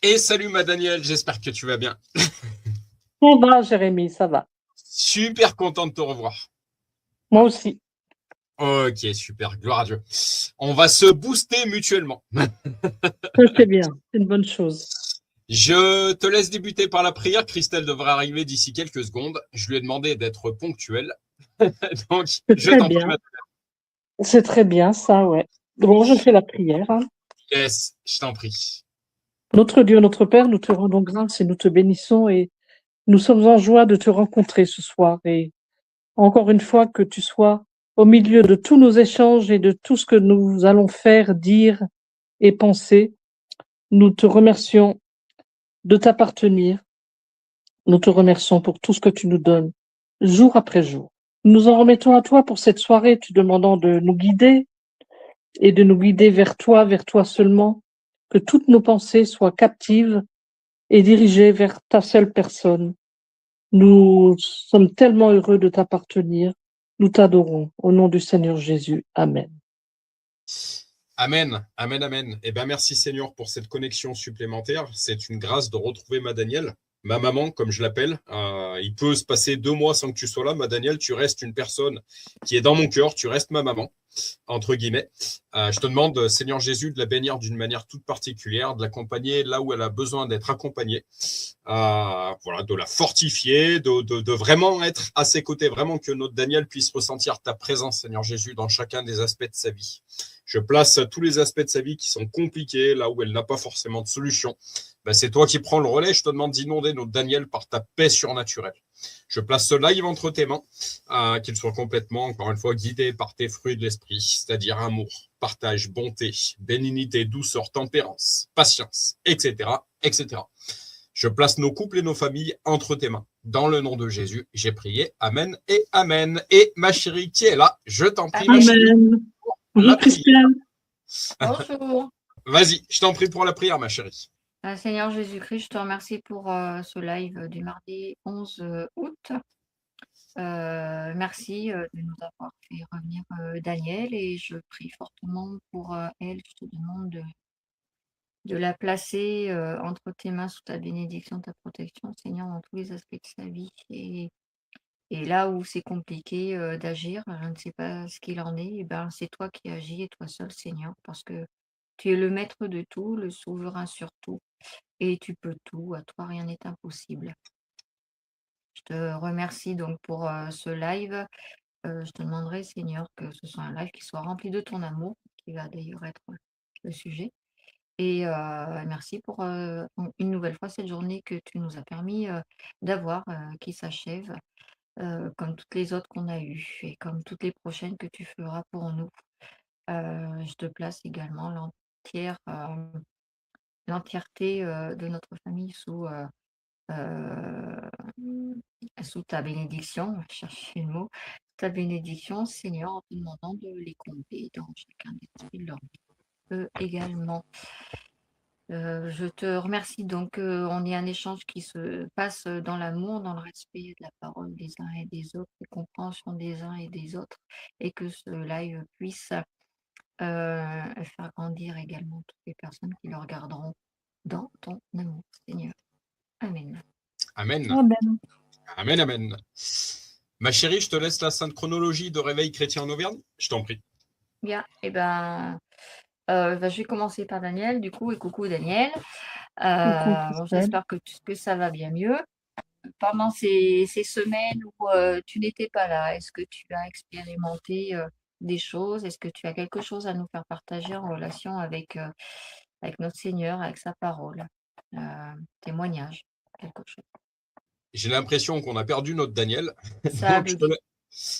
Et salut ma Danielle, j'espère que tu vas bien. Ça va, Jérémy, ça va. Super content de te revoir. Moi aussi. Ok, super, gloire à Dieu. On va se booster mutuellement. Ça, c'est bien. C'est une bonne chose. Je te laisse débuter par la prière. Christelle devrait arriver d'ici quelques secondes. Je lui ai demandé d'être ponctuelle. Donc, C'est je très t'en prie, bien. ma C'est très bien, ça, ouais. Bon, je fais la prière, hein. Yes, je t'en prie. Notre Dieu, notre Père, nous te rendons grâce et nous te bénissons et nous sommes en joie de te rencontrer ce soir. Et encore une fois, que tu sois au milieu de tous nos échanges et de tout ce que nous allons faire, dire et penser. Nous te remercions de t'appartenir. Nous te remercions pour tout ce que tu nous donnes, jour après jour. Nous en remettons à toi pour cette soirée, te demandant de nous guider et de nous guider vers toi seulement, que toutes nos pensées soient captives et dirigées vers ta seule personne. Nous sommes tellement heureux de t'appartenir. Nous t'adorons. Au nom du Seigneur Jésus. Amen. Amen, amen, amen. Eh bien, merci Seigneur pour cette connexion supplémentaire. C'est une grâce de retrouver ma Danielle, ma maman, comme je l'appelle. Il peut se passer 2 mois sans que tu sois là, ma Danielle. Tu restes une personne qui est dans mon cœur. Tu restes ma maman, entre guillemets. Je te demande, Seigneur Jésus, de la bénir d'une manière toute particulière, de l'accompagner là où elle a besoin d'être accompagnée. Voilà, de la fortifier, de vraiment être à ses côtés, vraiment que notre Daniel puisse ressentir ta présence, Seigneur Jésus, dans chacun des aspects de sa vie. Je place tous les aspects de sa vie qui sont compliqués, là où elle n'a pas forcément de solution. Ben, c'est toi qui prends le relais. Je te demande d'inonder notre Daniel par ta paix surnaturelle. Je place ce live entre tes mains, qu'il soit complètement, encore une fois, guidé par tes fruits de l'esprit, c'est-à-dire amour, partage, bonté, bénignité, douceur, tempérance, patience, etc., etc. Je place nos couples et nos familles entre tes mains. Dans le nom de Jésus, j'ai prié. Amen et Amen. Et ma chérie qui est là, je t'en prie, ma Amen. chérie, Amen. Bonjour la prière. Christiane. Bonjour. Vas-y, je t'en prie pour la prière, ma chérie. Seigneur Jésus-Christ, je te remercie pour ce live du mardi 11 août. Merci de nous avoir fait revenir Daniel et je prie fortement pour elle. Je te demande de la placer entre tes mains sous ta bénédiction, ta protection, Seigneur, dans tous les aspects de sa vie. Et là où c'est compliqué d'agir, je ne sais pas ce qu'il en est, et ben, c'est toi qui agis et toi seul, Seigneur, parce que tu es le maître de tout, le souverain sur tout, et tu peux tout, à toi rien n'est impossible. Je te remercie donc pour ce live. Je te demanderai, Seigneur, que ce soit un live qui soit rempli de ton amour, qui va d'ailleurs être le sujet. Et merci pour une nouvelle fois cette journée que tu nous as permis d'avoir, qui s'achève, comme toutes les autres qu'on a eues et comme toutes les prochaines que tu feras pour nous. Je te place également l'entièreté de notre famille euh, sous ta bénédiction, je cherchais le mot, ta bénédiction, Seigneur, en te demandant de les combler dans chacun des aspects de leur vie. Également. Je te remercie. Donc, on est un échange qui se passe dans l'amour, dans le respect de la parole des uns et des autres, les compréhensions des uns et des autres, et que ce live puisse faire grandir également toutes les personnes qui le regarderont dans ton amour, Seigneur. Amen. Amen. Amen. Amen, amen. Ma chérie, je te laisse la sainte chronologie de réveil chrétien en Auvergne. Je t'en prie. Bien, et ben, je vais commencer par Daniel, du coup, et coucou Daniel. Coucou Bon, Christelle. j'espère que ça va bien mieux. Pendant ces semaines où tu n'étais pas là, est-ce que tu as expérimenté des choses? Est-ce que tu as quelque chose à nous faire partager en relation avec notre Seigneur, avec sa parole? Témoignage, quelque chose. J'ai l'impression qu'on a perdu notre Daniel. Ça a Donc, bugué.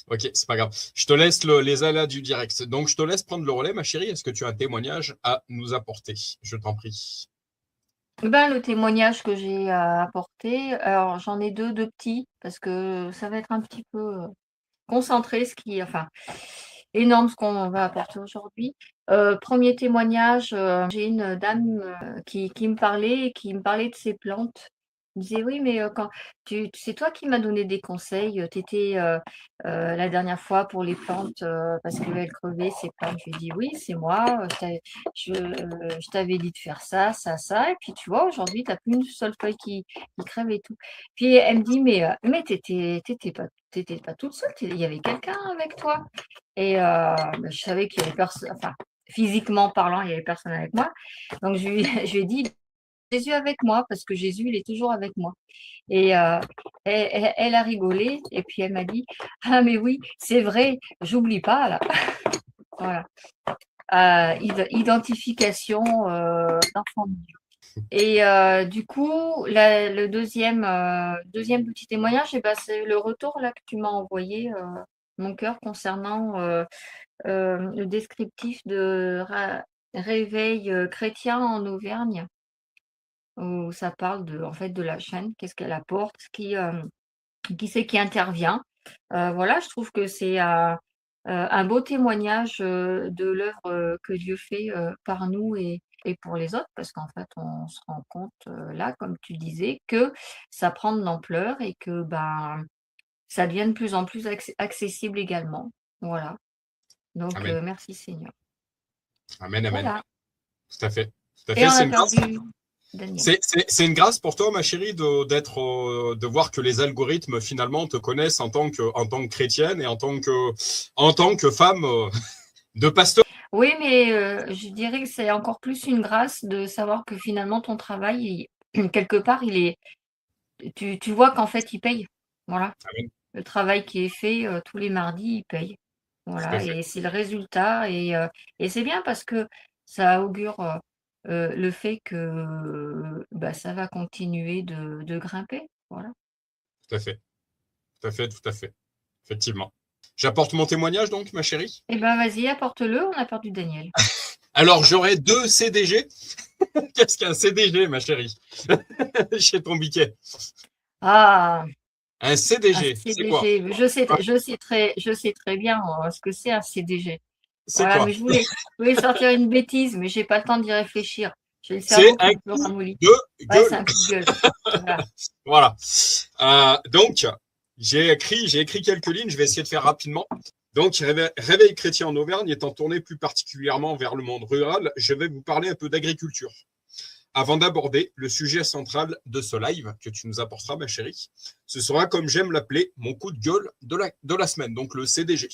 Ok, c'est pas grave. Je te laisse les aléas du direct. Donc, je te laisse prendre le relais, ma chérie. Est-ce que tu as un témoignage à nous apporter? Je t'en prie. Ben, le témoignage que j'ai à apporter, alors j'en ai deux petits, parce que ça va être un petit peu concentré, enfin, énorme ce qu'on va apporter aujourd'hui. Premier témoignage, j'ai une dame qui me parlait de ses plantes, Il me disait: «Oui, mais quand c'est toi qui m'as donné des conseils, tu étais, la dernière fois pour les plantes, parce qu'elles crevaient ces plantes». Je lui dis: «Oui, c'est moi, je t'avais dit de faire ça, ça, ça et puis tu vois, aujourd'hui, tu as plus une seule feuille qui crève et tout». Puis elle me dit: «Mais tu étais pas toute seule, il y avait quelqu'un avec toi?» et bah, je savais qu'il y avait personne, enfin, physiquement parlant, il y avait personne avec moi. Donc je lui ai dit: «Jésus avec moi», parce que Jésus, il est toujours avec moi et elle a rigolé et puis elle m'a dit: «Ah mais oui, c'est vrai, j'oublie pas là». Voilà, identification, d'enfant de Dieu et du coup, le deuxième petit témoignage et bah, c'est le retour là que tu m'as envoyé, mon cœur concernant, le descriptif de réveil, chrétien en Auvergne, où ça parle en fait, de la chaîne, qu'est-ce qu'elle apporte, qui c'est qui intervient. Voilà, je trouve que c'est un beau témoignage, de l'œuvre, que Dieu fait, par nous et pour les autres, parce qu'en fait, on se rend compte, là, comme tu disais, que ça prend de l'ampleur et que, ben, ça devient de plus en plus accessible également. Voilà, donc Amen. merci Seigneur. Amen, amen. Voilà Tout à fait. Tout à et fait. on C'est a une grâce. perdu Daniel. C'est une grâce pour toi, ma chérie, de voir que les algorithmes finalement te connaissent en tant que chrétienne et en tant que femme de pasteur. Oui, mais je dirais que c'est encore plus une grâce de savoir que finalement ton travail, quelque part, tu vois qu'en fait, il paye. Voilà. Amen. Le travail qui est fait tous les mardis, il paye. Tout à Voilà. fait. Et c'est le résultat. Et c'est bien parce que ça augure le fait que bah, ça va continuer de grimper. Voilà. Tout à fait. Tout à fait. Tout à fait. Effectivement. J'apporte mon témoignage donc, ma chérie. Eh ben, vas-y, apporte-le. On a perdu Daniel. Alors, j'aurai 2 CDG. Qu'est-ce qu'un CDG, ma chérie? Chez ton biquet. Ah! Un Un CDG, c'est quoi? CDG, je sais très bien ce que c'est un CDG. C'est Voilà, quoi? mais je voulais sortir une bêtise, mais j'ai pas le temps d'y réfléchir. J'ai le C'est cerveau qui un est un peu coup ramolli. de Ouais, c'est gueule. un coup de gueule. Voilà. Voilà. Donc, j'ai écrit quelques lignes, je vais essayer de faire rapidement. Donc, Réveil chrétien en Auvergne étant tourné plus particulièrement vers le monde rural, je vais vous parler un peu d'agriculture. Avant d'aborder le sujet central de ce live que tu nous apporteras, ma chérie, ce sera, comme j'aime l'appeler, mon coup de gueule de la semaine, donc le CDG.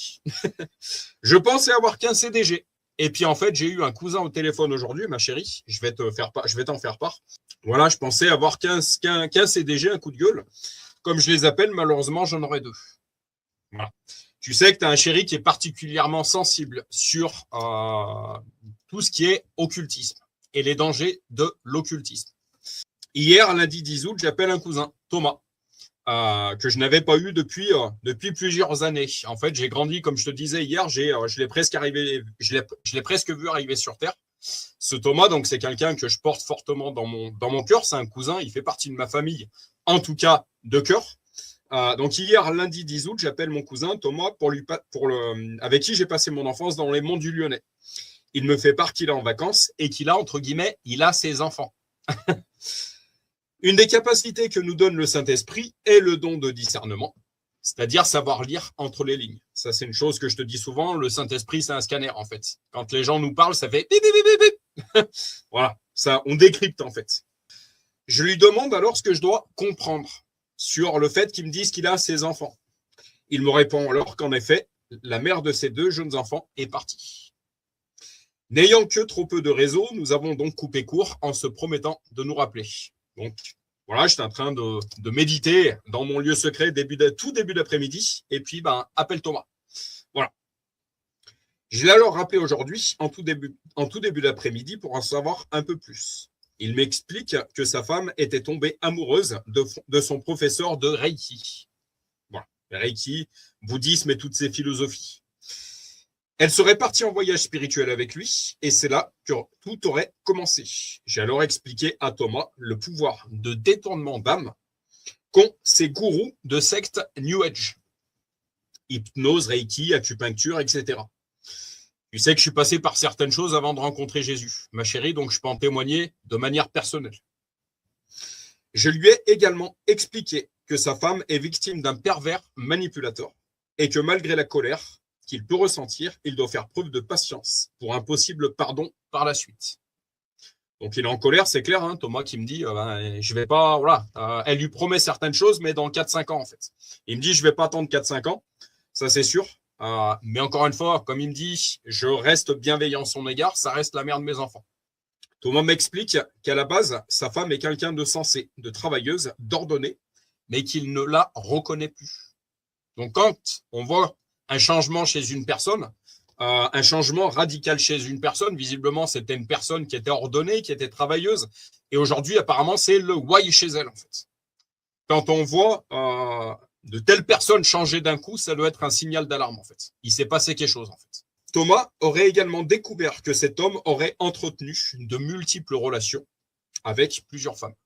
Je pensais avoir qu'un CDG. Et puis, en fait, j'ai eu un cousin au téléphone aujourd'hui, ma chérie. Je vais t'en faire part. Voilà, je pensais avoir qu'un CDG, un coup de gueule. Comme je les appelle, malheureusement, j'en aurai 2. Voilà. Tu sais que tu as un chéri qui est particulièrement sensible sur tout ce qui est occultisme et les dangers de l'occultisme. Hier, lundi 10 août, j'appelle un cousin, Thomas, que je n'avais pas eu depuis plusieurs années. En fait, j'ai grandi, comme je te disais hier, je l'ai presque vu arriver sur Terre. Ce Thomas, donc, c'est quelqu'un que je porte fortement dans mon cœur. C'est un cousin, il fait partie de ma famille, en tout cas de cœur. Donc hier, lundi 10 août, j'appelle mon cousin Thomas avec qui j'ai passé mon enfance dans les monts du Lyonnais. Il me fait part qu'il est en vacances et qu'il a, entre guillemets, il a ses enfants. Une des capacités que nous donne le Saint-Esprit est le don de discernement, c'est-à-dire savoir lire entre les lignes. Ça, c'est une chose que je te dis souvent, le Saint-Esprit, c'est un scanner, en fait. Quand les gens nous parlent, ça fait bip, bip, bip, bip. Voilà, ça, on décrypte, en fait. Je lui demande alors ce que je dois comprendre sur le fait qu'il me dise qu'il a ses enfants. Il me répond alors qu'en effet, la mère de ses 2 jeunes enfants est partie. N'ayant que trop peu de réseau, nous avons donc coupé court en se promettant de nous rappeler. Donc, voilà, j'étais en train de méditer dans mon lieu secret tout début d'après-midi. Et puis, appelle Thomas. Voilà. Je l'ai alors rappelé aujourd'hui, en tout début d'après-midi, pour en savoir un peu plus. Il m'explique que sa femme était tombée amoureuse de son professeur de Reiki. Voilà, Reiki, bouddhisme et toutes ces philosophies. Elle serait partie en voyage spirituel avec lui, et c'est là que tout aurait commencé. J'ai alors expliqué à Thomas le pouvoir de détournement d'âme qu'ont ces gourous de secte New Age. Hypnose, Reiki, acupuncture, etc. Tu sais que je suis passé par certaines choses avant de rencontrer Jésus, ma chérie, donc je peux en témoigner de manière personnelle. Je lui ai également expliqué que sa femme est victime d'un pervers manipulateur et que malgré la colère qu'il peut ressentir, il doit faire preuve de patience pour un possible pardon par la suite. Donc il est en colère, c'est clair, hein, Thomas qui me dit je vais pas, voilà, elle lui promet certaines choses, mais dans 4-5 ans en fait. Il me dit je vais pas attendre 4-5 ans, ça c'est sûr. Mais encore une fois, comme il me dit, je reste bienveillant à son égard, ça reste la mère de mes enfants. Thomas m'explique qu'à la base, sa femme est quelqu'un de sensé, de travailleuse, d'ordonnée, mais qu'il ne la reconnaît plus. Donc quand on voit un changement chez une personne, un changement radical chez une personne, visiblement c'était une personne qui était ordonnée, qui était travailleuse, et aujourd'hui apparemment c'est le why chez elle en fait. Quand on voit de telles personnes changer d'un coup, ça doit être un signal d'alarme en fait. Il s'est passé quelque chose en fait. Thomas aurait également découvert que cet homme aurait entretenu de multiples relations avec plusieurs femmes.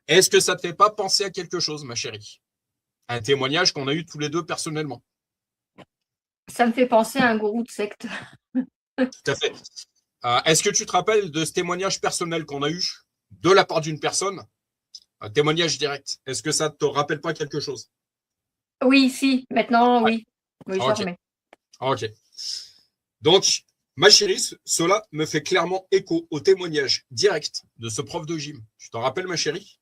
Est-ce que ça ne te fait pas penser à quelque chose, ma chérie? Un témoignage qu'on a eu tous les deux personnellement. Ça me fait penser à un gourou de secte. Tout à fait. Est-ce que tu te rappelles de ce témoignage personnel qu'on a eu de la part d'une personne? Un témoignage direct. Est-ce que ça ne te rappelle pas quelque chose? Oui, si, maintenant, Ouais. oui. Oui, je Ok. remets. Ok. Donc, ma chérie, cela me fait clairement écho au témoignage direct de ce prof de gym. Tu t'en rappelles, ma chérie?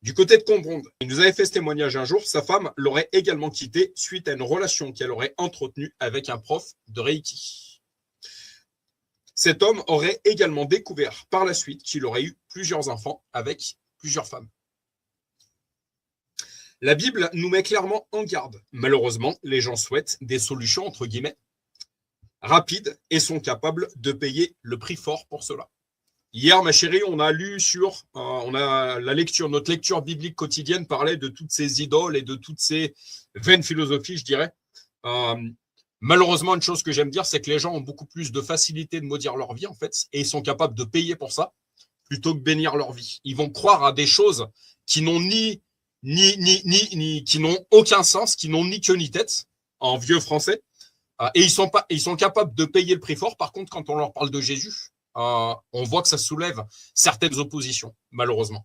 Du côté de Combronde, il nous avait fait ce témoignage un jour. Sa femme l'aurait également quitté suite à une relation qu'elle aurait entretenue avec un prof de Reiki. Cet homme aurait également découvert par la suite qu'il aurait eu plusieurs enfants avec plusieurs femmes. La Bible nous met clairement en garde. Malheureusement, les gens souhaitent des solutions, entre guillemets, rapides et sont capables de payer le prix fort pour cela. Hier, ma chérie, on a lu notre lecture biblique quotidienne parlait de toutes ces idoles et de toutes ces vaines philosophies, je dirais. Malheureusement, une chose que j'aime dire, c'est que les gens ont beaucoup plus de facilité de maudire leur vie, en fait, et ils sont capables de payer pour ça, plutôt que bénir leur vie. Ils vont croire à des choses qui n'ont qui n'ont aucun sens, qui n'ont ni queue ni tête, en vieux français, et ils sont capables de payer le prix fort. Par contre, quand on leur parle de Jésus, on voit que ça soulève certaines oppositions, malheureusement.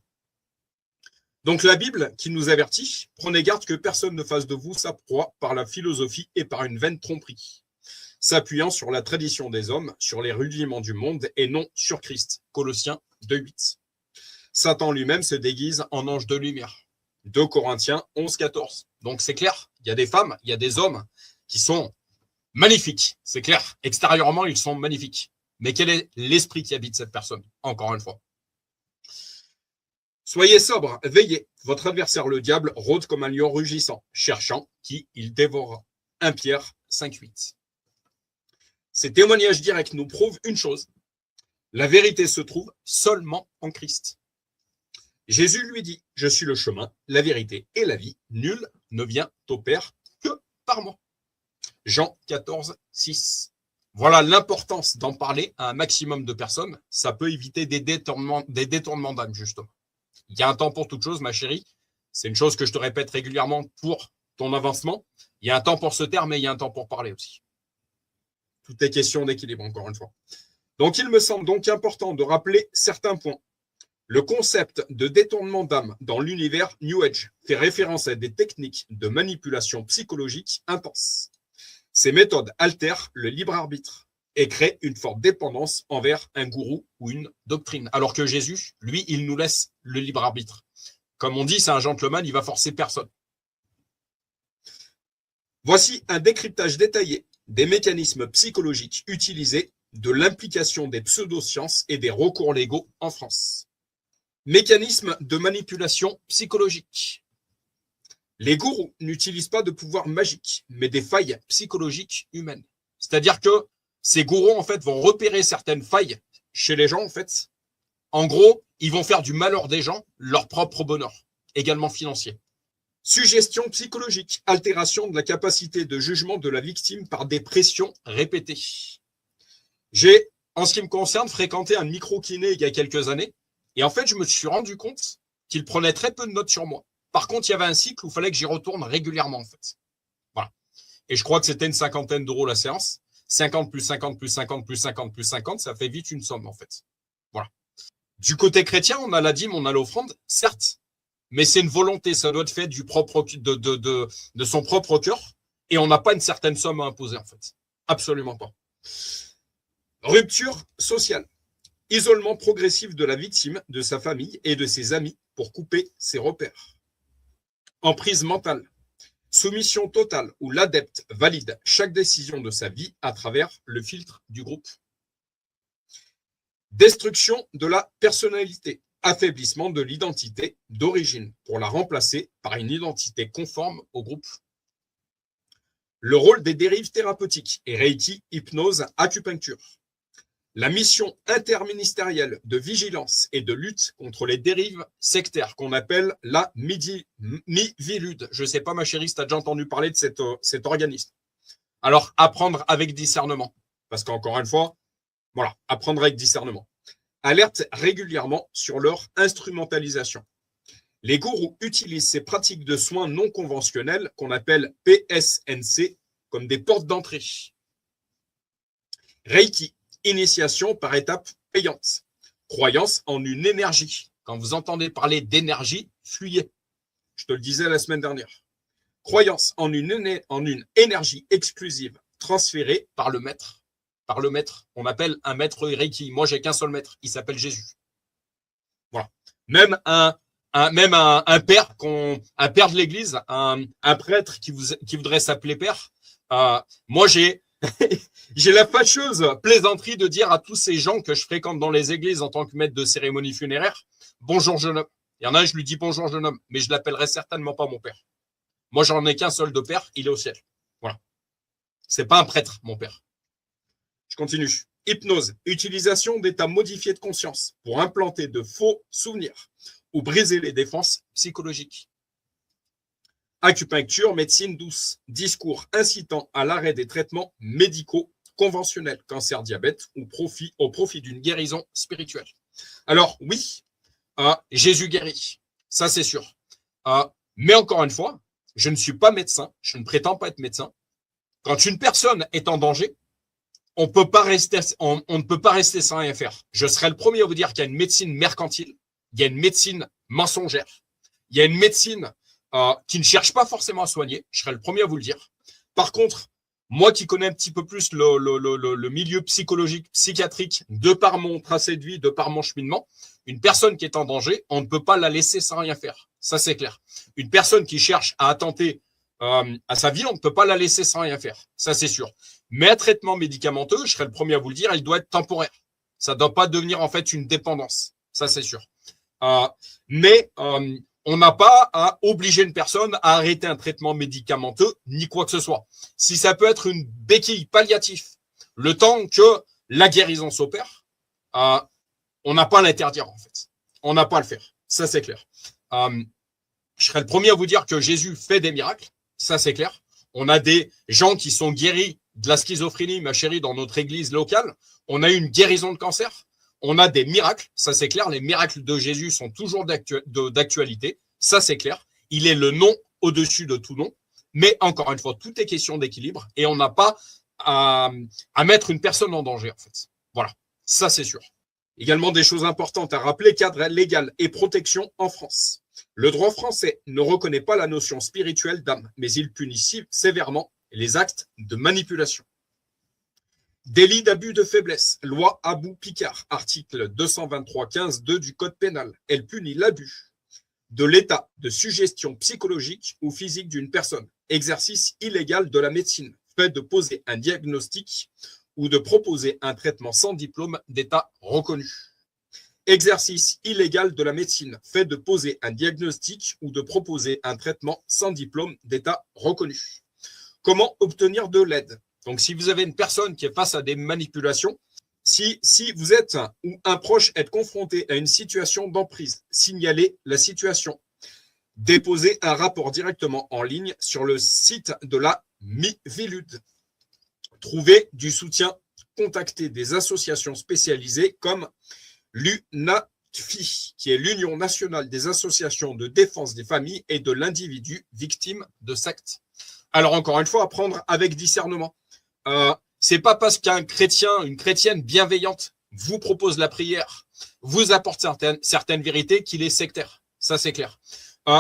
Donc la Bible qui nous avertit, prenez garde que personne ne fasse de vous sa proie par la philosophie et par une vaine tromperie, s'appuyant sur la tradition des hommes, sur les rudiments du monde et non sur Christ. Colossiens 2,8. Satan lui-même se déguise en ange de lumière. 2 Corinthiens 11,14. Donc c'est clair, il y a des femmes, il y a des hommes qui sont magnifiques, c'est clair. Extérieurement, ils sont magnifiques. Mais quel est l'esprit qui habite cette personne? Encore une fois. Soyez sobres, veillez. Votre adversaire, le diable, rôde comme un lion rugissant, cherchant qui il dévorera. 1 Pierre 5,8. Ces témoignages directs nous prouvent une chose. La vérité se trouve seulement en Christ. Jésus lui dit, je suis le chemin, la vérité et la vie. Nul ne vient au Père que par moi. Jean 14, 6. Voilà l'importance d'en parler à un maximum de personnes. Ça peut éviter des détournements d'âme, justement. Il y a un temps pour toute chose, ma chérie. C'est une chose que je te répète régulièrement pour ton avancement. Il y a un temps pour se taire, mais il y a un temps pour parler aussi. Tout est question d'équilibre, encore une fois. Donc, il me semble donc important de rappeler certains points. Le concept de détournement d'âme dans l'univers New Age fait référence à des techniques de manipulation psychologique intenses. Ces méthodes altèrent le libre arbitre et créent une forte dépendance envers un gourou ou une doctrine. Alors que Jésus, lui, il nous laisse le libre arbitre. Comme on dit, c'est un gentleman, il va forcer personne. Voici un décryptage détaillé des mécanismes psychologiques utilisés, de l'implication des pseudosciences et des recours légaux en France. Mécanisme de manipulation psychologique. Les gourous n'utilisent pas de pouvoir magique, mais des failles psychologiques humaines. C'est-à-dire que ces gourous, en fait, vont repérer certaines failles chez les gens, en fait. En gros, ils vont faire du malheur des gens leur propre bonheur, également financier. Suggestion psychologique, altération de la capacité de jugement de la victime par des pressions répétées. J'ai, en ce qui me concerne, fréquenté un micro-kiné il y a quelques années, et en fait, je me suis rendu compte qu'il prenait très peu de notes sur moi. Par contre, il y avait un cycle où il fallait que j'y retourne régulièrement, en fait. Voilà. Et je crois que c'était une 50aine d'euros la séance. 50 plus 50 plus 50 plus 50 plus 50, ça fait vite une somme, en fait. Voilà. Du côté chrétien, on a la dîme, on a l'offrande, certes, mais c'est une volonté, ça doit être fait de son propre cœur, et on n'a pas une certaine somme à imposer, en fait. Absolument pas. Rupture sociale. Isolement progressif de la victime, de sa famille et de ses amis pour couper ses repères. Emprise mentale. Soumission totale où l'adepte valide chaque décision de sa vie à travers le filtre du groupe. Destruction de la personnalité. Affaiblissement de l'identité d'origine pour la remplacer par une identité conforme au groupe. Le rôle des dérives thérapeutiques et Reiki, hypnose, acupuncture. La mission interministérielle de vigilance et de lutte contre les dérives sectaires qu'on appelle la Mivilude. Je ne sais pas, ma chérie, si tu as déjà entendu parler de cet organisme. Alors, apprendre avec discernement. Parce qu'encore une fois, voilà, apprendre avec discernement. Alerte régulièrement sur leur instrumentalisation. Les gourous utilisent ces pratiques de soins non conventionnels qu'on appelle PSNC comme des portes d'entrée. Reiki. Initiation par étapes payantes. Croyance en une énergie. Quand vous entendez parler d'énergie, fuyez. Je te le disais la semaine dernière. Croyance en une énergie exclusive transférée par le maître. Par le maître. On appelle un maître Reiki. Moi, j'ai qu'un seul maître. Il s'appelle Jésus. Voilà. Même un père, un père de l'église, un prêtre qui voudrait s'appeler père. Moi, j'ai la fâcheuse plaisanterie de dire à tous ces gens que je fréquente dans les églises en tant que maître de cérémonie funéraire, bonjour jeune homme. Il y en a un, je lui dis bonjour jeune homme, mais je l'appellerai certainement pas mon père. Moi, j'en ai qu'un seul de père, il est au ciel. Voilà. C'est pas un prêtre, mon père. Je continue. Hypnose, utilisation d'états modifiés de conscience pour implanter de faux souvenirs ou briser les défenses psychologiques. Acupuncture, médecine douce, discours incitant à l'arrêt des traitements médicaux conventionnels, cancer, diabète ou au profit d'une guérison spirituelle. Alors oui, Jésus guérit, ça c'est sûr. Mais encore une fois, je ne suis pas médecin, je ne prétends pas être médecin. Quand une personne est en danger, on ne peut pas rester sans rien faire. Je serai le premier à vous dire qu'il y a une médecine mercantile, il y a une médecine mensongère, il y a une médecine qui ne cherche pas forcément à soigner. Je serai le premier à vous le dire. Par contre, moi qui connais un petit peu plus le milieu psychologique, psychiatrique, de par mon tracé de vie, de par mon cheminement, une personne qui est en danger, on ne peut pas la laisser sans rien faire. Ça, c'est clair. Une personne qui cherche à attenter à sa vie, on ne peut pas la laisser sans rien faire. Ça, c'est sûr. Mais un traitement médicamenteux, je serai le premier à vous le dire, il doit être temporaire. Ça ne doit pas devenir en fait une dépendance. Ça, c'est sûr. Mais on n'a pas à obliger une personne à arrêter un traitement médicamenteux, ni quoi que ce soit. Si ça peut être une béquille palliative, le temps que la guérison s'opère, on n'a pas à l'interdire, en fait. On n'a pas à le faire. Ça, c'est clair. Je serais le premier à vous dire que Jésus fait des miracles. Ça, c'est clair. On a des gens qui sont guéris de la schizophrénie, ma chérie, dans notre église locale. On a eu une guérison de cancer. On a des miracles, ça c'est clair. Les miracles de Jésus sont toujours d'actualité, ça c'est clair. Il est le nom au-dessus de tout nom. Mais encore une fois, tout est question d'équilibre et on n'a pas à mettre une personne en danger en fait. Voilà, ça c'est sûr. Également des choses importantes à rappeler, cadre légal et protection en France. Le droit français ne reconnaît pas la notion spirituelle d'âme, mais il punit sévèrement les actes de manipulation. Délit d'abus de faiblesse, loi Abou-Picard, article 223-15-2 du Code pénal. Elle punit l'abus de l'état de suggestion psychologique ou physique d'une personne, exercice illégal de la médecine, fait de poser un diagnostic ou de proposer un traitement sans diplôme d'état reconnu. Exercice illégal de la médecine, fait de poser un diagnostic ou de proposer un traitement sans diplôme d'état reconnu. Comment obtenir de l'aide ? Donc, si vous avez une personne qui est face à des manipulations, si vous êtes ou un proche est confronté à une situation d'emprise, signalez la situation. Déposez un rapport directement en ligne sur le site de la Mivilude. Trouvez du soutien. Contactez des associations spécialisées comme l'UNAFI, qui est l'Union nationale des associations de défense des familles et de l'individu victime de sectes. Alors, encore une fois, apprendre avec discernement. C'est pas parce qu'un chrétien, une chrétienne bienveillante vous propose la prière vous apporte certaines vérités qu'il est sectaire. Ça, c'est clair.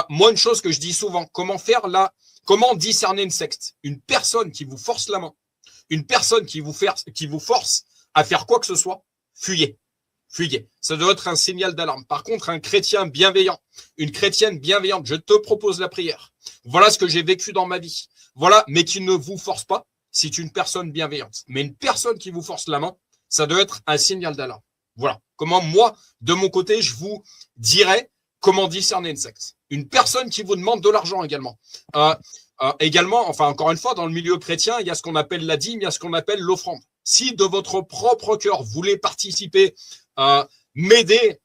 Moi, une chose que je dis souvent, comment discerner une secte? Une personne qui vous force la main, une personne qui vous force à faire quoi que ce soit, fuyez. Fuyez. Ça doit être un signal d'alarme. Par contre, un chrétien bienveillant, une chrétienne bienveillante, je te propose la prière. Voilà ce que j'ai vécu dans ma vie. Voilà, mais qui ne vous force pas, c'est une personne bienveillante. Mais une personne qui vous force la main, ça doit être un signal d'alarme. Voilà. Comment moi, de mon côté, je vous dirais comment discerner une secte. Une personne qui vous demande de l'argent également. Également, enfin encore une fois, dans le milieu chrétien, il y a ce qu'on appelle la dîme, il y a ce qu'on appelle l'offrande. Si de votre propre cœur, vous voulez participer, m'aider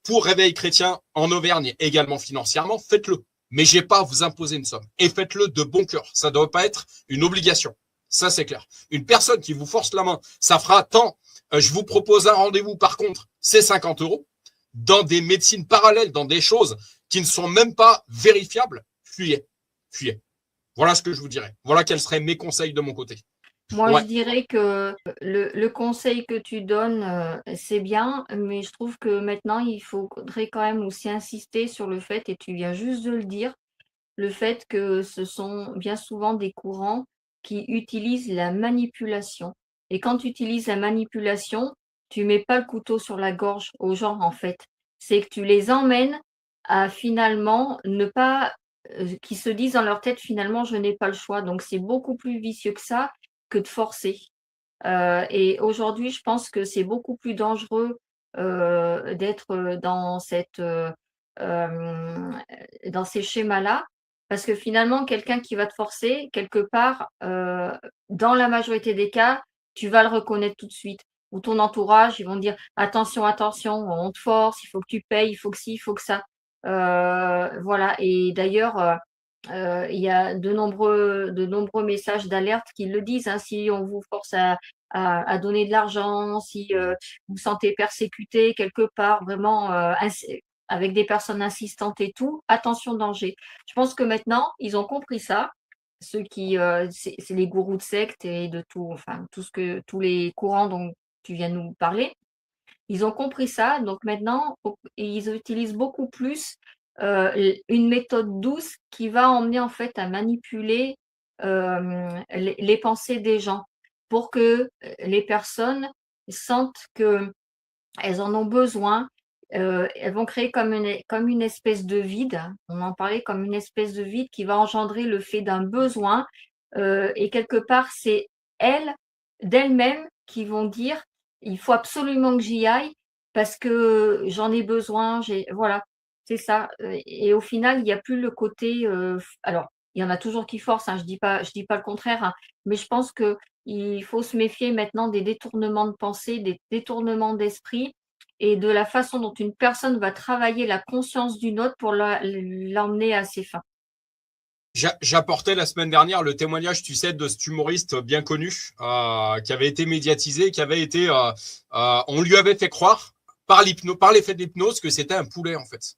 pour Réveil Chrétien en Auvergne, également financièrement, faites-le. Mais j'ai pas à vous imposer une somme. Et faites-le de bon cœur. Ça ne doit pas être une obligation. Ça, c'est clair. Une personne qui vous force la main, ça fera tant. Je vous propose un rendez-vous, par contre, c'est 50 € dans des médecines parallèles, dans des choses qui ne sont même pas vérifiables. Fuyez. Fuyez. Voilà ce que je vous dirais. Voilà quels seraient mes conseils de mon côté. Moi, Ouais. je dirais que le conseil que tu donnes, c'est bien, mais je trouve que maintenant, il faudrait quand même aussi insister sur le fait, et tu viens juste de le dire, le fait que ce sont bien souvent des courants qui utilisent la manipulation. Et quand tu utilises la manipulation, tu mets pas le couteau sur la gorge aux gens, en fait. C'est que tu les emmènes à finalement ne pas, qui se disent dans leur tête, finalement, je n'ai pas le choix. Donc, c'est beaucoup plus vicieux que ça, que de forcer. Et aujourd'hui, je pense que c'est beaucoup plus dangereux d'être dans ces schémas-là, parce que finalement, quelqu'un qui va te forcer, quelque part, dans la majorité des cas, tu vas le reconnaître tout de suite. Ou ton entourage, ils vont dire attention, attention, on te force, il faut que tu payes, il faut que ci, il faut que ça. Voilà. Et d'ailleurs, il y a de nombreux messages d'alerte qui le disent, hein. Si on vous force à donner de l'argent, si vous vous sentez persécuté quelque part, vraiment avec des personnes insistantes et tout, attention, danger. Je pense que maintenant, ils ont compris ça. Ceux qui, c'est les gourous de sectes et de tout, enfin, tous les courants dont tu viens de nous parler. Ils ont compris ça, donc maintenant, ils utilisent beaucoup plus une méthode douce qui va emmener en fait à manipuler les pensées des gens pour que les personnes sentent qu'elles en ont besoin. Elles vont créer comme une espèce de vide, on en parlait, comme une espèce de vide qui va engendrer le fait d'un besoin. Et quelque part, c'est d'elles-mêmes qui vont dire il faut absolument que j'y aille parce que j'en ai besoin. Voilà, c'est ça. Et au final, il n'y a plus le côté. Alors, il y en a toujours qui forcent, hein, je dis pas le contraire, hein, mais je pense qu'il faut se méfier maintenant des détournements de pensée, des détournements d'esprit et de la façon dont une personne va travailler la conscience d'une autre pour l'emmener à ses fins. J'apportais la semaine dernière le témoignage, tu sais, de cet humoriste bien connu qui avait été médiatisé, qui avait été, on lui avait fait croire par l'effet de l'hypnose que c'était un poulet en fait.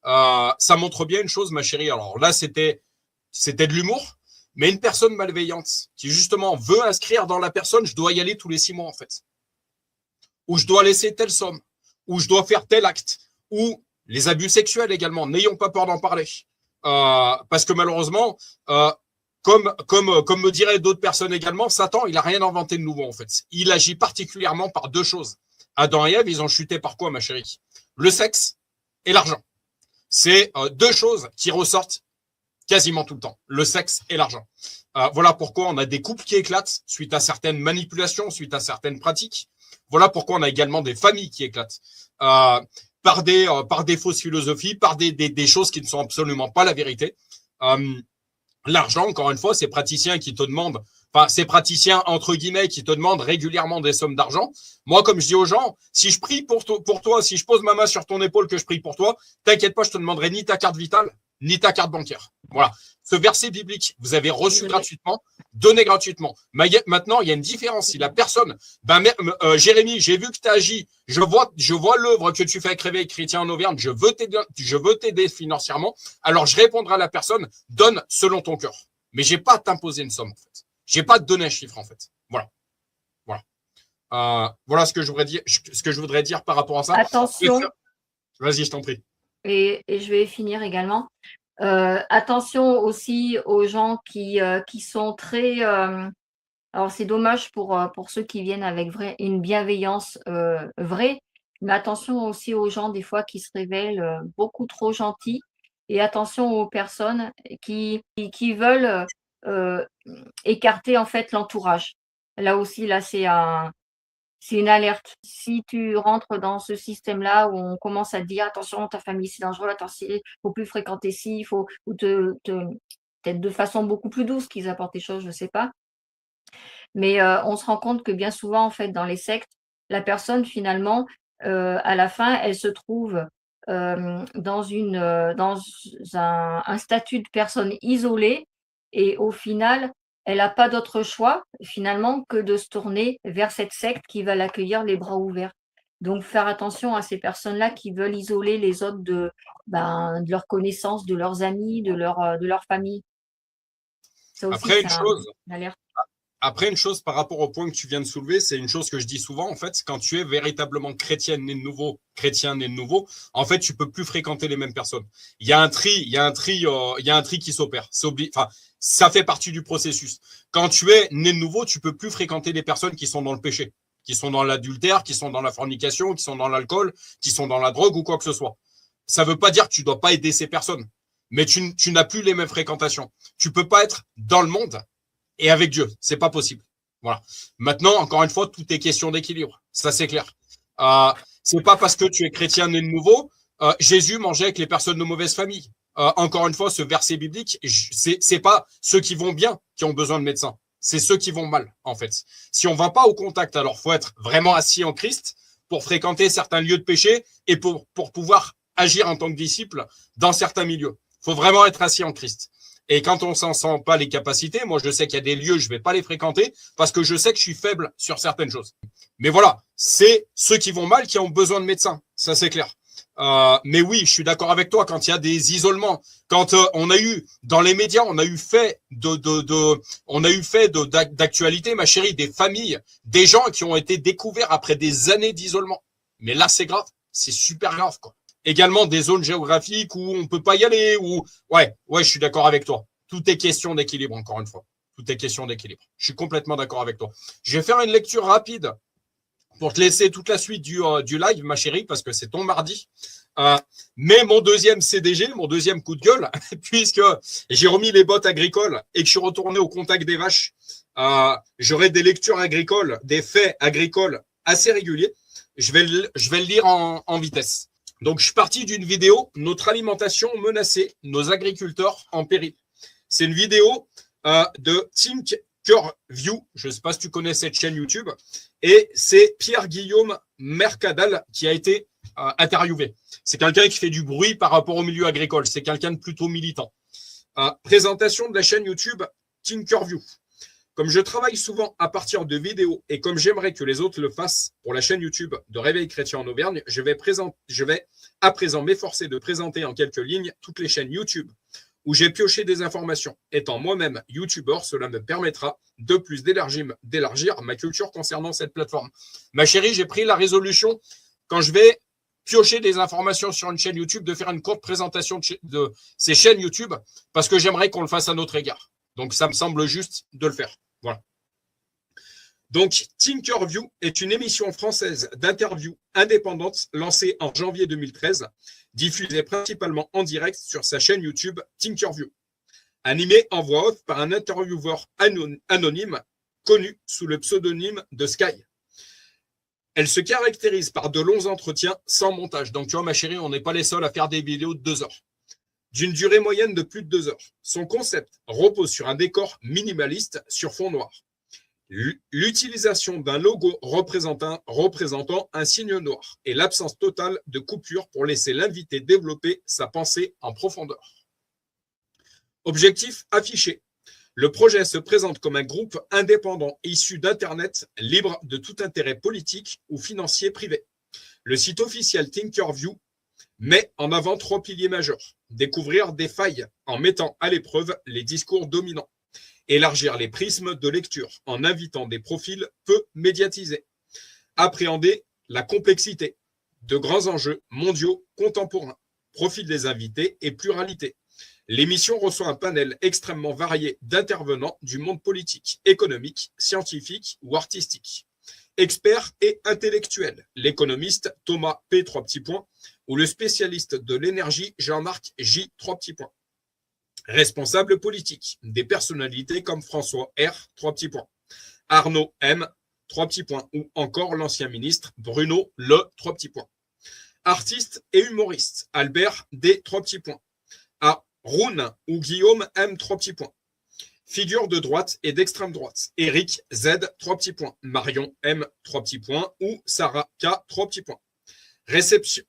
Ça montre bien une chose, ma chérie. Alors là, c'était de l'humour, mais une personne malveillante qui justement veut inscrire dans la personne, je dois y aller tous les 6 mois en fait, ou je dois laisser telle somme, ou je dois faire tel acte, ou les abus sexuels également. N'ayons pas peur d'en parler. Parce que malheureusement, comme me diraient d'autres personnes également, Satan, il a rien inventé de nouveau en fait. Il agit particulièrement par 2 choses. Adam et Ève, ils ont chuté par quoi, ma chérie? Le sexe et l'argent. C'est 2 choses qui ressortent quasiment tout le temps. Le sexe et l'argent. Voilà pourquoi on a des couples qui éclatent suite à certaines manipulations, suite à certaines pratiques. Voilà pourquoi on a également des familles qui éclatent. Par des fausses philosophies, par des choses qui ne sont absolument pas la vérité. L'argent, encore une fois, ces praticiens qui te demandent, enfin, ces praticiens, entre guillemets, qui te demandent régulièrement des sommes d'argent. Moi, comme je dis aux gens, si je prie pour toi, si je pose ma main sur ton épaule, que je prie pour toi, t'inquiète pas, je te demanderai ni ta carte vitale, ni ta carte bancaire. Voilà. Ce verset biblique, vous avez reçu gratuitement, donné gratuitement. Maintenant, il y a une différence. Si la personne, Jérémy, j'ai vu que tu as agi, je vois l'œuvre que tu fais avec Réveil Chrétien en Auvergne, je veux t'aider financièrement, alors je répondrai à la personne, donne selon ton cœur. Mais j'ai pas à t'imposer une somme, en fait. J'ai pas à te donner un chiffre, en fait. Voilà. Voilà ce que je voudrais dire par rapport à ça. Attention, Vas-y, je t'en prie. et je vais finir également. Attention aussi aux gens qui sont très… alors c'est dommage pour ceux qui viennent avec une bienveillance vraie, mais attention aussi aux gens des fois qui se révèlent beaucoup trop gentils, et attention aux personnes qui veulent écarter en fait l'entourage. Là aussi, là c'est une alerte. Si tu rentres dans ce système-là où on commence à te dire attention, ta famille c'est dangereux, attention, il faut plus fréquenter ci, il faut, ou peut-être de façon beaucoup plus douce qu'ils apportent les choses, je sais pas. Mais on se rend compte que bien souvent, en fait, dans les sectes, la personne finalement, à la fin, elle se trouve dans un statut de personne isolée, et au final, elle n'a pas d'autre choix finalement que de se tourner vers cette secte qui va l'accueillir les bras ouverts. Donc faire attention à ces personnes-là qui veulent isoler les autres de leurs connaissances, de leurs amis, de leur famille. Ça aussi, Après, c'est une alerte. Après, une chose par rapport au point que tu viens de soulever, c'est une chose que je dis souvent, en fait, quand tu es véritablement chrétien né de nouveau, en fait, tu peux plus fréquenter les mêmes personnes. Il y a un tri qui s'opère. Enfin, ça fait partie du processus. Quand tu es né de nouveau, tu peux plus fréquenter les personnes qui sont dans le péché, qui sont dans l'adultère, qui sont dans la fornication, qui sont dans l'alcool, qui sont dans la drogue ou quoi que ce soit. Ça veut pas dire que tu dois pas aider ces personnes, mais tu n'as plus les mêmes fréquentations. Tu peux pas être dans le monde et avec Dieu, c'est pas possible. Voilà. Maintenant, encore une fois, tout est question d'équilibre. Ça, c'est clair. C'est pas parce que tu es chrétien né de nouveau. Jésus mangeait avec les personnes de mauvaise famille. Encore une fois, ce verset biblique, c'est pas ceux qui vont bien qui ont besoin de médecins. C'est ceux qui vont mal, en fait. Si on va pas au contact, alors faut être vraiment assis en Christ pour fréquenter certains lieux de péché et pour pouvoir agir en tant que disciple dans certains milieux. Faut vraiment être assis en Christ. Et quand on s'en sent pas les capacités, moi je sais qu'il y a des lieux, je vais pas les fréquenter parce que je sais que je suis faible sur certaines choses. Mais voilà, c'est ceux qui vont mal qui ont besoin de médecins, ça c'est clair. Mais oui, je suis d'accord avec toi quand il y a des isolements, quand on a eu dans les médias, on a eu fait d'actualité, ma chérie, des familles, des gens qui ont été découverts après des années d'isolement. Mais là c'est grave, c'est super grave quoi. Également des zones géographiques où on peut pas y aller, ou ouais, je suis d'accord avec toi. Tout est question d'équilibre, encore une fois. Tout est question d'équilibre. Je suis complètement d'accord avec toi. Je vais faire une lecture rapide pour te laisser toute la suite du live, ma chérie, parce que c'est ton mardi. Mais mon deuxième CDG, mon deuxième coup de gueule, puisque j'ai remis les bottes agricoles et que je suis retourné au contact des vaches, j'aurai des lectures agricoles, des faits agricoles assez réguliers. Je vais le lire en vitesse. Donc, je suis parti d'une vidéo, notre alimentation menacée, nos agriculteurs en péril. C'est une vidéo de Tinkerview. Je ne sais pas si tu connais cette chaîne YouTube. Et c'est Pierre-Guillaume Mercadal qui a été interviewé. C'est quelqu'un qui fait du bruit par rapport au milieu agricole. C'est quelqu'un de plutôt militant. Présentation de la chaîne YouTube Tinkerview. Comme je travaille souvent à partir de vidéos et comme j'aimerais que les autres le fassent pour la chaîne YouTube de Réveil Chrétien en Auvergne, je vais à présent m'efforcer de présenter en quelques lignes toutes les chaînes YouTube où j'ai pioché des informations. Étant moi-même YouTubeur, cela me permettra de plus d'élargir ma culture concernant cette plateforme. Ma chérie, j'ai pris la résolution, quand je vais piocher des informations sur une chaîne YouTube, de faire une courte présentation de ces chaînes YouTube, parce que j'aimerais qu'on le fasse à notre égard. Donc, ça me semble juste de le faire. Voilà. Donc, Tinkerview est une émission française d'interview indépendante lancée en janvier 2013, diffusée principalement en direct sur sa chaîne YouTube Tinkerview. Animée en voix off par un intervieweur anonyme connu sous le pseudonyme de Sky. Elle se caractérise par de longs entretiens sans montage. Donc, tu vois, ma chérie, on n'est pas les seuls à faire des vidéos de 2 heures. D'une durée moyenne de plus de 2 heures. Son concept repose sur un décor minimaliste sur fond noir. L'utilisation d'un logo représentant un signe noir et l'absence totale de coupure pour laisser l'invité développer sa pensée en profondeur. Objectif affiché. Le projet se présente comme un groupe indépendant issu d'Internet, libre de tout intérêt politique ou financier privé. Le site officiel Tinkerview met en avant 3 piliers majeurs. Découvrir des failles en mettant à l'épreuve les discours dominants. Élargir les prismes de lecture en invitant des profils peu médiatisés. Appréhender la complexité de grands enjeux mondiaux contemporains. Profil des invités et pluralité. L'émission reçoit un panel extrêmement varié d'intervenants du monde politique, économique, scientifique ou artistique. Experts et intellectuels, l'économiste Thomas P. ou le spécialiste de l'énergie Jean-Marc J. Responsables politiques, des personnalités comme François R. Arnaud M. ou encore l'ancien ministre Bruno Le. Artistes et humoristes, Albert D. Roun ou Guillaume M. Figure de droite et d'extrême droite, Éric Z. Marion M. ou Sarah K.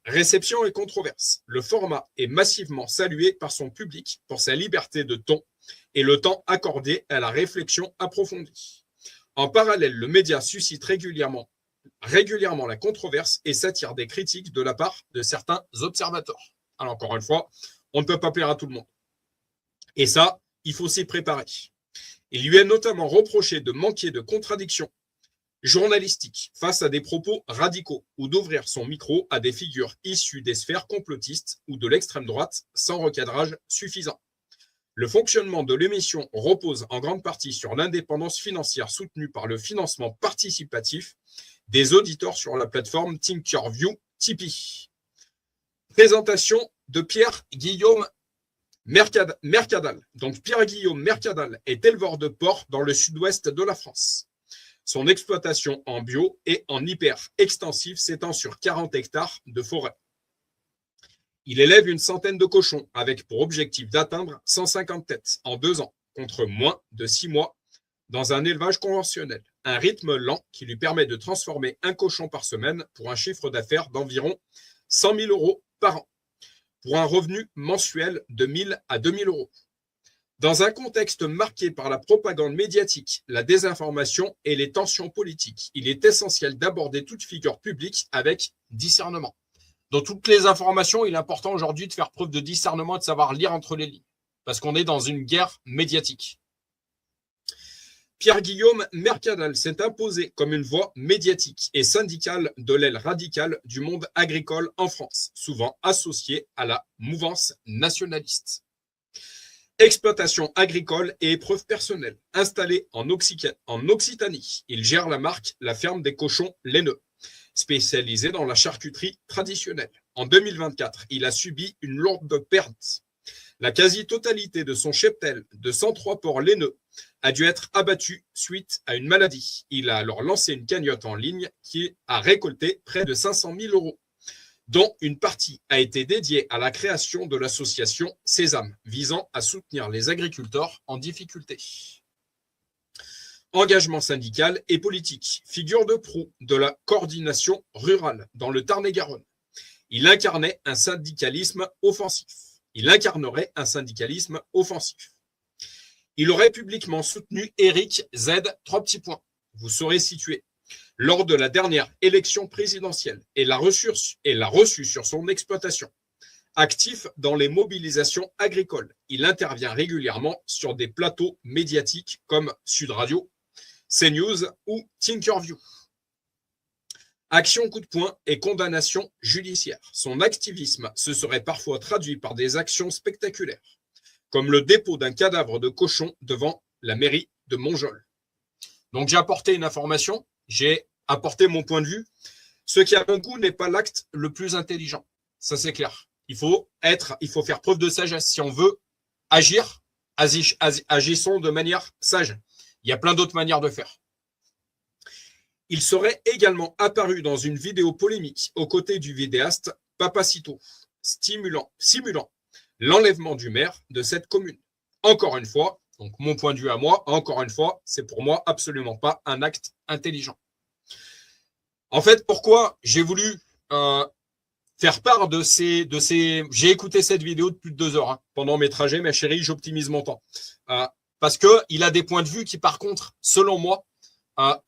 Réception et controverse. Le format est massivement salué par son public pour sa liberté de ton et le temps accordé à la réflexion approfondie. En parallèle, le média suscite régulièrement la controverse et s'attire des critiques de la part de certains observateurs. Alors encore une fois, on ne peut pas plaire à tout le monde. Et ça, il faut s'y préparer. Il lui est notamment reproché de manquer de contradictions journalistiques face à des propos radicaux ou d'ouvrir son micro à des figures issues des sphères complotistes ou de l'extrême droite sans recadrage suffisant. Le fonctionnement de l'émission repose en grande partie sur l'indépendance financière soutenue par le financement participatif des auditeurs sur la plateforme Thinkerview Tipeee. Présentation de Pierre-Guillaume Mercadal. Donc Pierre-Guillaume Mercadal est éleveur de porcs dans le sud-ouest de la France. Son exploitation en bio et en hyper extensive s'étend sur 40 hectares de forêt. Il élève une centaine de cochons avec pour objectif d'atteindre 150 têtes en 2 ans, contre moins de 6 mois dans un élevage conventionnel. Un rythme lent qui lui permet de transformer un cochon par semaine pour un chiffre d'affaires d'environ 100 000 € par an, pour un revenu mensuel de 1 000 à 2 000 €. Dans un contexte marqué par la propagande médiatique, la désinformation et les tensions politiques, il est essentiel d'aborder toute figure publique avec discernement. Dans toutes les informations, il est important aujourd'hui de faire preuve de discernement et de savoir lire entre les lignes, parce qu'on est dans une guerre médiatique. Pierre-Guillaume Mercadal s'est imposé comme une voix médiatique et syndicale de l'aile radicale du monde agricole en France, souvent associée à la mouvance nationaliste. Exploitation agricole et épreuves personnelles. Installé en Occitanie, il gère la marque La Ferme des Cochons Laineux, spécialisée dans la charcuterie traditionnelle. En 2024, il a subi une lourde perte. La quasi-totalité de son cheptel de 103 porcs laineux a dû être abattue suite à une maladie. Il a alors lancé une cagnotte en ligne qui a récolté près de 500 000 €, dont une partie a été dédiée à la création de l'association Sésame, visant à soutenir les agriculteurs en difficulté. Engagement syndical et politique, figure de proue de la coordination rurale dans le Tarn-et-Garonne. Il incarnerait un syndicalisme offensif. Il aurait publiquement soutenu Éric Z. Vous saurez situé lors de la dernière élection présidentielle et l'a reçu sur son exploitation. Actif dans les mobilisations agricoles, il intervient régulièrement sur des plateaux médiatiques comme Sud Radio, CNews ou Thinkerview. Action coup de poing et condamnation judiciaire. Son activisme se serait parfois traduit par des actions spectaculaires, comme le dépôt d'un cadavre de cochon devant la mairie de Montjoly. Donc j'ai apporté une information, j'ai apporté mon point de vue. Ce qui à mon goût n'est pas l'acte le plus intelligent. Ça c'est clair. Il faut faire preuve de sagesse. Si on veut agir, agissons de manière sage. Il y a plein d'autres manières de faire. Il serait également apparu dans une vidéo polémique aux côtés du vidéaste Papacito, simulant l'enlèvement du maire de cette commune. Encore une fois, donc mon point de vue à moi, encore une fois, c'est pour moi absolument pas un acte intelligent. En fait, pourquoi j'ai voulu faire part de ces... J'ai écouté cette vidéo de plus de 2 heures pendant mes trajets, ma chérie, j'optimise mon temps. Parce qu'il a des points de vue qui, par contre, selon moi,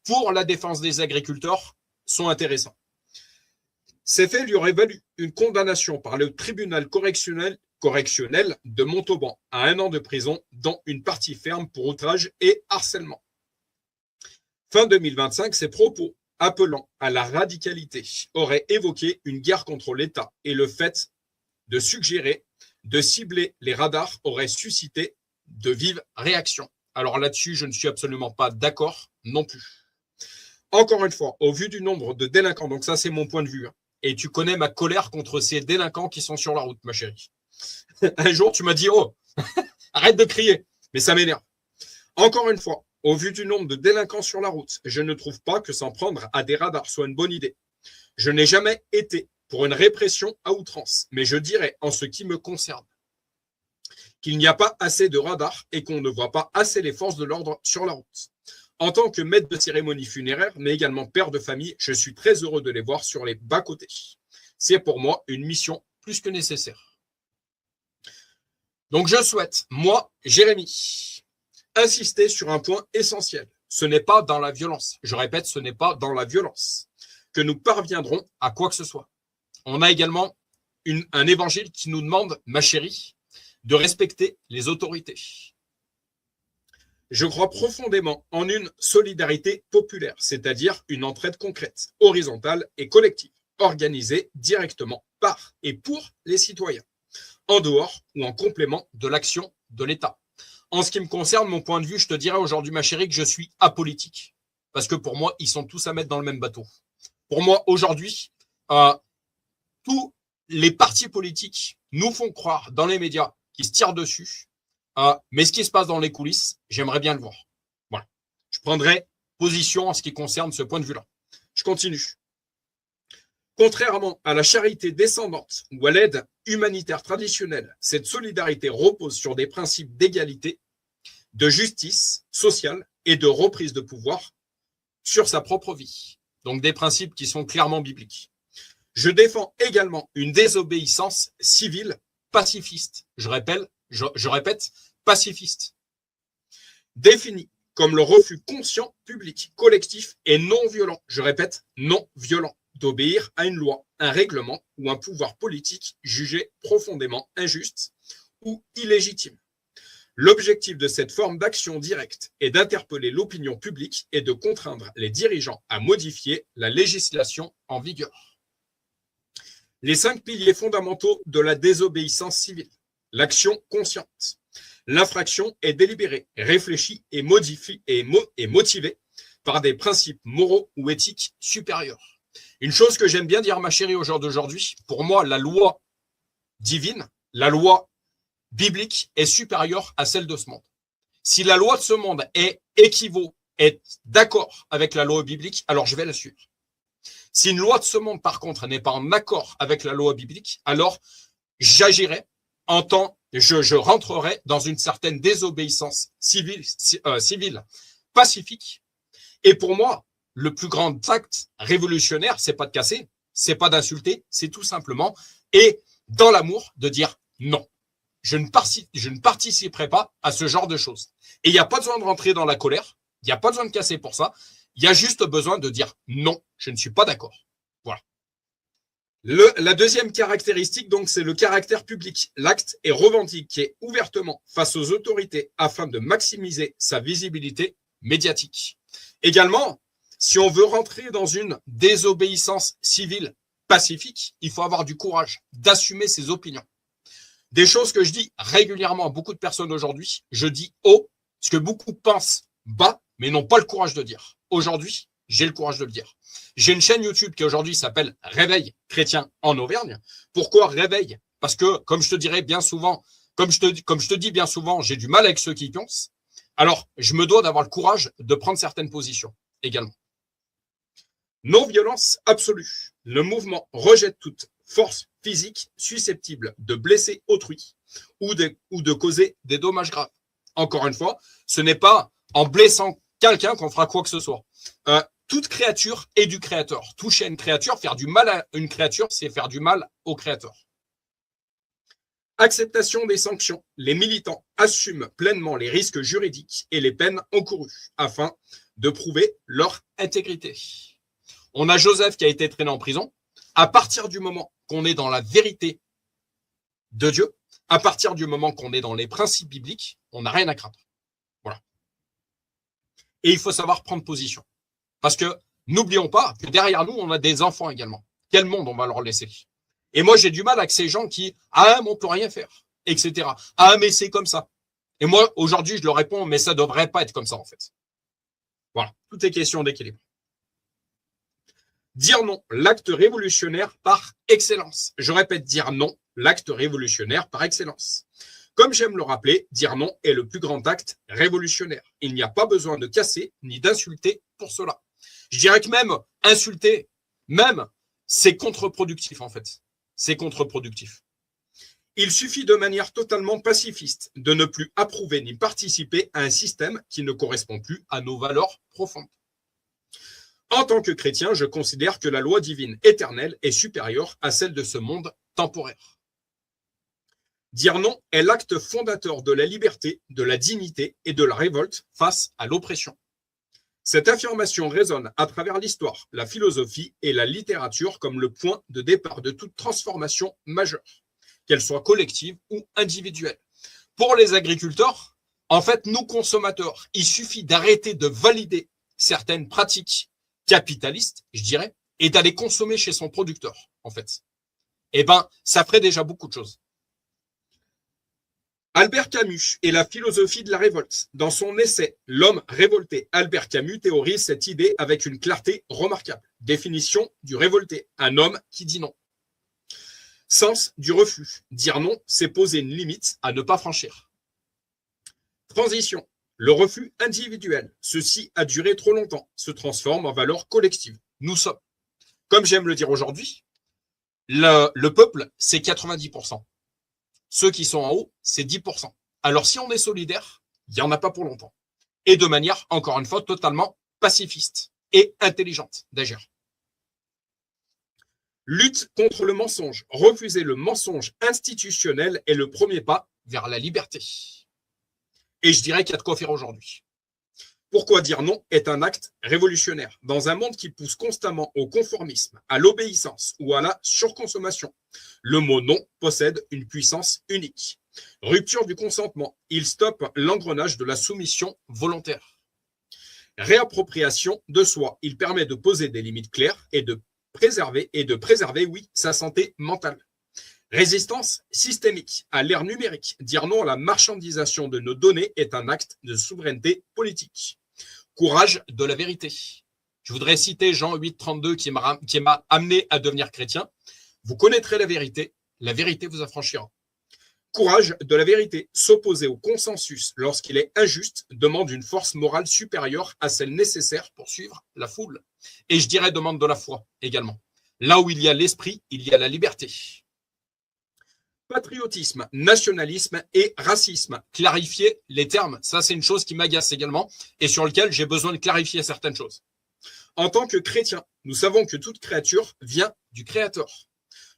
pour la défense des agriculteurs, sont intéressants. Ces faits lui auraient valu une condamnation par le tribunal correctionnel de Montauban à 1 an de prison, dont une partie ferme pour outrage et harcèlement. Fin 2025, ses propos appelant à la radicalité aurait évoqué une guerre contre l'État et le fait de suggérer de cibler les radars aurait suscité de vives réactions. Alors là-dessus, je ne suis absolument pas d'accord non plus. Encore une fois, au vu du nombre de délinquants, donc ça c'est mon point de vue, hein, et tu connais ma colère contre ces délinquants qui sont sur la route, ma chérie. Un jour, tu m'as dit, oh, arrête de crier, mais ça m'énerve. Encore une fois, au vu du nombre de délinquants sur la route, je ne trouve pas que s'en prendre à des radars soit une bonne idée. Je n'ai jamais été pour une répression à outrance, mais je dirais, en ce qui me concerne, qu'il n'y a pas assez de radars et qu'on ne voit pas assez les forces de l'ordre sur la route. En tant que maître de cérémonie funéraire, mais également père de famille, je suis très heureux de les voir sur les bas-côtés. C'est pour moi une mission plus que nécessaire. Donc je souhaite, moi, Jérémy, insister sur un point essentiel. Ce n'est pas dans la violence, je répète, ce n'est pas dans la violence que nous parviendrons à quoi que ce soit. On a également un évangile qui nous demande, ma chérie, de respecter les autorités. Je crois profondément en une solidarité populaire, c'est-à-dire une entraide concrète, horizontale et collective, organisée directement par et pour les citoyens, en dehors ou en complément de l'action de l'État. En ce qui me concerne, mon point de vue, je te dirais aujourd'hui, ma chérie, que je suis apolitique. Parce que pour moi, ils sont tous à mettre dans le même bateau. Pour moi, aujourd'hui, tous les partis politiques nous font croire dans les médias qu'ils se tirent dessus. Mais ce qui se passe dans les coulisses, j'aimerais bien le voir. Voilà. Je prendrai position en ce qui concerne ce point de vue-là. Je continue. Contrairement à la charité descendante ou à l'aide humanitaire traditionnelle, cette solidarité repose sur des principes d'égalité, de justice sociale et de reprise de pouvoir sur sa propre vie. Donc des principes qui sont clairement bibliques. Je défends également une désobéissance civile pacifiste. Je répète, pacifiste. Définie comme le refus conscient, public, collectif et non violent. Je répète, non violent. D'obéir à une loi, un règlement ou un pouvoir politique jugé profondément injuste ou illégitime. L'objectif de cette forme d'action directe est d'interpeller l'opinion publique et de contraindre les dirigeants à modifier la législation en vigueur. Les 5 piliers fondamentaux de la désobéissance civile. L'action consciente. L'infraction est délibérée, réfléchie et motivée par des principes moraux ou éthiques supérieurs. Une chose que j'aime bien dire, ma chérie, au jour d'aujourd'hui, pour moi, la loi divine, la loi biblique est supérieure à celle de ce monde. Si la loi de ce monde est d'accord avec la loi biblique, alors je vais la suivre. Si une loi de ce monde, par contre, n'est pas en accord avec la loi biblique, alors j'agirai je rentrerai dans une certaine désobéissance civile pacifique. Et pour moi, le plus grand acte révolutionnaire, c'est pas de casser, c'est pas d'insulter, c'est tout simplement, et dans l'amour, de dire non. Je ne participerai pas à ce genre de choses. Et il n'y a pas besoin de rentrer dans la colère, il n'y a pas besoin de casser pour ça, il y a juste besoin de dire non, je ne suis pas d'accord. Voilà. La deuxième caractéristique, donc, c'est le caractère public. L'acte est revendiqué ouvertement face aux autorités afin de maximiser sa visibilité médiatique. Également, si on veut rentrer dans une désobéissance civile pacifique, il faut avoir du courage d'assumer ses opinions. Des choses que je dis régulièrement à beaucoup de personnes aujourd'hui, je dis haut, ce que beaucoup pensent bas, mais n'ont pas le courage de dire. Aujourd'hui, j'ai le courage de le dire. J'ai une chaîne YouTube qui aujourd'hui s'appelle Réveil chrétien en Auvergne. Pourquoi Réveil? Parce que, comme je te dis bien souvent, j'ai du mal avec ceux qui pioncent. Alors, je me dois d'avoir le courage de prendre certaines positions également. Non-violence absolue. Le mouvement rejette toute force physique susceptible de blesser autrui ou de causer des dommages graves. Encore une fois, ce n'est pas en blessant quelqu'un qu'on fera quoi que ce soit. Toute créature est du créateur. Toucher à une créature, faire du mal à une créature, c'est faire du mal au créateur. Acceptation des sanctions. Les militants assument pleinement les risques juridiques et les peines encourues afin de prouver leur intégrité. On a Joseph qui a été traîné en prison. À partir du moment qu'on est dans la vérité de Dieu, à partir du moment qu'on est dans les principes bibliques, on n'a rien à craindre. Voilà. Et il faut savoir prendre position. Parce que N'oublions pas que derrière nous, on a des enfants également. Quel monde on va leur laisser? Et moi, j'ai du mal avec ces gens qui, ah, mais on peut rien faire, etc. Ah, mais c'est comme ça. Et moi, aujourd'hui, je leur réponds, mais ça devrait pas être comme ça, en fait. Voilà, tout est question d'équilibre. Dire non, l'acte révolutionnaire par excellence. Je répète, dire non, l'acte révolutionnaire par excellence. Comme j'aime le rappeler, dire non est le plus grand acte révolutionnaire. Il n'y a pas besoin de casser ni d'insulter pour cela. Je dirais que même insulter, même, c'est contre-productif en fait. C'est contre-productif. Il suffit de manière totalement pacifiste de ne plus approuver ni participer à un système qui ne correspond plus à nos valeurs profondes. En tant que chrétien, je considère que la loi divine éternelle est supérieure à celle de ce monde temporaire. Dire non est l'acte fondateur de la liberté, de la dignité et de la révolte face à l'oppression. Cette affirmation résonne à travers l'histoire, la philosophie et la littérature comme le point de départ de toute transformation majeure, qu'elle soit collective ou individuelle. Pour les agriculteurs, en fait, nous consommateurs, il suffit d'arrêter de valider certaines pratiques capitalistes, je dirais, et d'aller consommer chez son producteur, en fait. Eh ben, ça ferait déjà beaucoup de choses. Albert Camus et la philosophie de la révolte. Dans son essai « L'homme révolté », Albert Camus théorise cette idée avec une clarté remarquable. Définition du révolté, un homme qui dit non. Sens du refus. Dire non, c'est poser une limite à ne pas franchir. Transition. Le refus individuel. Ceci a duré trop longtemps, se transforme en valeur collective. Nous sommes. Comme j'aime le dire aujourd'hui, le peuple, c'est 90%. Ceux qui sont en haut, c'est 10%. Alors si on est solidaire, il n'y en a pas pour longtemps. Et de manière, encore une fois, totalement pacifiste et intelligente d'agir. Lutte contre le mensonge. Refuser le mensonge institutionnel est le premier pas vers la liberté. Et je dirais qu'il y a de quoi faire aujourd'hui. Pourquoi dire non est un acte révolutionnaire. Dans un monde qui pousse constamment au conformisme, à l'obéissance ou à la surconsommation, le mot non possède une puissance unique. Rupture du consentement, il stoppe l'engrenage de la soumission volontaire. Réappropriation de soi, il permet de poser des limites claires et de préserver, oui, sa santé mentale. Résistance systémique à l'ère numérique. Dire non à la marchandisation de nos données est un acte de souveraineté politique. Courage de la vérité. Je voudrais citer Jean 8,32 qui m'a amené à devenir chrétien. Vous connaîtrez la vérité vous affranchira. Courage de la vérité. S'opposer au consensus lorsqu'il est injuste demande une force morale supérieure à celle nécessaire pour suivre la foule. Et je dirais demande de la foi également. Là où il y a l'esprit, il y a la liberté. Patriotisme, nationalisme et racisme. Clarifier les termes, ça c'est une chose qui m'agace également et sur lequel j'ai besoin de clarifier certaines choses. En tant que chrétien, nous savons que toute créature vient du Créateur.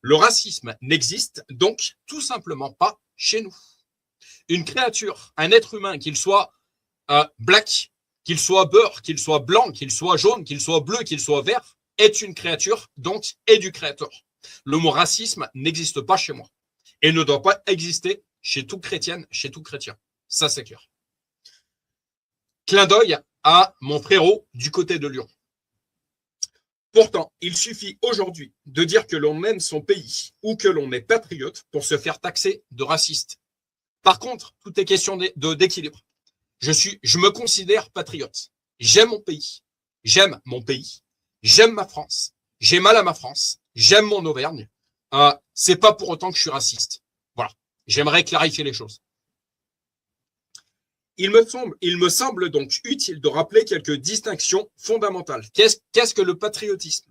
Le racisme n'existe donc tout simplement pas chez nous. Une créature, un être humain, qu'il soit black, qu'il soit beurre, qu'il soit blanc, qu'il soit jaune, qu'il soit bleu, qu'il soit vert, est une créature, donc est du Créateur. Le mot racisme n'existe pas chez moi. Et ne doit pas exister chez toute chrétienne, chez tout chrétien. Ça, c'est clair. Clin d'œil à mon frérot du côté de Lyon. Pourtant, il suffit aujourd'hui de dire que l'on aime son pays ou que l'on est patriote pour se faire taxer de raciste. Par contre, tout est question d'équilibre. Je me considère patriote. J'aime mon pays. J'aime ma France. J'ai mal à ma France. J'aime mon Auvergne. C'est pas pour autant que je suis raciste. Voilà. J'aimerais clarifier les choses. Il me semble donc utile de rappeler quelques distinctions fondamentales. Qu'est-ce que le patriotisme?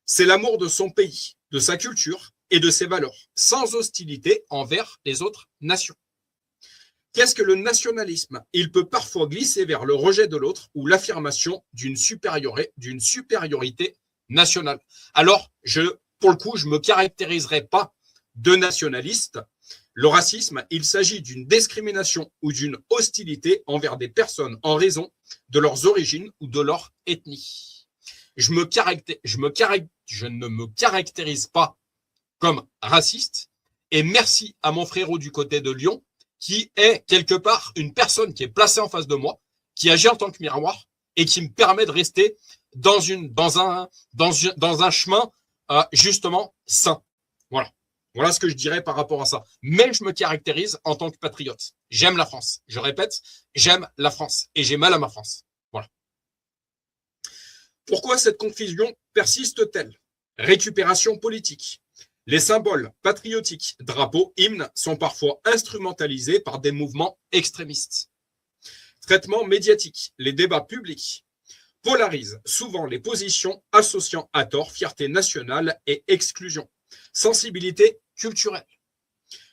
C'est l'amour de son pays, de sa culture et de ses valeurs, sans hostilité envers les autres nations. Qu'est-ce que le nationalisme? Il peut parfois glisser vers le rejet de l'autre ou l'affirmation d'une supériorité nationale. Alors, pour le coup, je ne me caractériserai pas de nationaliste. Le racisme, il s'agit d'une discrimination ou d'une hostilité envers des personnes en raison de leurs origines ou de leur ethnie. Je ne me caractérise pas comme raciste et merci à mon frérot du côté de Lyon qui est quelque part une personne qui est placée en face de moi, qui agit en tant que miroir et qui me permet de rester dans un chemin justement sain. Voilà. Voilà ce que je dirais par rapport à ça. Mais je me caractérise en tant que patriote. J'aime la France. Je répète, j'aime la France. Et j'ai mal à ma France. Voilà. Pourquoi cette confusion persiste-t-elle? Récupération politique. Les symboles patriotiques, drapeaux, hymnes, sont parfois instrumentalisés par des mouvements extrémistes. Traitement médiatique. Les débats publics polarisent souvent les positions associant à tort fierté nationale et exclusion. Sensibilité culturelle.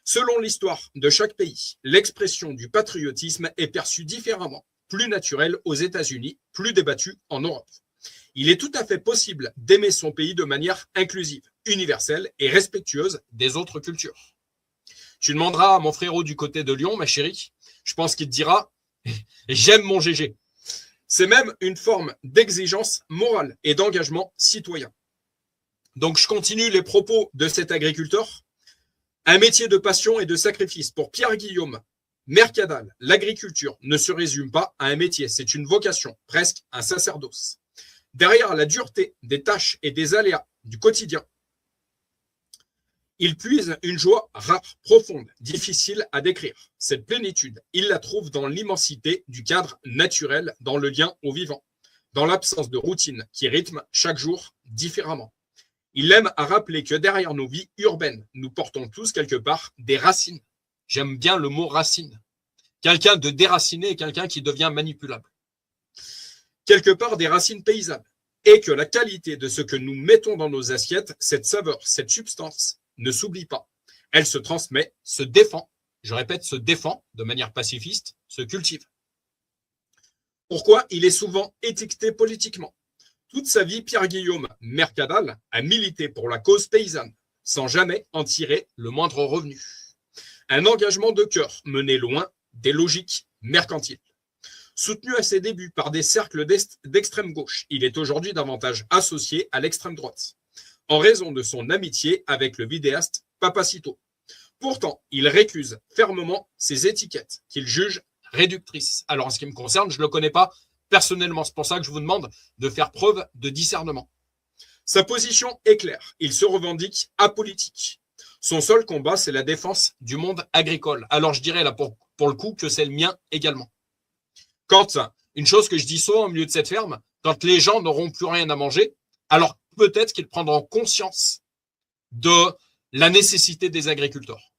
Selon l'histoire de chaque pays, l'expression du patriotisme est perçue différemment, plus naturelle aux États-Unis, plus débattue en Europe. Il est tout à fait possible d'aimer son pays de manière inclusive, universelle et respectueuse des autres cultures. Tu demanderas à mon frérot du côté de Lyon, ma chérie, je pense qu'il te dira « J'aime mon GG ». C'est même une forme d'exigence morale et d'engagement citoyen. Donc, je continue les propos de cet agriculteur. Un métier de passion et de sacrifice. Pour Pierre-Guillaume Mercadal, l'agriculture ne se résume pas à un métier, c'est une vocation, presque un sacerdoce. Derrière la dureté des tâches et des aléas du quotidien, il puise une joie rare, profonde, difficile à décrire. Cette plénitude, il la trouve dans l'immensité du cadre naturel, dans le lien au vivant, dans l'absence de routine qui rythme chaque jour différemment. Il aime à rappeler que derrière nos vies urbaines, nous portons tous quelque part des racines. J'aime bien le mot racine. Quelqu'un de déraciné est quelqu'un qui devient manipulable. Quelque part des racines paysannes. Et que la qualité de ce que nous mettons dans nos assiettes, cette saveur, cette substance, ne s'oublie pas. Elle se transmet, se défend, je répète, se défend de manière pacifiste, se cultive. Pourquoi il est souvent étiqueté politiquement? Toute sa vie, Pierre-Guillaume Mercadal a milité pour la cause paysanne, sans jamais en tirer le moindre revenu. Un engagement de cœur mené loin des logiques mercantiles. Soutenu à ses débuts par des cercles d'extrême gauche, il est aujourd'hui davantage associé à l'extrême droite, en raison de son amitié avec le vidéaste Papacito. Pourtant, il récuse fermement ces étiquettes qu'il juge réductrices. Alors, en ce qui me concerne, je ne le connais pas personnellement. C'est pour ça que je vous demande de faire preuve de discernement. Sa position est claire. Il se revendique apolitique. Son seul combat, c'est la défense du monde agricole. Alors, je dirais là pour le coup que c'est le mien également. Quand, une chose que je dis souvent au milieu de cette ferme, quand les gens n'auront plus rien à manger, alors peut-être qu'ils prendront conscience de la nécessité des agriculteurs.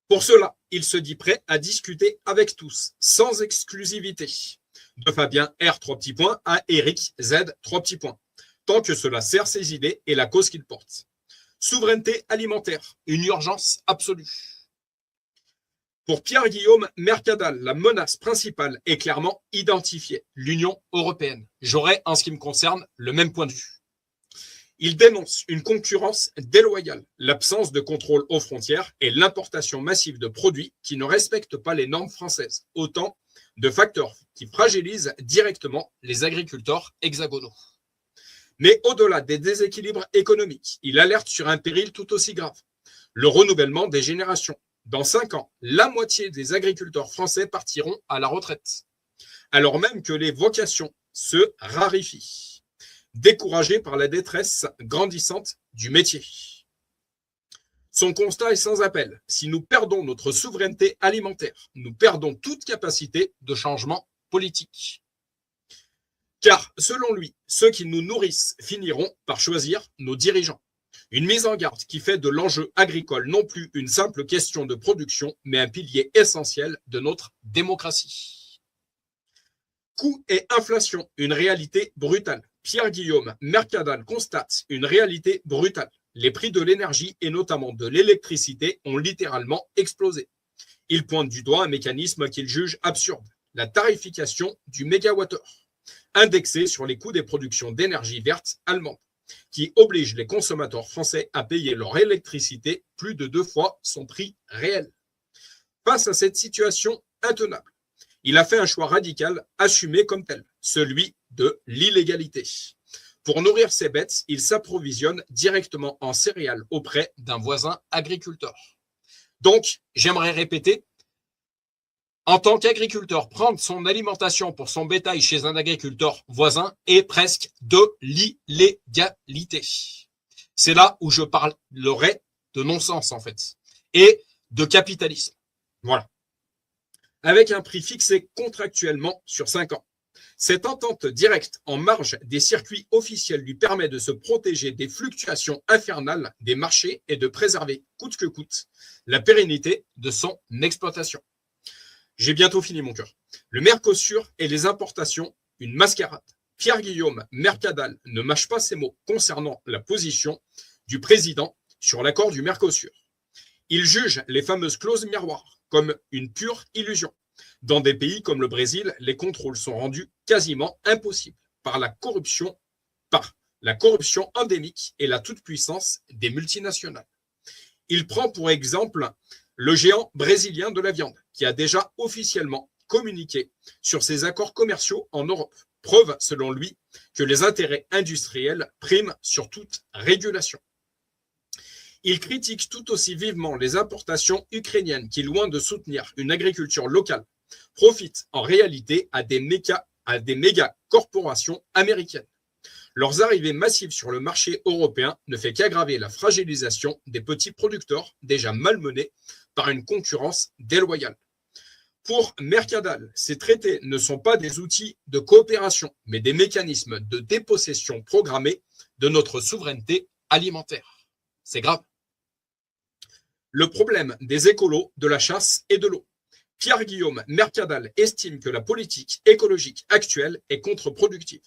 Pour cela, il se dit prêt à discuter avec tous, sans exclusivité. De Fabien R, 3 petits points, à Eric Z, 3 petits points, tant que cela sert ses idées et la cause qu'il porte. Souveraineté alimentaire, une urgence absolue. Pour Pierre-Guillaume Mercadal, la menace principale est clairement identifiée, l'Union européenne. J'aurai, en ce qui me concerne, le même point de vue. Il dénonce une concurrence déloyale, l'absence de contrôle aux frontières et l'importation massive de produits qui ne respectent pas les normes françaises, autant de facteurs qui fragilisent directement les agriculteurs hexagonaux. Mais au-delà des déséquilibres économiques, il alerte sur un péril tout aussi grave, le renouvellement des générations. Dans 5 ans, la moitié des agriculteurs français partiront à la retraite, alors même que les vocations se raréfient, découragés par la détresse grandissante du métier. Son constat est sans appel. Si nous perdons notre souveraineté alimentaire, nous perdons toute capacité de changement politique. Car, selon lui, ceux qui nous nourrissent finiront par choisir nos dirigeants. Une mise en garde qui fait de l'enjeu agricole non plus une simple question de production, mais un pilier essentiel de notre démocratie. Coûts et inflation, une réalité brutale. Pierre-Guillaume Mercadal constate une réalité brutale. Les prix de l'énergie et notamment de l'électricité ont littéralement explosé. Il pointe du doigt un mécanisme qu'il juge absurde, la tarification du mégawattheure, indexée sur les coûts des productions d'énergie verte allemandes, qui oblige les consommateurs français à payer leur électricité plus de 2 fois son prix réel. Face à cette situation intenable, il a fait un choix radical assumé comme tel, celui de l'illégalité. Pour nourrir ses bêtes, il s'approvisionne directement en céréales auprès d'un voisin agriculteur. Donc, j'aimerais répéter, En tant qu'agriculteur, prendre son alimentation pour son bétail chez un agriculteur voisin est presque de l'illégalité. C'est là où je parlerai de non-sens, en fait, et de capitalisme. Voilà. Avec un prix fixé contractuellement sur 5 ans. Cette entente directe en marge des circuits officiels lui permet de se protéger des fluctuations infernales des marchés et de préserver, coûte que coûte, la pérennité de son exploitation. J'ai bientôt fini mon cœur. Le Mercosur et les importations, une mascarade. Pierre-Guillaume Mercadal ne mâche pas ses mots concernant la position du président sur l'accord du Mercosur. Il juge les fameuses clauses miroirs comme une pure illusion. Dans des pays comme le Brésil, les contrôles sont rendus quasiment impossibles par la corruption endémique et la toute-puissance des multinationales. Il prend pour exemple le géant brésilien de la viande, qui a déjà officiellement communiqué sur ses accords commerciaux en Europe. Preuve, selon lui, que les intérêts industriels priment sur toute régulation. Il critique tout aussi vivement les importations ukrainiennes qui, loin de soutenir une agriculture locale, profitent en réalité à des méga corporations américaines. Leurs arrivées massives sur le marché européen ne fait qu'aggraver la fragilisation des petits producteurs déjà malmenés par une concurrence déloyale. Pour Mercadal, ces traités ne sont pas des outils de coopération, mais des mécanismes de dépossession programmés de notre souveraineté alimentaire. C'est grave. Le problème des écolos, de la chasse et de l'eau. Pierre-Guillaume Mercadal estime que la politique écologique actuelle est contre-productive.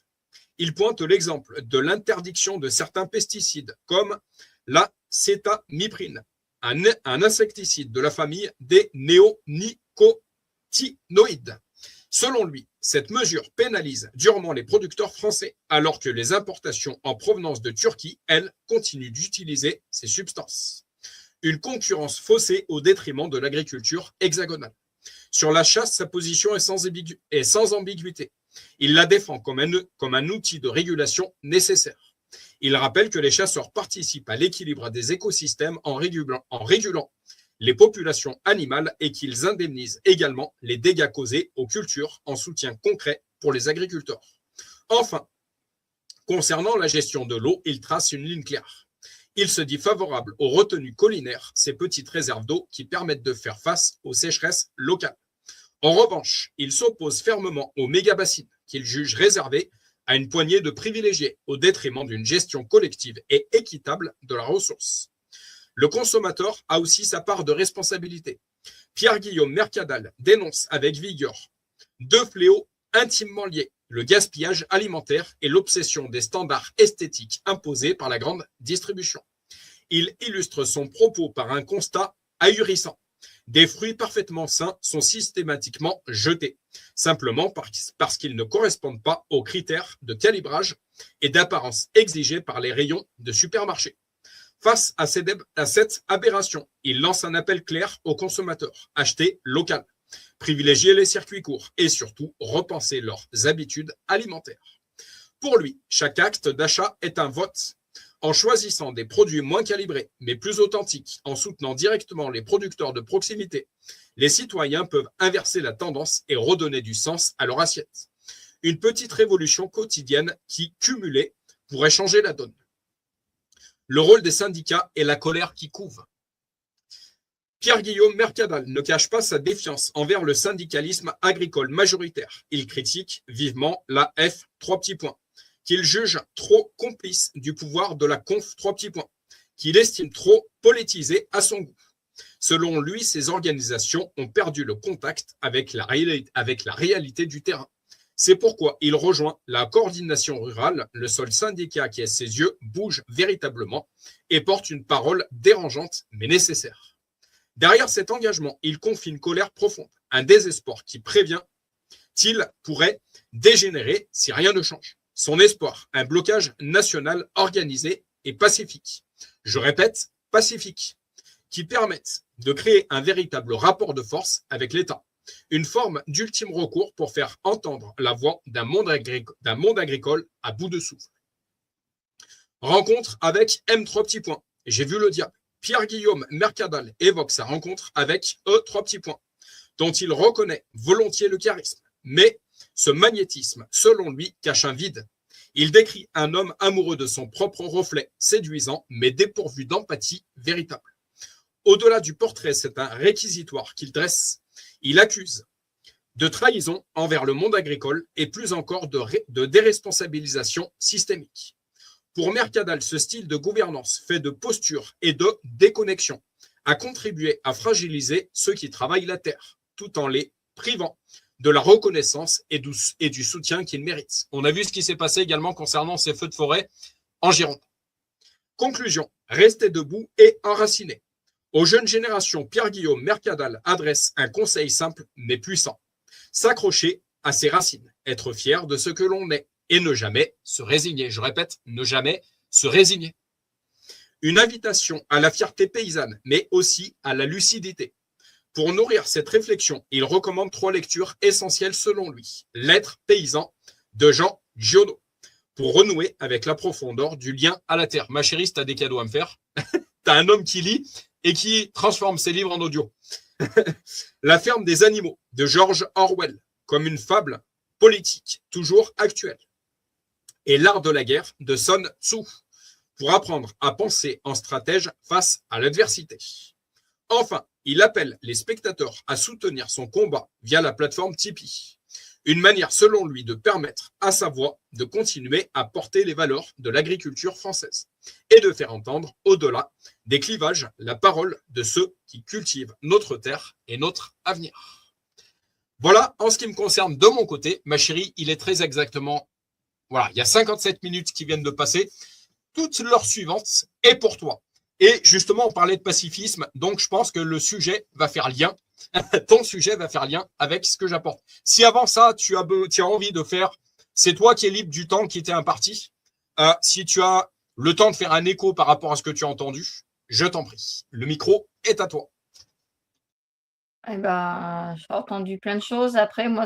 Il pointe l'exemple de l'interdiction de certains pesticides comme la cétamiprine, un insecticide de la famille des néonicotinoïdes. Selon lui, cette mesure pénalise durement les producteurs français, alors que les importations en provenance de Turquie, elles, continuent d'utiliser ces substances. Une concurrence faussée au détriment de l'agriculture hexagonale. Sur la chasse, sa position est sans ambiguïté. Il la défend comme un outil de régulation nécessaire. Il rappelle que les chasseurs participent à l'équilibre des écosystèmes en régulant les populations animales et qu'ils indemnisent également les dégâts causés aux cultures en soutien concret pour les agriculteurs. Enfin, concernant la gestion de l'eau, il trace une ligne claire. Il se dit favorable aux retenues collinaires, ces petites réserves d'eau qui permettent de faire face aux sécheresses locales. En revanche, il s'oppose fermement aux méga-bassines qu'il juge réservées à une poignée de privilégiés au détriment d'une gestion collective et équitable de la ressource. Le consommateur a aussi sa part de responsabilité. Pierre-Guillaume Mercadal dénonce avec vigueur deux fléaux intimement liés, le gaspillage alimentaire et l'obsession des standards esthétiques imposés par la grande distribution. Il illustre son propos par un constat ahurissant. Des fruits parfaitement sains sont systématiquement jetés, simplement parce qu'ils ne correspondent pas aux critères de calibrage et d'apparence exigés par les rayons de supermarché. Face à cette aberration, il lance un appel clair aux consommateurs. Acheter local, privilégier les circuits courts et surtout repenser leurs habitudes alimentaires. Pour lui, chaque acte d'achat est un vote. En choisissant des produits moins calibrés, mais plus authentiques, en soutenant directement les producteurs de proximité, les citoyens peuvent inverser la tendance et redonner du sens à leur assiette. Une petite révolution quotidienne qui, cumulée, pourrait changer la donne. Le rôle des syndicats est la colère qui couve. Pierre-Guillaume Mercadal ne cache pas sa défiance envers le syndicalisme agricole majoritaire. Il critique vivement la F, qu'il juge trop complice du pouvoir de la conf, qu'il estime trop politisé à son goût. Selon lui, ces organisations ont perdu le contact avec la réalité du terrain. C'est pourquoi il rejoint la coordination rurale, le seul syndicat qui, à ses yeux, bouge véritablement et porte une parole dérangeante mais nécessaire. Derrière cet engagement, il confie une colère profonde, un désespoir qui prévient-il pourrait dégénérer si rien ne change. Son espoir, un blocage national organisé et pacifique. Je répète, pacifique, qui permette de créer un véritable rapport de force avec l'État. Une forme d'ultime recours pour faire entendre la voix d'un monde agricole à bout de souffle. Rencontre avec M. J'ai vu le diable. Pierre-Guillaume Mercadal évoque sa rencontre avec E. dont il reconnaît volontiers le charisme. Mais ce magnétisme, selon lui, cache un vide. Il décrit un homme amoureux de son propre reflet, séduisant, mais dépourvu d'empathie véritable. Au-delà du portrait, c'est un réquisitoire qu'il dresse. Il accuse de trahison envers le monde agricole et plus encore de déresponsabilisation systémique. Pour Mercadal, ce style de gouvernance fait de posture et de déconnexion a contribué à fragiliser ceux qui travaillent la terre, tout en les privant de la reconnaissance et du soutien qu'ils méritent. On a vu ce qui s'est passé également concernant ces feux de forêt en Gironde. Conclusion, restez debout et enracinés. Aux jeunes générations, Pierre-Guillaume Mercadal adresse un conseil simple mais puissant. S'accrocher à ses racines, être fier de ce que l'on est et ne jamais se résigner. Je répète, ne jamais se résigner. Une invitation à la fierté paysanne, mais aussi à la lucidité. Pour nourrir cette réflexion, il recommande 3 lectures essentielles selon lui. L'être paysan de Jean Giono, pour renouer avec la profondeur du lien à la terre. Ma chérie, si tu as des cadeaux à me faire, tu as un homme qui lit et qui transforme ses livres en audio. La ferme des animaux de George Orwell, comme une fable politique, toujours actuelle. Et l'art de la guerre de Sun Tzu, pour apprendre à penser en stratège face à l'adversité. Enfin, il appelle les spectateurs à soutenir son combat via la plateforme Tipeee. Une manière, selon lui, de permettre à sa voix de continuer à porter les valeurs de l'agriculture française et de faire entendre, au-delà des clivages, la parole de ceux qui cultivent notre terre et notre avenir. Voilà, en ce qui me concerne de mon côté, ma chérie, il est très exactement, voilà, il y a 57 minutes qui viennent de passer. Toute l'heure suivante est pour toi. Et justement, on parlait de pacifisme, donc je pense que le sujet va faire lien, ton sujet va faire lien avec ce que j'apporte. Si avant ça, tu as envie de faire, c'est toi qui es libre du temps qui t'est imparti. Si tu as le temps de faire un écho par rapport à ce que tu as entendu, je t'en prie. Le micro est à toi. Eh ben, j'ai entendu plein de choses. Après, moi,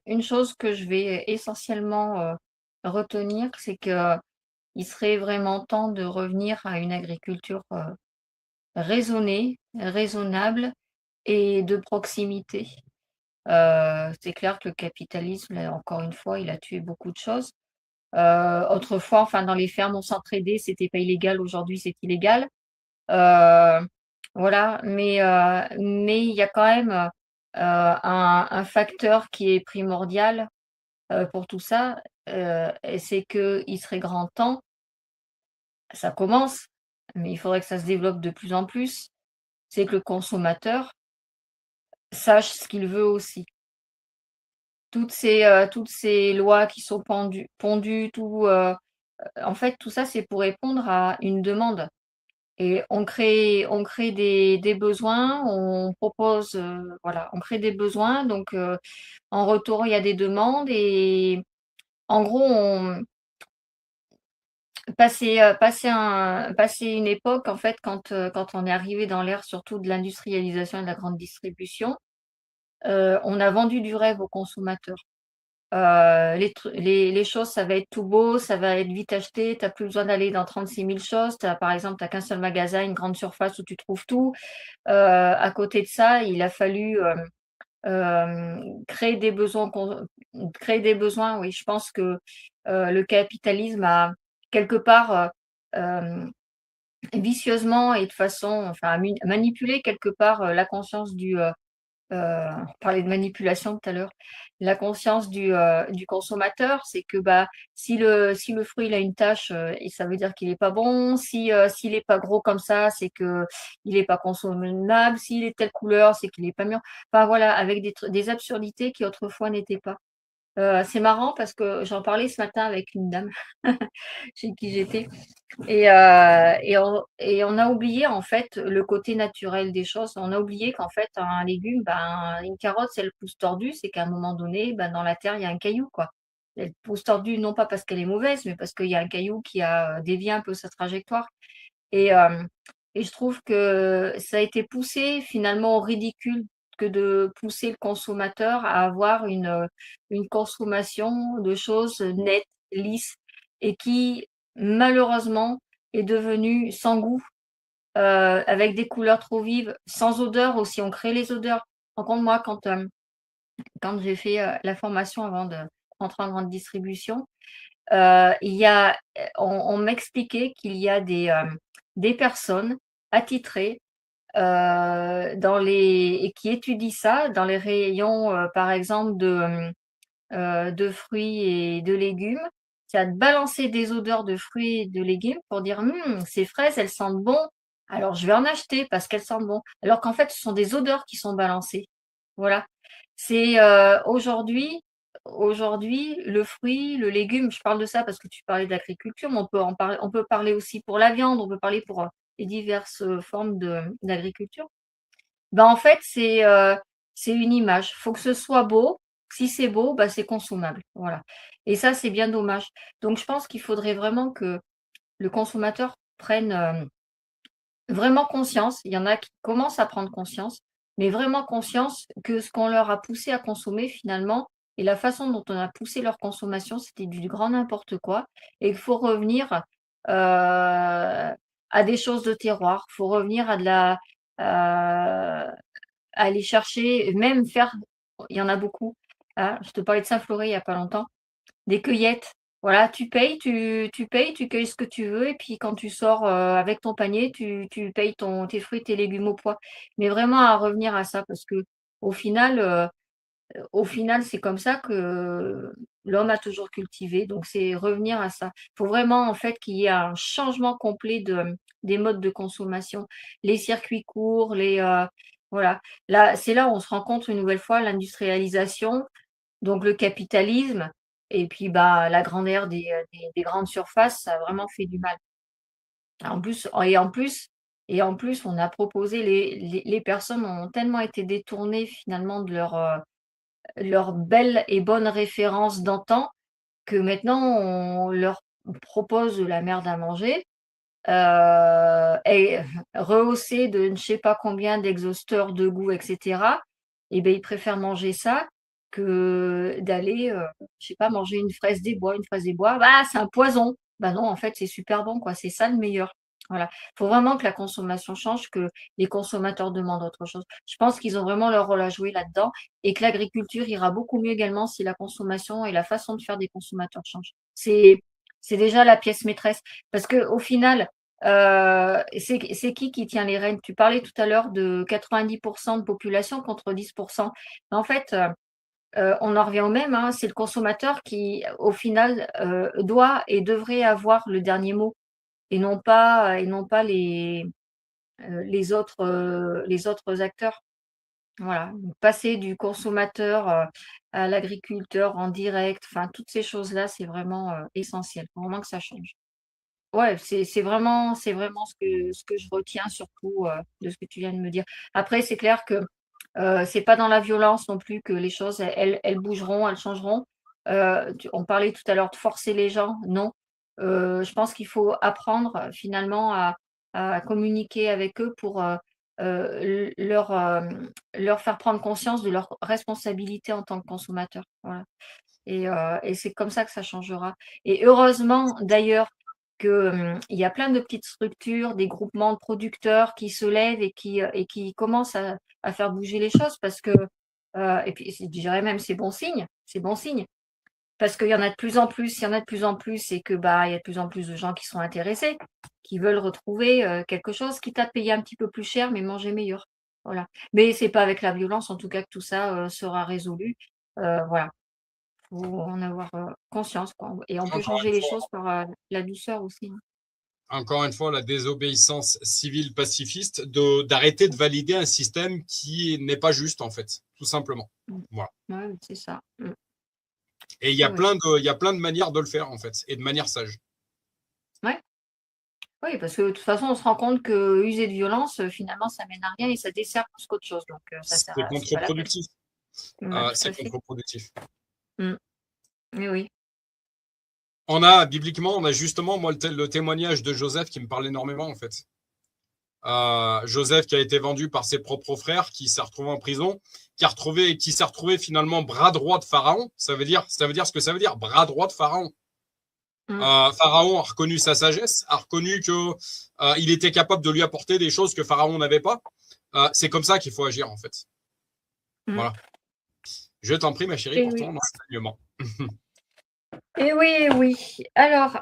une chose que je vais essentiellement retenir, c'est que il serait vraiment temps de revenir à une agriculture raisonnée, raisonnable et de proximité. C'est clair que le capitalisme, là, encore une fois, il a tué beaucoup de choses. Autrefois, enfin, dans les fermes, on s'entraidait, c'était pas illégal, aujourd'hui, c'est illégal. Voilà, mais il y a quand même un facteur qui est primordial pour tout ça, et c'est qu'il serait grand temps, ça commence, mais il faudrait que ça se développe de plus en plus, c'est que le consommateur sache ce qu'il veut aussi. Toutes ces lois qui sont pondues, en fait, tout ça, c'est pour répondre à une demande. Et on crée des besoins, on propose, voilà, on crée des besoins, donc en retour, il y a des demandes et en gros, passer une époque, en fait, quand on est arrivé dans l'ère surtout de l'industrialisation et de la grande distribution, on a vendu du rêve aux consommateurs. Les choses, ça va être tout beau, ça va être vite acheté, tu as plus besoin d'aller dans 36 000 choses. Par exemple, tu as qu'un seul magasin, une grande surface où tu trouves tout. À côté de ça, il a fallu créer des besoins, oui. Je pense que le capitalisme a quelque part vicieusement et de façon, enfin, manipulé quelque part la conscience on parlait de manipulation tout à l'heure. La conscience du consommateur, c'est que bah, si le fruit il a une tache, et ça veut dire qu'il est pas bon. S'il est pas gros comme ça, c'est que il est pas consommable. S'il est telle couleur, c'est qu'il est pas mûr. Enfin voilà, avec des absurdités qui autrefois n'étaient pas. C'est marrant parce que j'en parlais ce matin avec une dame chez qui j'étais. Et on a oublié en fait le côté naturel des choses. On a oublié qu'en fait un légume, ben, une carotte, si elle pousse tordue, c'est qu'à un moment donné, ben, dans la terre, il y a un caillou, quoi. Elle pousse tordue non pas parce qu'elle est mauvaise, mais parce qu'il y a un caillou qui a dévié un peu sa trajectoire. Et, euh, et je trouve que ça a été poussé finalement au ridicule que de pousser le consommateur à avoir une consommation de choses nettes, lisses, et qui malheureusement est devenue sans goût, avec des couleurs trop vives, sans odeur aussi. On crée les odeurs. Par contre, moi, quand j'ai fait la formation avant de rentrer en grande distribution, on m'expliquait qu'il y a des personnes attitrées et qui étudient ça dans les rayons, par exemple, de fruits et de légumes. C'est à te balancer des odeurs de fruits et de légumes pour dire: ces fraises, elles sentent bon, alors je vais en acheter parce qu'elles sentent bon». Alors qu'en fait, ce sont des odeurs qui sont balancées. Voilà. C'est, aujourd'hui, le fruit, le légume, je parle de ça parce que tu parlais d'agriculture, mais on peut parler aussi pour la viande, on peut parler pour, les diverses, formes d'agriculture. Ben, en fait, c'est une image. Faut que ce soit beau. Si c'est beau, bah, c'est consommable. Voilà. Et ça, c'est bien dommage. Donc je pense qu'il faudrait vraiment que le consommateur prenne, vraiment conscience. Il y en a qui commencent à prendre conscience, mais vraiment conscience que ce qu'on leur a poussé à consommer finalement et la façon dont on a poussé leur consommation, c'était du grand n'importe quoi et qu'il faut revenir, à des choses de terroir. Il faut revenir aller chercher, même faire il y en a beaucoup, hein. Je te parlais de Saint-Flory il y a pas longtemps, des cueillettes. Voilà, tu payes, tu cueilles ce que tu veux et puis quand tu sors, avec ton panier, tu payes tes fruits, tes légumes au poids. Mais vraiment à revenir à ça parce qu'au final, heu, au final, c'est comme ça que l'homme a toujours cultivé, donc c'est revenir à ça. Il faut vraiment, en fait, qu'il y ait un changement complet des modes de consommation. Les circuits courts, voilà. Là, c'est là où on se rend compte une nouvelle fois l'industrialisation, donc le capitalisme et puis, bah, la grande ère des grandes surfaces, ça a vraiment fait du mal. En plus on a proposé les personnes ont tellement été détournées finalement de leurs belles et bonnes références d'antan, que maintenant on leur propose de la merde à manger, et rehaussée de je sais pas combien d'exhausteurs de goût et cetera et beh, ils préfèrent manger ça que d'aller, je sais pas, manger une fraise des bois. Une fraise des bois, bah, c'est un poison. Bah non, en fait, c'est super bon, quoi, c'est ça le meilleur. Voilà. Faut vraiment que la consommation change, que les consommateurs demandent autre chose. Je pense qu'ils ont vraiment leur rôle à jouer là-dedans et que l'agriculture ira beaucoup mieux également si la consommation et la façon de faire des consommateurs changent. C'est déjà la pièce maîtresse parce qu'au final, c'est qui tient les rênes? Tu parlais tout à l'heure de 90 de population contre 10. En fait, on en revient au même, hein, c'est le consommateur qui, au final, doit et devrait avoir le dernier mot et non pas les autres acteurs. Voilà, donc passer du consommateur, à l'agriculteur en direct, enfin toutes ces choses-là, c'est vraiment, essentiel. Faut vraiment que ça change. Ouais, c'est vraiment ce que je retiens surtout, de ce que tu viens de me dire. Après, c'est clair que, c'est pas dans la violence non plus que les choses, elles bougeront, elles changeront. On parlait tout à l'heure de forcer les gens, non. Je pense qu'il faut apprendre, finalement à communiquer avec eux pour, leur faire prendre conscience de leur responsabilité en tant que consommateurs. Voilà et c'est comme ça que ça changera et heureusement d'ailleurs que, il y a plein de petites structures, des groupements de producteurs qui se lèvent et qui commencent à faire bouger les choses parce que, et puis je dirais même c'est bon signe parce qu'il y en a de plus en plus, il y en a de plus en plus et que, bah, il y a de plus en plus de gens qui sont intéressés, qui veulent retrouver, quelque chose, quitte à payer un petit peu plus cher, mais manger meilleur. Voilà. Mais c'est pas avec la violence en tout cas que tout ça, sera résolu. Voilà. Faut en avoir, conscience, quoi et on peut Encore changer une les fois, choses par, la douceur aussi, hein. encore une fois, la désobéissance civile pacifiste d'arrêter de valider un système qui n'est pas juste, en fait, tout simplement. Mmh. Voilà. Ouais, c'est ça. Et Oui, oui. il y a plein de manières de le faire, en fait, et de manière sage. Ouais, oui, parce que de toute façon, on se rend compte qu'user de violence, finalement, ça mène à rien et ça dessert plus qu'autre chose donc ça sert C'est à c'est pas la peine. contre-productif. Ouais, tout C'est à fait. contre-productif. Mmh. Oui, oui. Bibliquement, on a justement, moi, le témoignage de Joseph qui me parle énormément, en fait. Joseph qui a été vendu par ses propres frères, qui s'est retrouvé en prison, qui s'est retrouvé finalement bras droit de Pharaon. Ça veut dire ce que ça veut dire, bras droit de Pharaon. Mmh. Pharaon a reconnu sa sagesse, a reconnu que il était capable de lui apporter des choses que Pharaon n'avait pas. C'est comme ça qu'il faut agir, en fait. Voilà. Je t'en prie, ma chérie, pour ton enseignement. Et oui. Alors,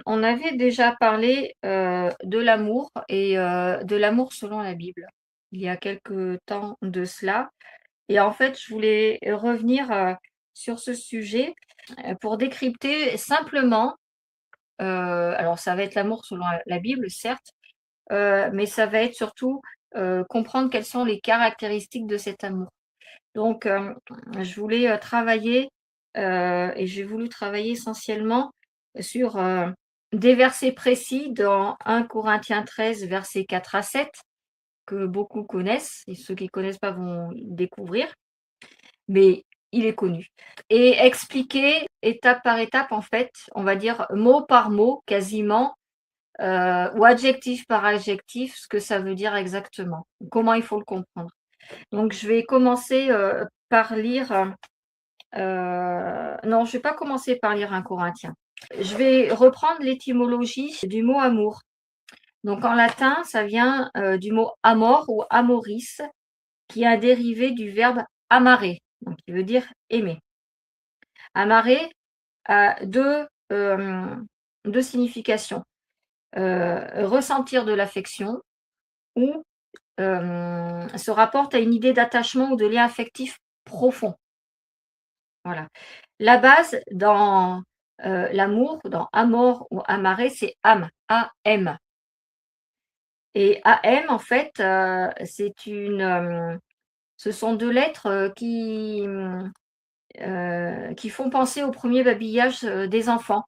on avait déjà parlé de l'amour et de l'amour selon la Bible, il y a quelque temps de cela. Et en fait, je voulais revenir sur ce sujet pour décrypter simplement, alors ça va être l'amour selon la Bible, certes, mais ça va être surtout comprendre quelles sont les caractéristiques de cet amour. Donc, je voulais travailler et j'ai voulu travailler essentiellement sur des versets précis dans 1 Corinthiens 13, versets 4 à 7, que beaucoup connaissent, et ceux qui ne connaissent pas vont découvrir, mais il est connu. Et expliquer étape par étape, en fait, on va dire mot par mot, quasiment, ou adjectif par adjectif, ce que ça veut dire exactement, comment il faut le comprendre. Donc, je vais commencer par lire. Non, je ne vais pas commencer par lire 1 Corinthiens. Je vais reprendre l'étymologie du mot amour. Donc, en latin, ça vient du mot amor ou amoris, qui est un dérivé du verbe amare, donc qui veut dire aimer. Amare a deux significations. Ressentir de l'affection ou se rapporte à une idée d'attachement ou de lien affectif profond. Voilà. La base dans l'amour, dans amor ou amare, c'est âme, A-M. Et A-M, en fait, ce sont deux lettres qui font penser au premier babillage des enfants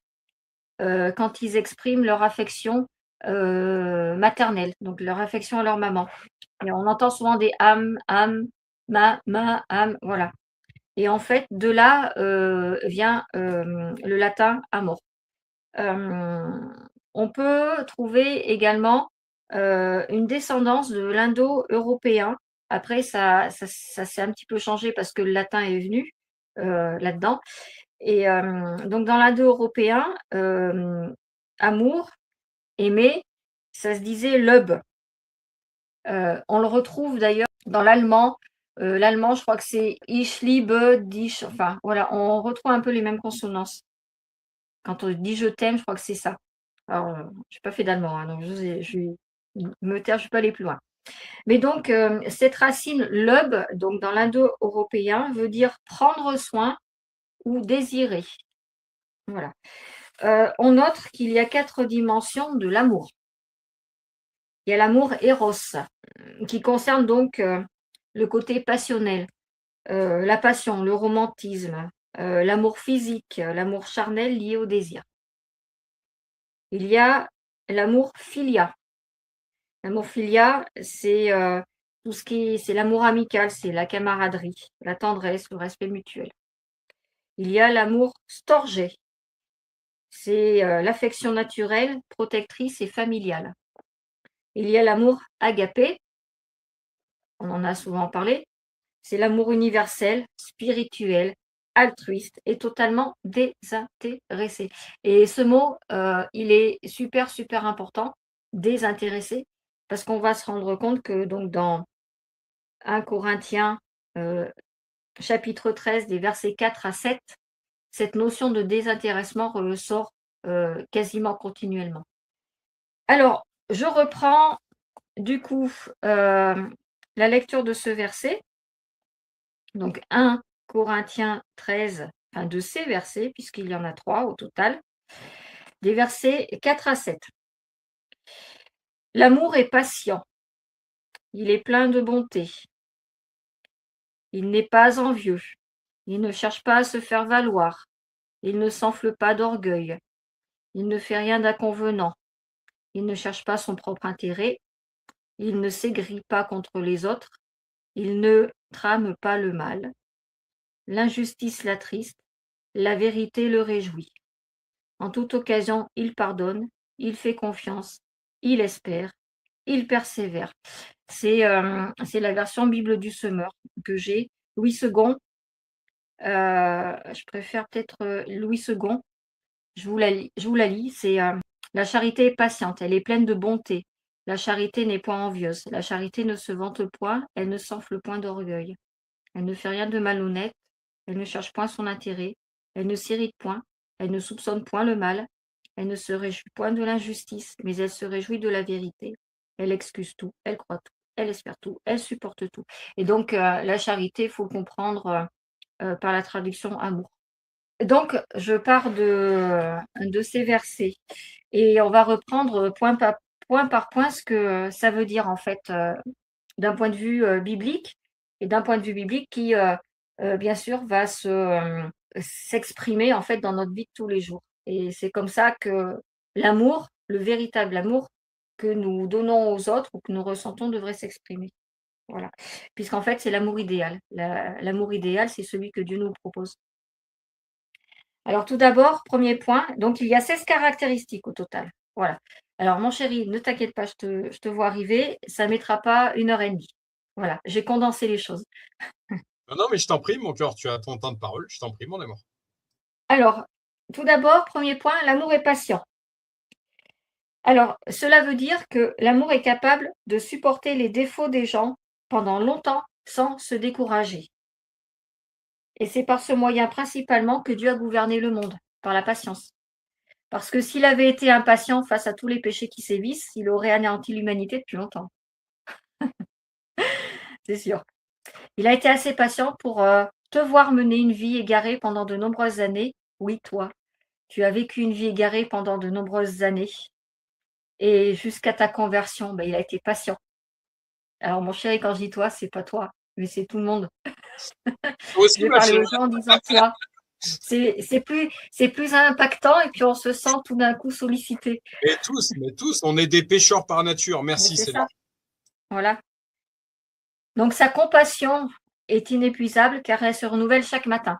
quand ils expriment leur affection maternelle, donc leur affection à leur maman. Et on entend souvent des âmes, âme, ma, âme, voilà. Et en fait, de là vient le latin amor. On peut trouver également une descendance de l'indo-européen. Après, ça s'est un petit peu changé parce que le latin est venu là-dedans. Et donc, dans l'indo-européen, amour, aimer, ça se disait Lub. On le retrouve d'ailleurs dans l'allemand. L'allemand, je crois que c'est Ich liebe dich. Enfin, voilà, on retrouve un peu les mêmes consonances. Quand on dit je t'aime, je crois que c'est ça. Alors, je n'ai pas fait d'allemand, hein, donc je vais me taire, je ne vais pas aller plus loin. Mais donc, cette racine lub, donc dans l'indo-européen, veut dire prendre soin ou désirer. Voilà. On note qu'il y a 4 dimensions de l'amour. Il y a l'amour éros, qui concerne donc le côté passionnel, la passion, le romantisme, l'amour physique, l'amour charnel lié au désir. Il y a l'amour philia. L'amour philia, c'est tout ce c'est l'amour amical, c'est la camaraderie, la tendresse, le respect mutuel. Il y a l'amour storgé, c'est l'affection naturelle, protectrice et familiale. Il y a l'amour agapé, on en a souvent parlé, c'est l'amour universel, spirituel, altruiste et totalement désintéressé. Et ce mot, il est super, super important, désintéressé, parce qu'on va se rendre compte que donc dans 1 Corinthiens, chapitre 13, des versets 4 à 7, cette notion de désintéressement ressort quasiment continuellement. Alors, je reprends du coup la lecture de ce verset. Donc 1 Corinthiens 13, enfin de ces versets, puisqu'il y en a 3 au total, des versets 4 à 7. L'amour est patient, il est plein de bonté, il n'est pas envieux, il ne cherche pas à se faire valoir, il ne s'enfle pas d'orgueil, il ne fait rien d'inconvenant, il ne cherche pas son propre intérêt, il ne s'aigrit pas contre les autres, il ne trame pas le mal. L'injustice l'attriste, la vérité le réjouit. En toute occasion, il pardonne, il fait confiance, il espère, il persévère. C'est la version Bible du Semeur que j'ai. Louis II, je préfère peut-être Louis II. Je vous la lis. C'est la charité est patiente, elle est pleine de bonté. La charité n'est point envieuse. La charité ne se vante point, elle ne s'enfle point d'orgueil. Elle ne fait rien de malhonnête. Elle ne cherche point son intérêt. Elle ne s'irrite point. Elle ne soupçonne point le mal. Elle ne se réjouit point de l'injustice, mais elle se réjouit de la vérité. Elle excuse tout. Elle croit tout. Elle espère tout. Elle supporte tout. Et donc, la charité, il faut comprendre par la traduction amour. Donc, je pars de ces versets et on va reprendre point par point ce que ça veut dire en fait d'un point de vue biblique et d'un point de vue biblique qui, bien sûr, va s'exprimer en fait dans notre vie de tous les jours. Et c'est comme ça que l'amour, le véritable amour que nous donnons aux autres ou que nous ressentons devrait s'exprimer. Voilà. Puisqu'en fait, c'est l'amour idéal. L'amour idéal, c'est celui que Dieu nous propose. Alors tout d'abord, premier point, donc il y a 16 caractéristiques au total. Voilà. Alors mon chéri, ne t'inquiète pas, je te vois arriver, ça ne mettra pas 1 heure et demie. Voilà, j'ai condensé les choses. Non, mais je t'en prie, mon cœur, tu as ton temps de parole. Je t'en prie, mon amour. Alors, tout d'abord, premier point, l'amour est patient. Alors, cela veut dire que l'amour est capable de supporter les défauts des gens pendant longtemps sans se décourager. Et c'est par ce moyen principalement que Dieu a gouverné le monde, par la patience. Parce que s'il avait été impatient face à tous les péchés qui sévissent, il aurait anéanti l'humanité depuis longtemps. C'est sûr. Il a été assez patient pour te voir mener une vie égarée pendant de nombreuses années. Oui, toi, tu as vécu une vie égarée pendant de nombreuses années. Et jusqu'à ta conversion, il a été patient. Alors, mon chéri, quand je dis toi, c'est pas toi, mais c'est tout le monde. Toi aussi, Je vais ma parler chérie. aux gens en disant toi. C'est plus impactant et puis on se sent tout d'un coup sollicité. Mais tous, on est des pécheurs par nature. Mais Merci, c'est Seigneur. ça. Voilà. Donc sa compassion est inépuisable car elle se renouvelle chaque matin.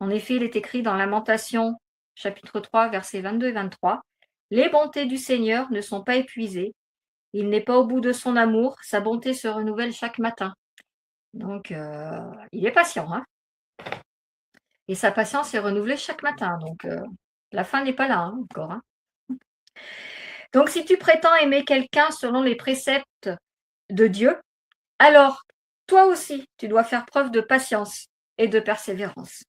En effet, il est écrit dans Lamentation, chapitre 3, versets 22 et 23, « Les bontés du Seigneur ne sont pas épuisées. Il n'est pas au bout de son amour. Sa bonté se renouvelle chaque matin. » Donc, il est patient. Hein, et sa patience est renouvelée chaque matin. Donc, la fin n'est pas là encore. Hein. Donc, si tu prétends aimer quelqu'un selon les préceptes de Dieu, alors, toi aussi, tu dois faire preuve de patience et de persévérance.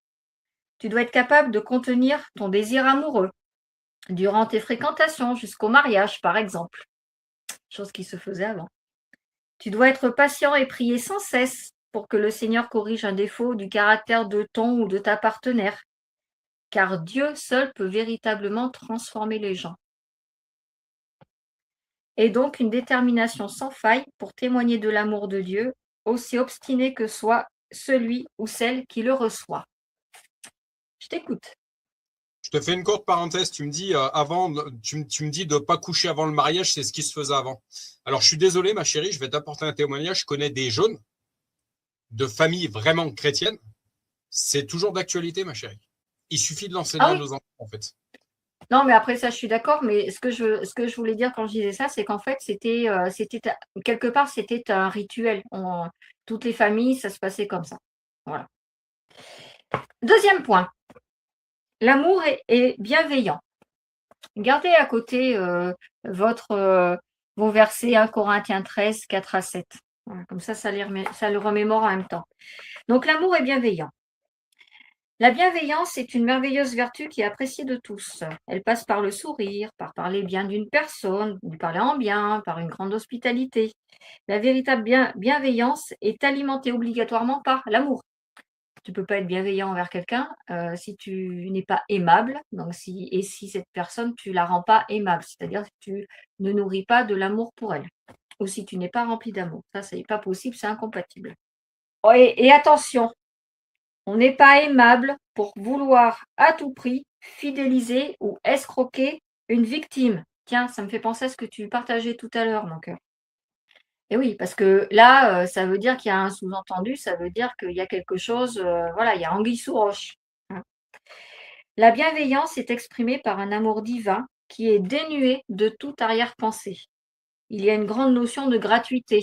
Tu dois être capable de contenir ton désir amoureux durant tes fréquentations jusqu'au mariage, par exemple, chose qui se faisait avant. Tu dois être patient et prier sans cesse pour que le Seigneur corrige un défaut du caractère de ton ou de ta partenaire, car Dieu seul peut véritablement transformer les gens. Et donc une détermination sans faille pour témoigner de l'amour de Dieu, aussi obstiné que soit celui ou celle qui le reçoit. Je t'écoute. Je te fais une courte parenthèse. Tu me dis tu me dis de ne pas coucher avant le mariage, c'est ce qui se faisait avant. Alors, je suis désolé, ma chérie, je vais t'apporter un témoignage. Je connais des jeunes de familles vraiment chrétiennes. C'est toujours d'actualité, ma chérie. Il suffit de l'enseigner à nos enfants, en fait. Non, mais après ça, je suis d'accord. Mais ce que je voulais dire quand je disais ça, c'est qu'en fait, c'était quelque part, c'était un rituel. Toutes les familles, ça se passait comme ça. Voilà. Deuxième point. L'amour est bienveillant. Gardez à côté vos versets 1 Corinthiens 13, 4 à 7. Voilà, comme ça le remémore en même temps. Donc l'amour est bienveillant. La bienveillance est une merveilleuse vertu qui est appréciée de tous. Elle passe par le sourire, par parler bien d'une personne, lui parler en bien, par une grande hospitalité. La véritable bienveillance est alimentée obligatoirement par l'amour. Tu ne peux pas être bienveillant envers quelqu'un si tu n'es pas aimable. Donc si cette personne, tu ne la rends pas aimable, c'est-à-dire que tu ne nourris pas de l'amour pour elle. Ou si tu n'es pas rempli d'amour. Ça, ce n'est pas possible, c'est incompatible. Et attention, on n'est pas aimable pour vouloir à tout prix fidéliser ou escroquer une victime. Tiens, ça me fait penser à ce que tu partageais tout à l'heure, mon cœur. Et oui, parce que là, ça veut dire qu'il y a un sous-entendu, ça veut dire qu'il y a quelque chose, voilà, il y a anguille sous roche. Hein. La bienveillance est exprimée par un amour divin qui est dénué de toute arrière-pensée. Il y a une grande notion de gratuité.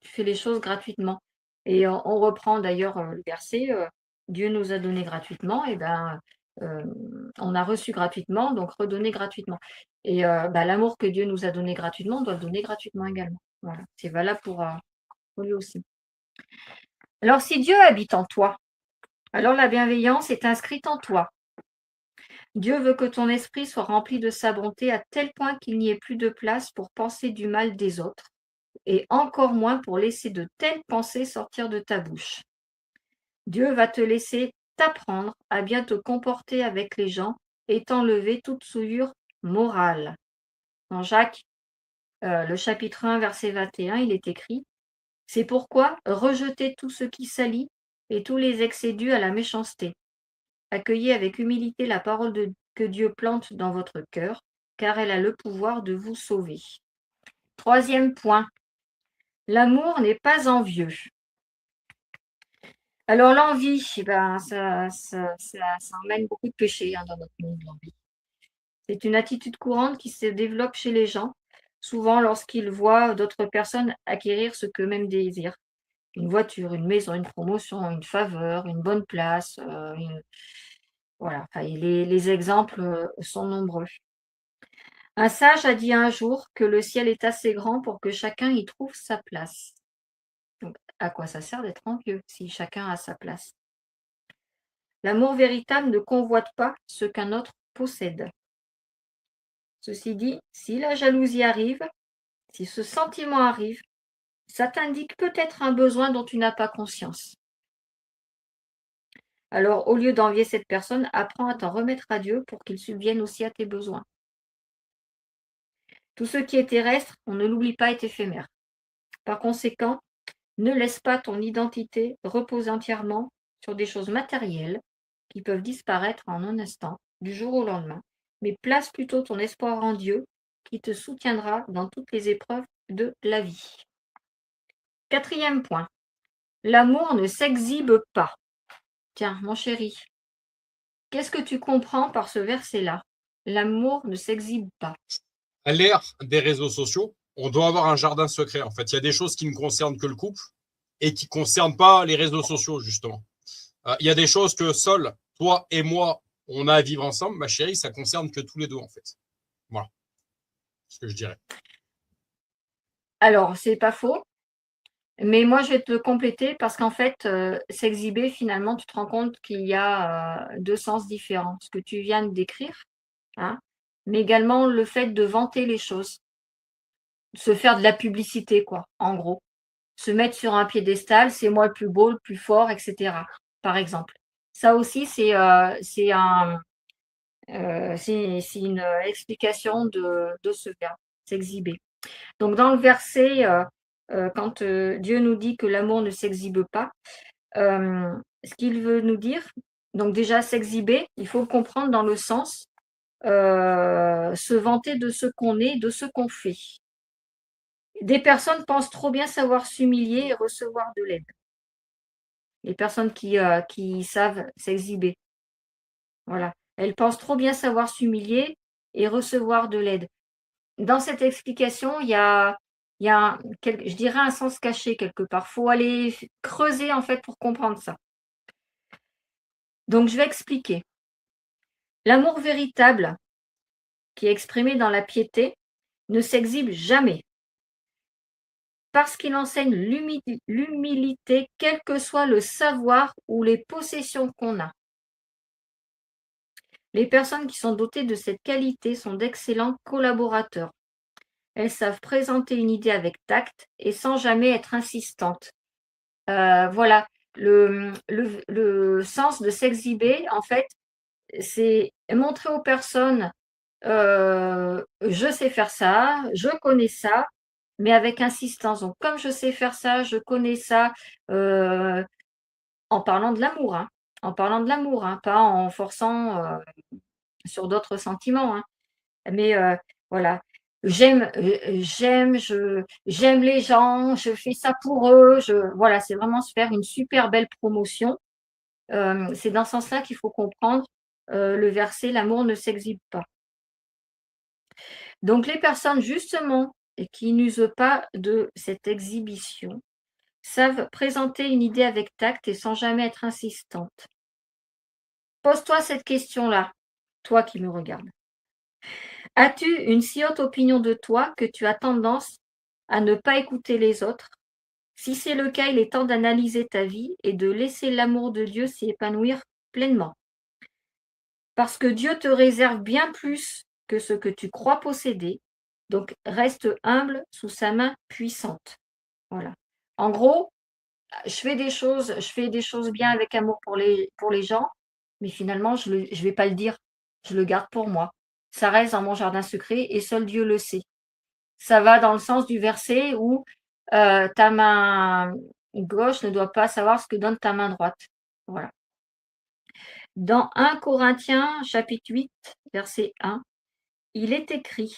Tu fais les choses gratuitement. Et on reprend d'ailleurs le verset, Dieu nous a donné gratuitement, et ben on a reçu gratuitement, donc redonner gratuitement. Et l'amour que Dieu nous a donné gratuitement, on doit le donner gratuitement également. Voilà. C'est valable pour lui aussi. Alors, si Dieu habite en toi, alors la bienveillance est inscrite en toi. Dieu veut que ton esprit soit rempli de sa bonté à tel point qu'il n'y ait plus de place pour penser du mal des autres, et encore moins pour laisser de telles pensées sortir de ta bouche. Dieu va te laisser t'apprendre à bien te comporter avec les gens et t'enlever toute souillure morale. Dans Jacques, le chapitre 1, verset 21, il est écrit « C'est pourquoi rejetez tout ce qui salit et tous les excès dus à la méchanceté. Accueillez avec humilité la parole que Dieu plante dans votre cœur, car elle a le pouvoir de vous sauver. » Troisième point, l'amour n'est pas envieux. Alors l'envie, ça emmène beaucoup de péchés dans notre monde, l'envie. C'est une attitude courante qui se développe chez les gens, souvent lorsqu'ils voient d'autres personnes acquérir ce qu'eux-mêmes désirent. Une voiture, une maison, une promotion, une faveur, une bonne place. Voilà, les exemples sont nombreux. Un sage a dit un jour que le ciel est assez grand pour que chacun y trouve sa place. Donc, à quoi ça sert d'être envieux si chacun a sa place? L'amour véritable ne convoite pas ce qu'un autre possède. Ceci dit, si la jalousie arrive, si ce sentiment arrive, ça t'indique peut-être un besoin dont tu n'as pas conscience. Alors, au lieu d'envier cette personne, apprends à t'en remettre à Dieu pour qu'il subvienne aussi à tes besoins. Tout ce qui est terrestre, on ne l'oublie pas, est éphémère. Par conséquent, ne laisse pas ton identité reposer entièrement sur des choses matérielles qui peuvent disparaître en un instant, du jour au lendemain, mais place plutôt ton espoir en Dieu qui te soutiendra dans toutes les épreuves de la vie. Quatrième point, l'amour ne s'exhibe pas. Tiens, mon chéri, qu'est-ce que tu comprends par ce verset-là? L'amour ne s'exhibe pas. À l'ère des réseaux sociaux, on doit avoir un jardin secret. En fait, il y a des choses qui ne concernent que le couple et qui ne concernent pas les réseaux sociaux, justement. Il y a des choses que seuls, toi et moi, on a à vivre ensemble. Ma chérie, ça concerne que tous les deux, en fait. Voilà ce que je dirais. Alors, c'est pas faux. Mais moi, je vais te compléter parce qu'en fait, s'exhiber, finalement, tu te rends compte qu'il y a deux sens différents. Ce que tu viens de décrire, hein, mais également le fait de vanter les choses, se faire de la publicité, quoi, en gros. Se mettre sur un piédestal, c'est moi le plus beau, le plus fort, etc., par exemple. Ça aussi, c'est une explication de ce verbe, s'exhiber. Donc, dans le verset, quand Dieu nous dit que l'amour ne s'exhibe pas, ce qu'il veut nous dire, donc déjà s'exhiber, il faut le comprendre dans le sens se vanter de ce qu'on est, de ce qu'on fait. Des personnes pensent trop bien savoir s'humilier et recevoir de l'aide. Les personnes qui savent s'exhiber. Voilà. Elles pensent trop bien savoir s'humilier et recevoir de l'aide. Dans cette explication, il y a je dirais un sens caché quelque part. Il faut aller creuser en fait pour comprendre ça. Donc, je vais expliquer. L'amour véritable, qui est exprimé dans la piété, ne s'exhibe jamais. Parce qu'il enseigne l'humilité, quel que soit le savoir ou les possessions qu'on a. Les personnes qui sont dotées de cette qualité sont d'excellents collaborateurs. Elles savent présenter une idée avec tact et sans jamais être insistantes. Voilà, le sens de s'exhiber, en fait, c'est montrer aux personnes je sais faire ça, je connais ça, mais avec insistance. Donc, comme je sais faire ça, je connais ça, en parlant de l'amour, hein, pas en forçant sur d'autres sentiments, hein. Mais voilà, j'aime les gens, je fais ça pour eux. Voilà, c'est vraiment se faire une super belle promotion. C'est dans ce sens-là qu'il faut comprendre le verset « L'amour ne s'exhibe pas ». Donc, les personnes, justement, qui n'usent pas de cette exhibition, savent présenter une idée avec tact et sans jamais être insistantes. Pose-toi cette question-là, toi qui me regardes. As-tu une si haute opinion de toi que tu as tendance à ne pas écouter les autres, Si c'est le cas, il est temps d'analyser ta vie et de laisser l'amour de Dieu s'y épanouir pleinement. Parce que Dieu te réserve bien plus que ce que tu crois posséder, donc reste humble sous sa main puissante. Voilà. En gros, je fais des choses bien avec amour pour les gens, mais finalement, je vais pas le dire. Je le garde pour moi. Ça reste dans mon jardin secret et seul Dieu le sait. Ça va dans le sens du verset où ta main gauche ne doit pas savoir ce que donne ta main droite. Voilà. Dans 1 Corinthiens, chapitre 8, verset 1, il est écrit: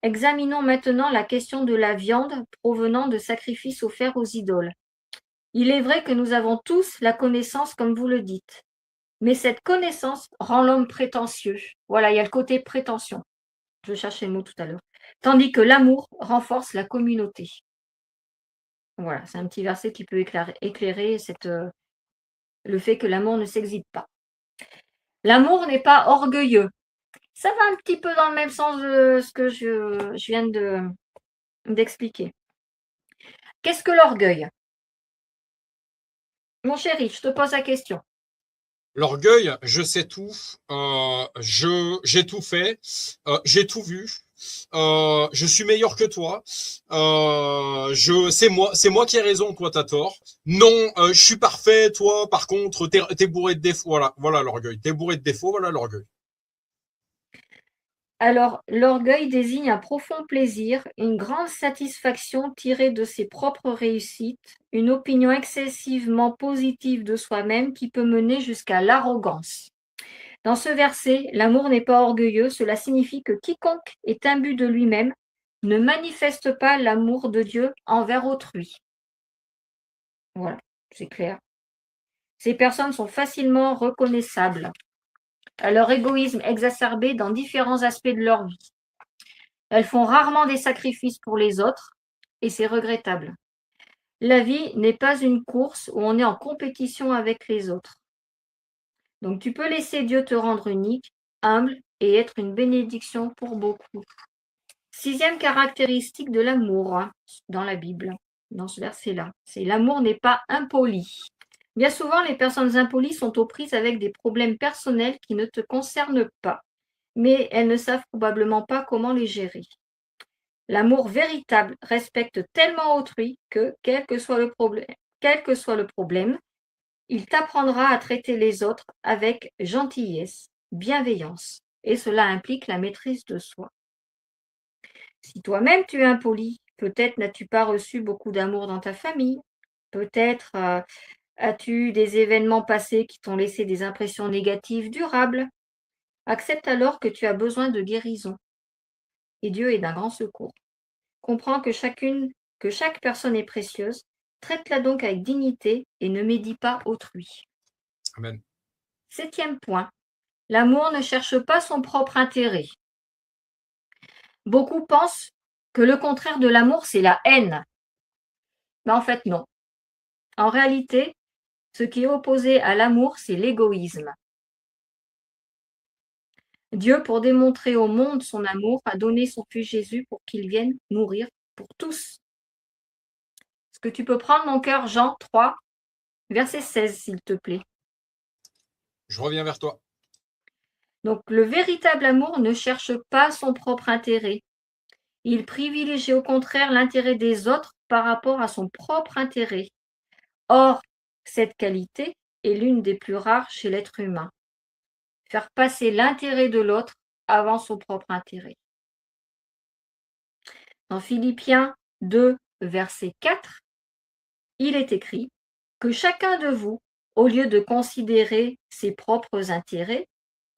examinons maintenant la question de la viande provenant de sacrifices offerts aux idoles. Il est vrai que nous avons tous la connaissance, comme vous le dites, mais cette connaissance rend l'homme prétentieux. Voilà, il y a le côté prétention. Je cherchais le mot tout à l'heure. Tandis que l'amour renforce la communauté. Voilà, c'est un petit verset qui peut éclairer le fait que l'amour ne s'exhibe pas. L'amour n'est pas orgueilleux. Ça va un petit peu dans le même sens de ce que je viens d'expliquer. Qu'est-ce que l'orgueil? Mon chéri, je te pose la question. L'orgueil, je sais tout, j'ai tout fait, j'ai tout vu, je suis meilleur que toi, c'est moi qui ai raison, toi t'as tort. Non, je suis parfait, toi par contre t'es bourré de défauts. Voilà l'orgueil. T'es bourré de défauts, voilà l'orgueil. Alors, l'orgueil désigne un profond plaisir, une grande satisfaction tirée de ses propres réussites, une opinion excessivement positive de soi-même qui peut mener jusqu'à l'arrogance. Dans ce verset, l'amour n'est pas orgueilleux, cela signifie que quiconque est imbu de lui-même ne manifeste pas l'amour de Dieu envers autrui. Voilà, c'est clair. Ces personnes sont facilement reconnaissables à leur égoïsme exacerbé dans différents aspects de leur vie. Elles font rarement des sacrifices pour les autres et c'est regrettable. La vie n'est pas une course où on est en compétition avec les autres. Donc tu peux laisser Dieu te rendre unique, humble et être une bénédiction pour beaucoup. 6e caractéristique de l'amour dans la Bible, dans ce verset-là, c'est l'amour n'est pas impoli. Bien souvent, les personnes impolies sont aux prises avec des problèmes personnels qui ne te concernent pas, mais elles ne savent probablement pas comment les gérer. L'amour véritable respecte tellement autrui que, quel que soit le problème, il t'apprendra à traiter les autres avec gentillesse, bienveillance, et cela implique la maîtrise de soi. Si toi-même tu es impoli, peut-être n'as-tu pas reçu beaucoup d'amour dans ta famille, peut-être as-tu eu des événements passés qui t'ont laissé des impressions négatives durables. Accepte alors que tu as besoin de guérison. Et Dieu est d'un grand secours. Comprends que chaque personne est précieuse. Traite-la donc avec dignité et ne médis pas autrui. Amen. 7e point. L'amour ne cherche pas son propre intérêt. Beaucoup pensent que le contraire de l'amour, c'est la haine. Mais en fait, non. En réalité, ce qui est opposé à l'amour, c'est l'égoïsme. Dieu, pour démontrer au monde son amour, a donné son Fils Jésus pour qu'il vienne mourir pour tous. Est-ce que tu peux prendre mon cœur, Jean 3, verset 16, s'il te plaît? Je reviens vers toi. Donc, le véritable amour ne cherche pas son propre intérêt. Il privilégie au contraire l'intérêt des autres par rapport à son propre intérêt. Or, cette qualité est l'une des plus rares chez l'être humain. Faire passer l'intérêt de l'autre avant son propre intérêt. Dans Philippiens 2, verset 4, il est écrit que chacun de vous, au lieu de considérer ses propres intérêts,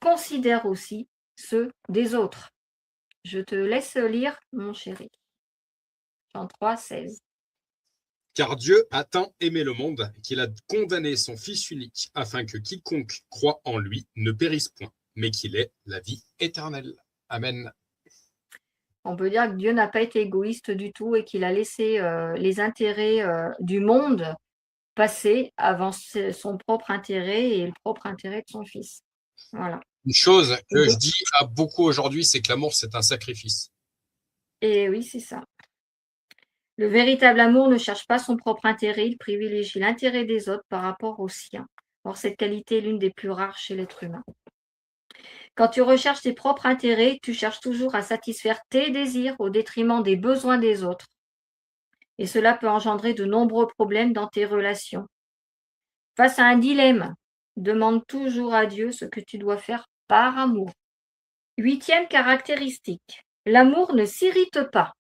considère aussi ceux des autres. Je te laisse lire, mon chéri. Jean 3, 16. Car Dieu a tant aimé le monde qu'il a condamné son Fils unique, afin que quiconque croit en lui ne périsse point, mais qu'il ait la vie éternelle. Amen. On peut dire que Dieu n'a pas été égoïste du tout et qu'il a laissé les intérêts du monde passer avant son propre intérêt et le propre intérêt de son Fils. Voilà. Une chose que je dis à beaucoup aujourd'hui, c'est que l'amour, c'est un sacrifice. Et oui, c'est ça. Le véritable amour ne cherche pas son propre intérêt, il privilégie l'intérêt des autres par rapport au sien. Or, cette qualité est l'une des plus rares chez l'être humain. Quand tu recherches tes propres intérêts, tu cherches toujours à satisfaire tes désirs au détriment des besoins des autres. Et cela peut engendrer de nombreux problèmes dans tes relations. Face à un dilemme, demande toujours à Dieu ce que tu dois faire par amour. 8e caractéristique, l'amour ne s'irrite pas.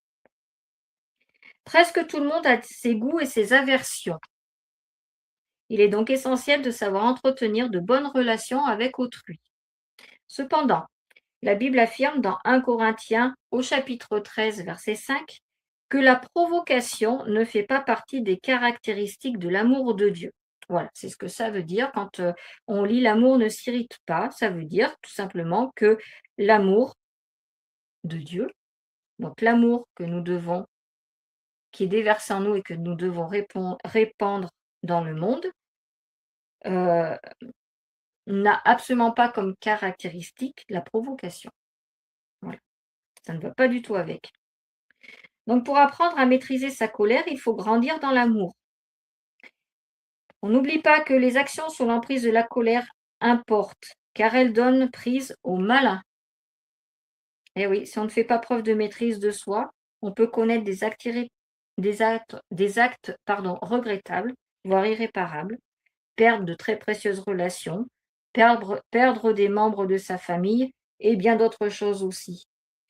Presque tout le monde a ses goûts et ses aversions. Il est donc essentiel de savoir entretenir de bonnes relations avec autrui. Cependant, la Bible affirme dans 1 Corinthiens au chapitre 13, verset 5, que la provocation ne fait pas partie des caractéristiques de l'amour de Dieu. Voilà, c'est ce que ça veut dire quand on lit l'amour ne s'irrite pas. Ça veut dire tout simplement que l'amour de Dieu, donc l'amour que nous devons, qui est déversé en nous et que nous devons répandre dans le monde, n'a absolument pas comme caractéristique la provocation. Voilà. Ça ne va pas du tout avec. Donc, pour apprendre à maîtriser sa colère, il faut grandir dans l'amour. On n'oublie pas que les actions sous l'emprise de la colère importent, car elles donnent prise au malin. Et oui, si on ne fait pas preuve de maîtrise de soi, on peut connaître des actes regrettables, voire irréparables, perdre de très précieuses relations, perdre des membres de sa famille et bien d'autres choses aussi.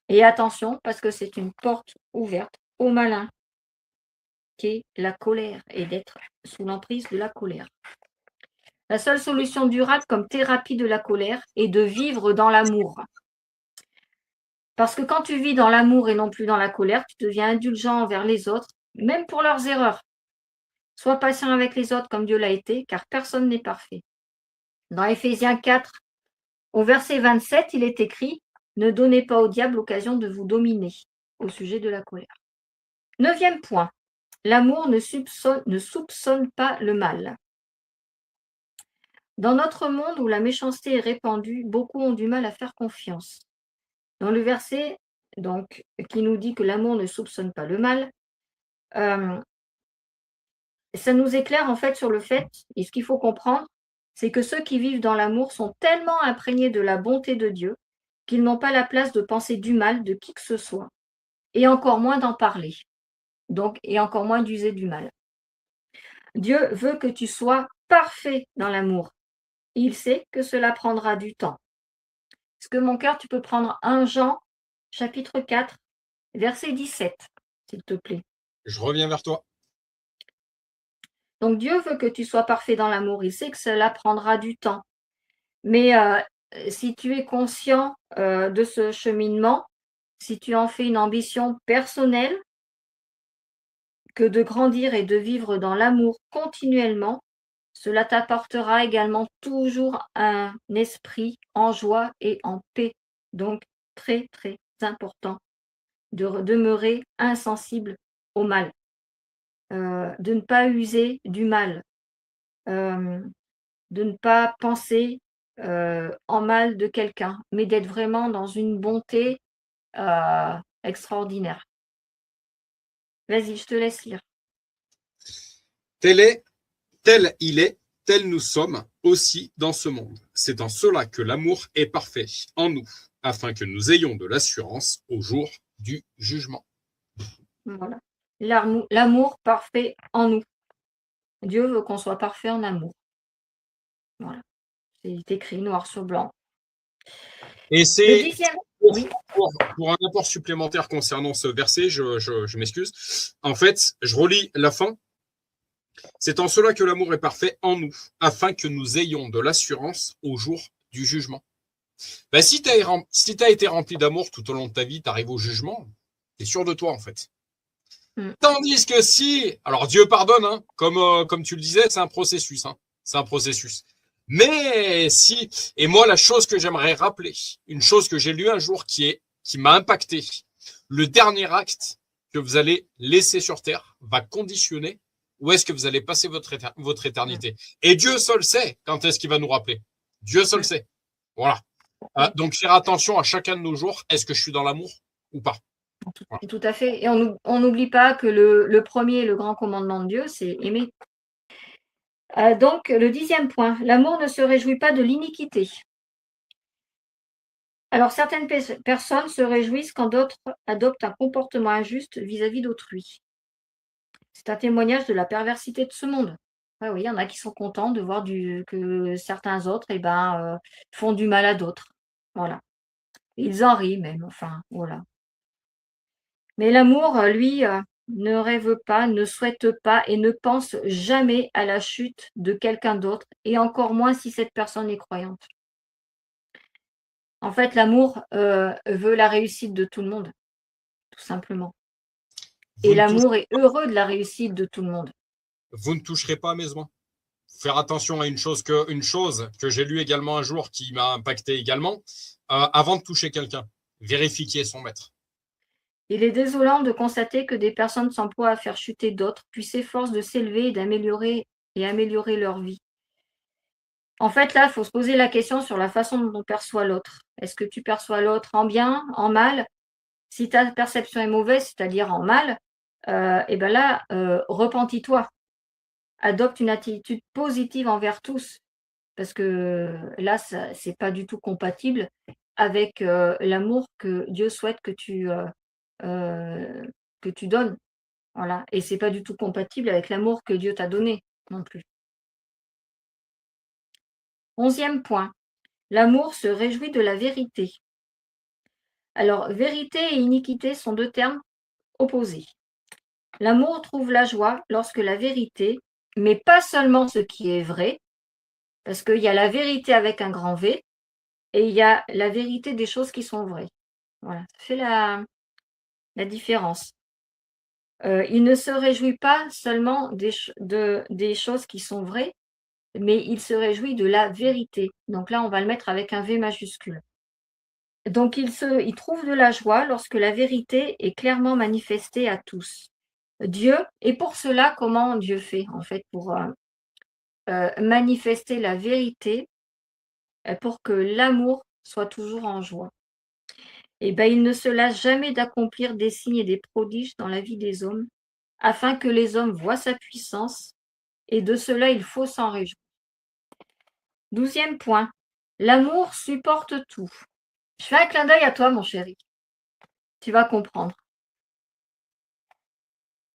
Et attention, parce que c'est une porte ouverte au malin, qui est la colère, et d'être sous l'emprise de la colère. La seule solution durable comme thérapie de la colère est de vivre dans l'amour. Parce que quand tu vis dans l'amour et non plus dans la colère, tu deviens indulgent envers les autres, même pour leurs erreurs. Sois patient avec les autres comme Dieu l'a été, car personne n'est parfait. Dans Éphésiens 4, au verset 27, il est écrit « Ne donnez pas au diable l'occasion de vous dominer » au sujet de la colère. 9e point, l'amour ne soupçonne pas le mal. Dans notre monde où la méchanceté est répandue, beaucoup ont du mal à faire confiance. Dans le verset donc, qui nous dit que l'amour ne soupçonne pas le mal, ça nous éclaire en fait sur le fait, et ce qu'il faut comprendre, c'est que ceux qui vivent dans l'amour sont tellement imprégnés de la bonté de Dieu qu'ils n'ont pas la place de penser du mal de qui que ce soit, et encore moins d'en parler, donc, et encore moins d'user du mal. Dieu veut que tu sois parfait dans l'amour. Il sait que cela prendra du temps. Est-ce que mon cœur, tu peux prendre 1 Jean, chapitre 4, verset 17, s'il te plaît. Je reviens vers toi. Donc Dieu veut que tu sois parfait dans l'amour. Il sait que cela prendra du temps. Mais si tu es conscient de ce cheminement, si tu en fais une ambition personnelle, que de grandir et de vivre dans l'amour continuellement, cela t'apportera également toujours un esprit en joie et en paix. Donc, très, très important de demeurer insensible au mal, de ne pas user du mal, de ne pas penser en mal de quelqu'un, mais d'être vraiment dans une bonté extraordinaire. Vas-y, je te laisse lire. Tel il est, tel nous sommes aussi dans ce monde. C'est en cela que l'amour est parfait en nous, afin que nous ayons de l'assurance au jour du jugement. Voilà. L'amour parfait en nous. Dieu veut qu'on soit parfait en amour. Voilà. C'est écrit noir sur blanc. Et c'est oui. pour un apport supplémentaire concernant ce verset, je m'excuse. En fait, je relis la fin. C'est en cela que l'amour est parfait en nous, afin que nous ayons de l'assurance au jour du jugement. Ben, si tu as été rempli d'amour tout au long de ta vie, tu arrives au jugement, tu es sûr de toi en fait. Tandis que si, alors Dieu pardonne, hein, comme tu le disais, c'est un processus. Hein, c'est un processus. Mais si, et moi la chose que j'aimerais rappeler, une chose que j'ai lue un jour qui m'a impacté, le dernier acte que vous allez laisser sur terre va conditionner où est-ce que vous allez passer votre éternité. Et Dieu seul sait quand est-ce qu'il va nous rappeler. Dieu seul sait. Voilà. Donc faire attention à chacun de nos jours, est-ce que je suis dans l'amour ou pas? Tout à fait. Et on n'oublie pas que le premier, le grand commandement de Dieu, c'est aimer. Donc, le 10e point, l'amour ne se réjouit pas de l'iniquité. Alors, certaines personnes se réjouissent quand d'autres adoptent un comportement injuste vis-à-vis d'autrui. C'est un témoignage de la perversité de ce monde. Ouais, oui, il y en a qui sont contents de voir que certains autres font du mal à d'autres. Voilà. Ils en rient même, enfin, voilà. Mais l'amour, lui, ne rêve pas, ne souhaite pas et ne pense jamais à la chute de quelqu'un d'autre, et encore moins si cette personne est croyante. En fait, l'amour veut la réussite de tout le monde, tout simplement. Et l'amour est heureux de la réussite de tout le monde. Vous ne toucherez pas à mes oins. Faire attention à une chose que j'ai lue également un jour qui m'a impacté également. Avant de toucher quelqu'un, vérifie qui est son maître. Il est désolant de constater que des personnes s'emploient à faire chuter d'autres, puis s'efforcent de s'élever et d'améliorer leur vie. En fait, là, il faut se poser la question sur la façon dont on perçoit l'autre. Est-ce que tu perçois l'autre en bien, en mal? Si ta perception est mauvaise, c'est-à-dire en mal, repentis-toi. Adopte une attitude positive envers tous, parce que là, c'est pas du tout compatible avec l'amour que Dieu souhaite que tu donnes. Voilà. Et c'est pas du tout compatible avec l'amour que Dieu t'a donné non plus. 11e point. L'amour se réjouit de la vérité. Alors, vérité et iniquité sont deux termes opposés. L'amour trouve la joie lorsque la vérité, mais pas seulement ce qui est vrai, parce qu'il y a la vérité avec un grand V, et il y a la vérité des choses qui sont vraies. Voilà, ça fait la différence. Il ne se réjouit pas seulement des choses qui sont vraies, mais il se réjouit de la vérité. Donc là, on va le mettre avec un V majuscule. Donc il trouve de la joie lorsque la vérité est clairement manifestée à tous. Dieu, et pour cela, comment Dieu fait en fait pour manifester la vérité, pour que l'amour soit toujours en joie? Eh bien, il ne se lasse jamais d'accomplir des signes et des prodiges dans la vie des hommes, afin que les hommes voient sa puissance, et de cela il faut s'en réjouir. 12e point, l'amour supporte tout. Je fais un clin d'œil à toi, mon chéri. Tu vas comprendre.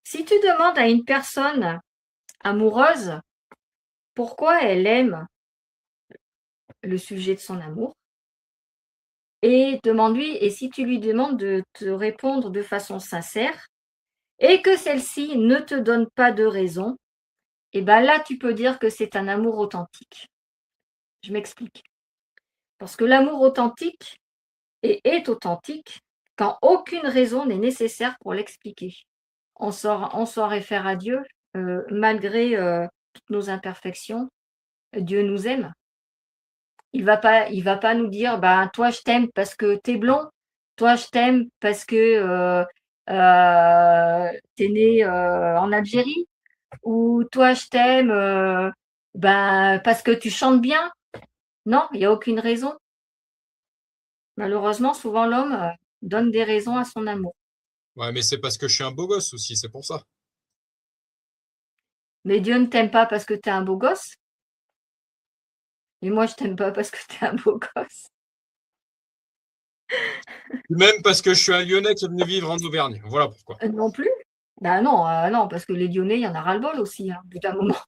Si tu demandes à une personne amoureuse pourquoi elle aime le sujet de son amour, et si tu lui demandes de te répondre de façon sincère, et que celle-ci ne te donne pas de raison, et bien là, tu peux dire que c'est un amour authentique. Je m'explique. Parce que l'amour authentique est authentique quand aucune raison n'est nécessaire pour l'expliquer. On s'en réfère à Dieu, malgré toutes nos imperfections. Dieu nous aime. Il va pas nous dire, bah, toi je t'aime parce que t'es blond, toi je t'aime parce que t'es né en Algérie, ou toi je t'aime parce que tu chantes bien. Non, il n'y a aucune raison. Malheureusement, souvent l'homme donne des raisons à son amour. Ouais, mais c'est parce que je suis un beau gosse aussi, c'est pour ça. Mais Dieu ne t'aime pas parce que tu es un beau gosse. Et moi, je t'aime pas parce que tu es un beau gosse. Même parce que je suis un Lyonnais qui est venu vivre en Auvergne. Voilà pourquoi. Non plus. Ben non, non, parce que les Lyonnais, il y en a ras-le-bol aussi, hein, au bout d'un moment.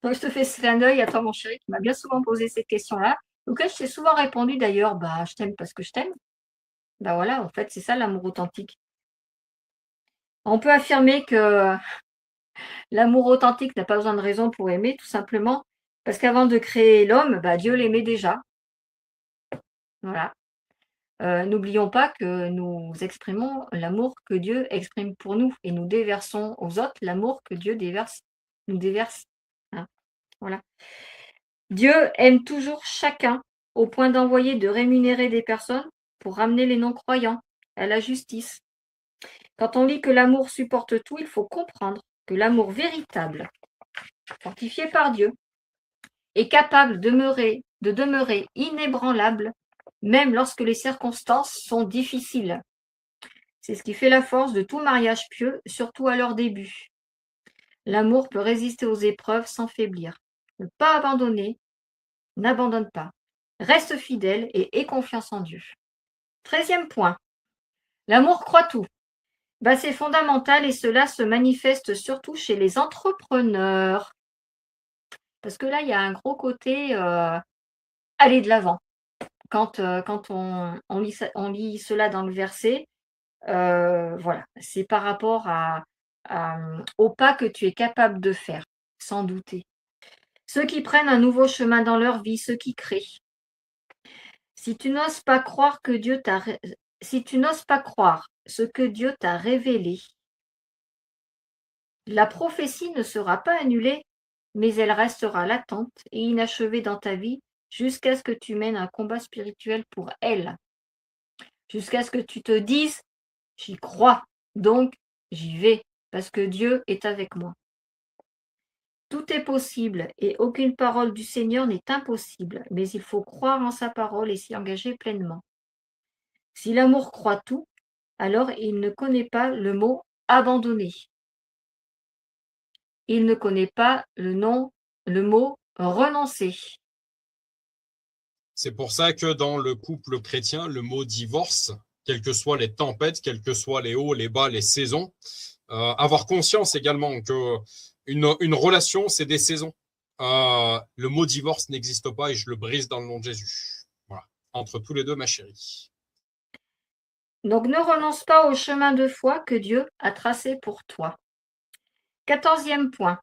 Donc, je te fais ce clin d'œil à toi, mon chéri, qui m'a bien souvent posé cette question-là. Donc, je t'ai souvent répondu d'ailleurs, bah, je t'aime parce que je t'aime. Ben voilà, en fait, c'est ça l'amour authentique. On peut affirmer que l'amour authentique n'a pas besoin de raison pour aimer, tout simplement, parce qu'avant de créer l'homme, bah, Dieu l'aimait déjà. Voilà. N'oublions pas que nous exprimons l'amour que Dieu exprime pour nous, et nous déversons aux autres l'amour que Dieu nous déverse. Hein. Voilà. Dieu aime toujours chacun au point d'envoyer de rémunérer des personnes pour ramener les non-croyants à la justice. Quand on lit que l'amour supporte tout, il faut comprendre que l'amour véritable, fortifié par Dieu, est capable de demeurer inébranlable même lorsque les circonstances sont difficiles. C'est ce qui fait la force de tout mariage pieux, surtout à leur début. L'amour peut résister aux épreuves sans faiblir. Ne pas abandonner, n'abandonne pas. Reste fidèle et aie confiance en Dieu. 13e point. L'amour croit tout. C'est fondamental et cela se manifeste surtout chez les entrepreneurs. Parce que là, il y a un gros côté aller de l'avant. Quand on lit cela dans le verset, voilà, c'est par rapport au pas que tu es capable de faire, sans douter. Ceux qui prennent un nouveau chemin dans leur vie, ceux qui créent. Si tu n'oses pas croire si tu n'oses pas croire ce que Dieu t'a révélé, la prophétie ne sera pas annulée, mais elle restera latente et inachevée dans ta vie jusqu'à ce que tu mènes un combat spirituel pour elle. Jusqu'à ce que tu te dises, j'y crois, donc j'y vais, parce que Dieu est avec moi. Tout est possible et aucune parole du Seigneur n'est impossible, mais il faut croire en sa parole et s'y engager pleinement. Si l'amour croit tout, alors il ne connaît pas le mot abandonner. Il ne connaît pas le mot renoncer. C'est pour ça que dans le couple chrétien, le mot divorce, quelles que soient les tempêtes, quels que soient les hauts, les bas, les saisons, avoir conscience également que une relation, c'est des saisons. Le mot divorce n'existe pas et je le brise dans le nom de Jésus. Voilà. Entre tous les deux, ma chérie. Donc ne renonce pas au chemin de foi que Dieu a tracé pour toi. 14e point.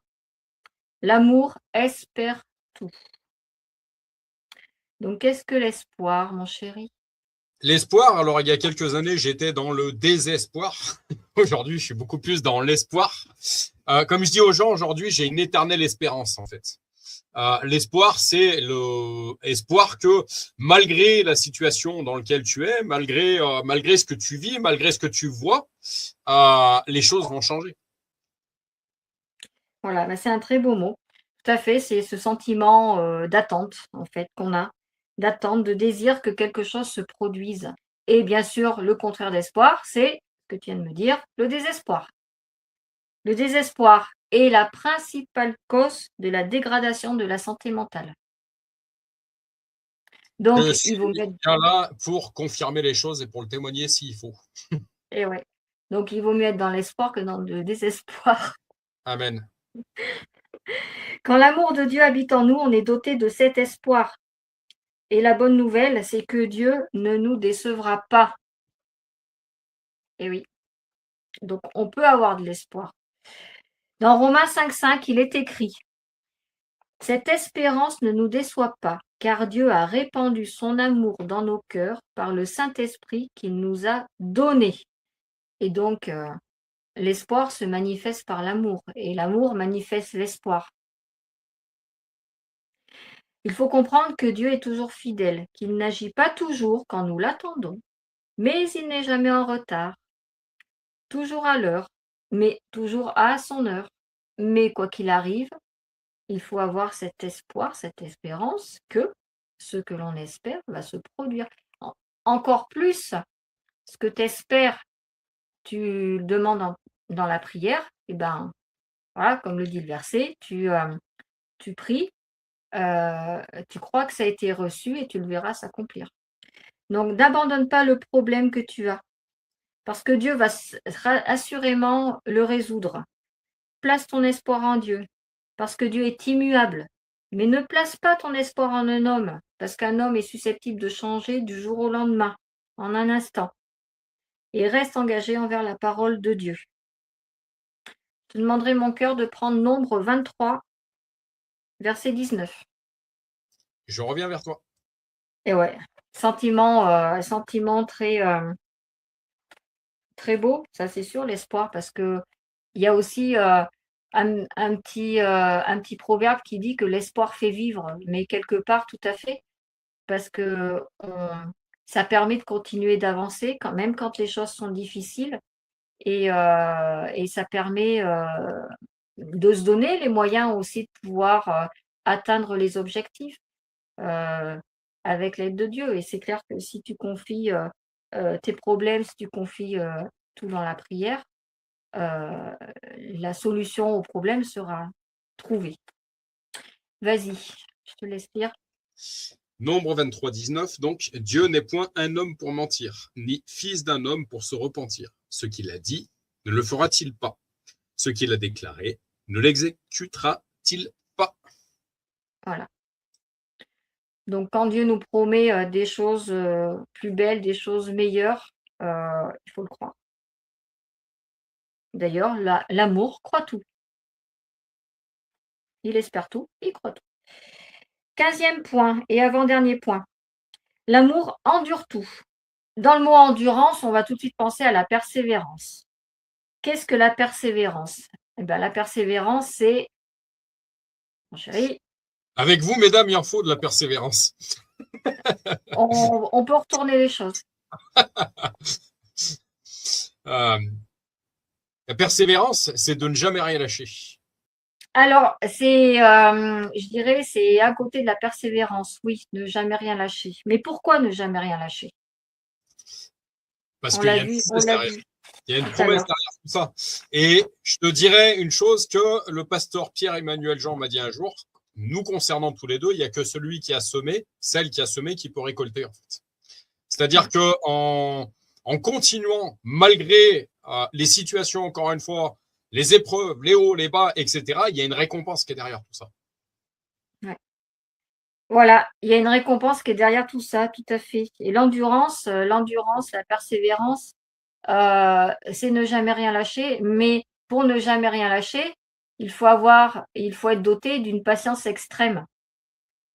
L'amour espère tout. Donc qu'est-ce que l'espoir, mon chéri? L'espoir, alors il y a quelques années, j'étais dans le désespoir. Aujourd'hui, je suis beaucoup plus dans l'espoir. Comme je dis aux gens, aujourd'hui, j'ai une éternelle espérance, en fait. L'espoir, c'est l'espoir que malgré la situation dans laquelle tu es, malgré ce que tu vis, malgré ce que tu vois, les choses vont changer. Voilà, c'est un très beau mot. Tout à fait, c'est ce sentiment d'attente, en fait, qu'on a, d'attente, de désir que quelque chose se produise. Et bien sûr, le contraire d'espoir, c'est ce que tu viens de me dire, le désespoir. Le désespoir est la principale cause de la dégradation de la santé mentale. Donc, Je suis il vaut mettre... bien là pour confirmer les choses et pour le témoigner s'il faut. Et ouais. Donc, il vaut mieux être dans l'espoir que dans le désespoir. Amen. Quand l'amour de Dieu habite en nous, on est doté de cet espoir. Et la bonne nouvelle, c'est que Dieu ne nous décevra pas. Et oui. Donc, on peut avoir de l'espoir. Dans Romains 5,5, il est écrit « Cette espérance ne nous déçoit pas, car Dieu a répandu son amour dans nos cœurs par le Saint-Esprit qu'il nous a donné. » Et donc, l'espoir se manifeste par l'amour, et l'amour manifeste l'espoir. Il faut comprendre que Dieu est toujours fidèle, qu'il n'agit pas toujours quand nous l'attendons, mais il n'est jamais en retard, toujours à l'heure, mais toujours à son heure. Mais quoi qu'il arrive, il faut avoir cet espoir, cette espérance que ce que l'on espère va se produire. Encore plus, ce que tu espères, tu le demandes dans la prière, et ben voilà, comme le dit le verset, tu pries, tu crois que ça a été reçu et tu le verras s'accomplir. Donc, n'abandonne pas le problème que tu as, parce que Dieu va assurément le résoudre. Place ton espoir en Dieu, parce que Dieu est immuable. Mais ne place pas ton espoir en un homme, parce qu'un homme est susceptible de changer du jour au lendemain, en un instant. Et reste engagé envers la parole de Dieu. Je demanderai mon cœur de prendre Nombre 23, verset 19. Je reviens vers toi. Et ouais, sentiment très, très beau, ça c'est sûr, l'espoir, parce que il y a aussi un petit proverbe qui dit que l'espoir fait vivre, mais quelque part tout à fait, parce que ça permet de continuer d'avancer, même quand les choses sont difficiles, et ça permet de se donner les moyens aussi de pouvoir atteindre les objectifs. avec l'aide de Dieu. Et c'est clair que si tu confies tes problèmes, si tu confies tout dans la prière, la solution au problème sera trouvée. Vas-y, je te laisse lire. Nombre 23, 19, donc, Dieu n'est point un homme pour mentir, ni fils d'un homme pour se repentir. Ce qu'il a dit, ne le fera-t-il pas? Ce qu'il a déclaré, ne l'exécutera-t-il pas? Voilà. Donc, quand Dieu nous promet des choses plus belles, des choses meilleures, il faut le croire. D'ailleurs, l'amour croit tout. Il espère tout, il croit tout. 15e point et avant-dernier point. L'amour endure tout. Dans le mot endurance, on va tout de suite penser à la persévérance. Qu'est-ce que la persévérance? Eh bien, la persévérance, c'est, mon chéri, Avec vous, mesdames, il en faut de la persévérance. on peut retourner les choses. La persévérance, c'est de ne jamais rien lâcher. Alors, je dirais, c'est à côté de la persévérance, oui, ne jamais rien lâcher. Mais pourquoi ne jamais rien lâcher? Parce On qu'il y l'a a une vu, promesse derrière. Il y a une tout à promesse l'heure. derrière tout ça. Et je te dirais une chose que le pasteur Pierre-Emmanuel Jean m'a dit un jour, nous concernant tous les deux, il n'y a que celui qui a semé, celle qui a semé, qui peut récolter, en fait. C'est-à-dire que en continuant, malgré les situations, encore une fois, les épreuves, les hauts, les bas, etc., il y a une récompense qui est derrière tout ça. Ouais. Voilà, il y a une récompense qui est derrière tout ça, tout à fait. Et l'endurance, la persévérance, c'est ne jamais rien lâcher. Mais pour ne jamais rien lâcher, il faut être doté d'une patience extrême.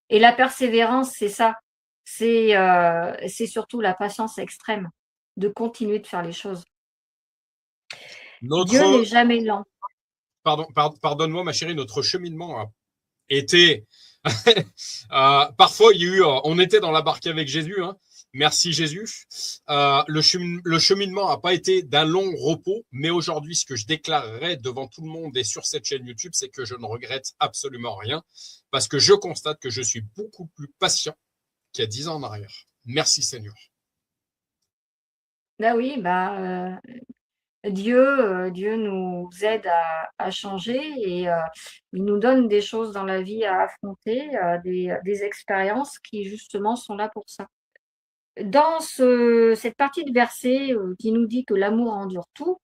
Et la persévérance, c'est ça. C'est surtout la patience extrême de continuer de faire les choses. Dieu n'est jamais lent. Pardonne-moi, ma chérie, notre cheminement a été parfois, il y a eu, on était dans la barque avec Jésus, hein. Merci Jésus. Le cheminement n'a pas été d'un long repos, mais aujourd'hui, ce que je déclarerai devant tout le monde et sur cette chaîne YouTube, c'est que je ne regrette absolument rien, parce que je constate que je suis beaucoup plus patient qu'il y a 10 ans en arrière. Merci Seigneur. Ben oui, Dieu nous aide à changer et il nous donne des choses dans la vie à affronter, des expériences qui justement sont là pour ça. Dans cette partie de verset qui nous dit que l'amour endure tout,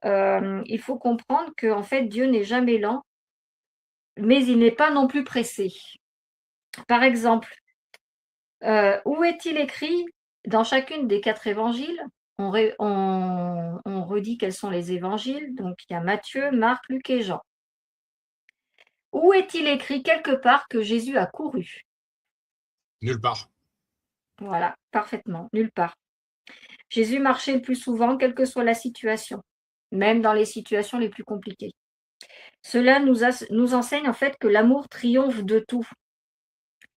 il faut comprendre qu'en fait Dieu n'est jamais lent, mais il n'est pas non plus pressé. Par exemple, où est-il écrit dans chacune des 4 évangiles? On redit quels sont les évangiles. Donc, il y a Matthieu, Marc, Luc et Jean. Où est-il écrit quelque part que Jésus a couru? Nulle part. Voilà, parfaitement, nulle part. Jésus marchait le plus souvent, quelle que soit la situation, même dans les situations les plus compliquées. Cela nous enseigne en fait que l'amour triomphe de tout.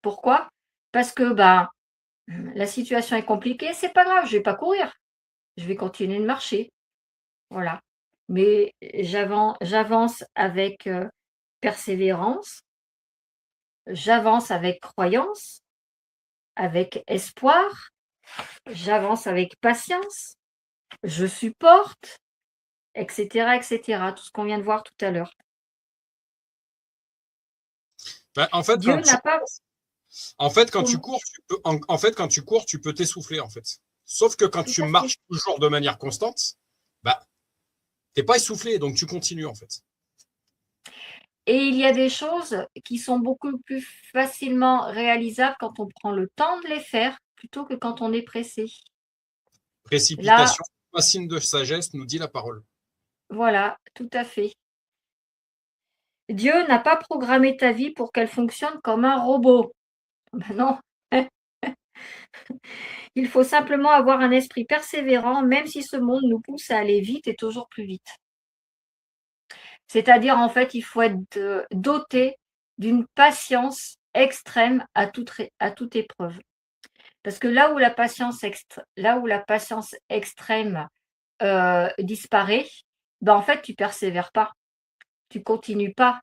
Pourquoi? Parce que la situation est compliquée, c'est pas grave, je vais pas courir. Je vais continuer de marcher. Voilà. Mais j'avance avec persévérance, j'avance avec croyance, avec espoir, j'avance avec patience, je supporte, etc., etc. Tout ce qu'on vient de voir tout à l'heure. En fait, Dieu n'a pas. quand tu cours, tu peux t'essouffler, en fait. Sauf que quand tu marches toujours de manière constante, t'es pas essoufflé, donc tu continues, en fait. Et il y a des choses qui sont beaucoup plus facilement réalisables quand on prend le temps de les faire plutôt que quand on est pressé. Précipitation, pas signe de sagesse, nous dit la parole. Voilà, tout à fait. Dieu n'a pas programmé ta vie pour qu'elle fonctionne comme un robot. Ben non. Il faut simplement avoir un esprit persévérant, même si ce monde nous pousse à aller vite et toujours plus vite. C'est-à-dire, en fait, il faut être doté d'une patience extrême à toute épreuve. Parce que là où la patience extrême disparaît, en fait, tu persévères pas, tu continues pas,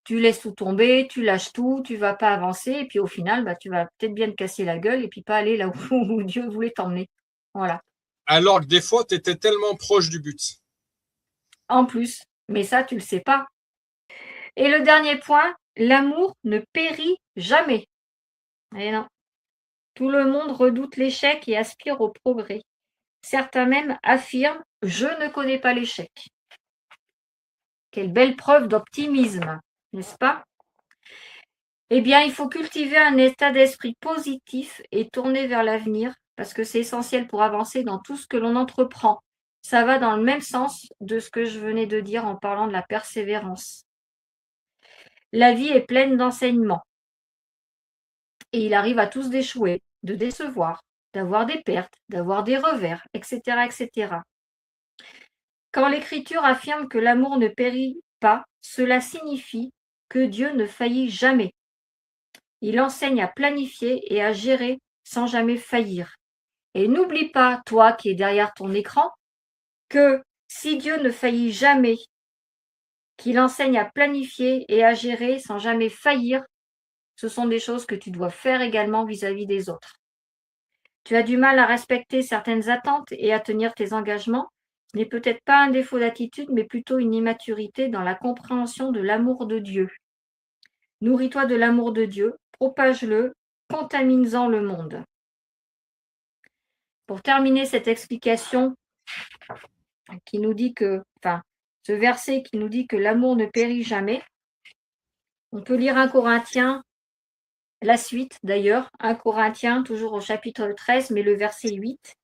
tu laisses tout tomber, tu lâches tout, tu ne vas pas avancer, et puis au final, tu vas peut-être bien te casser la gueule et puis pas aller là où Dieu voulait t'emmener. Voilà. Alors que des fois, tu étais tellement proche du but. En plus, mais ça, tu ne le sais pas. Et le dernier point, l'amour ne périt jamais. Et non. Tout le monde redoute l'échec et aspire au progrès. Certains même affirment « je ne connais pas l'échec ». Quelle belle preuve d'optimisme, n'est-ce pas? Eh bien, il faut cultiver un état d'esprit positif et tourner vers l'avenir, parce que c'est essentiel pour avancer dans tout ce que l'on entreprend. Ça va dans le même sens de ce que je venais de dire en parlant de la persévérance. La vie est pleine d'enseignements. Et il arrive à tous d'échouer, de décevoir, d'avoir des pertes, d'avoir des revers, etc., etc. Quand l'Écriture affirme que l'amour ne périt pas, cela signifie que Dieu ne faillit jamais. Il enseigne à planifier et à gérer sans jamais faillir. Et n'oublie pas, toi qui es derrière ton écran, que si Dieu ne faillit jamais, qu'il enseigne à planifier et à gérer sans jamais faillir, ce sont des choses que tu dois faire également vis-à-vis des autres. Tu as du mal à respecter certaines attentes et à tenir tes engagements, ce n'est peut-être pas un défaut d'attitude, mais plutôt une immaturité dans la compréhension de l'amour de Dieu. Nourris-toi de l'amour de Dieu, propage-le, contamine-en le monde. Pour terminer cette explication qui nous dit que, ce verset qui nous dit que l'amour ne périt jamais, on peut lire 1 Corinthiens, la suite d'ailleurs, 1 Corinthiens, toujours au chapitre 13, mais le verset 8,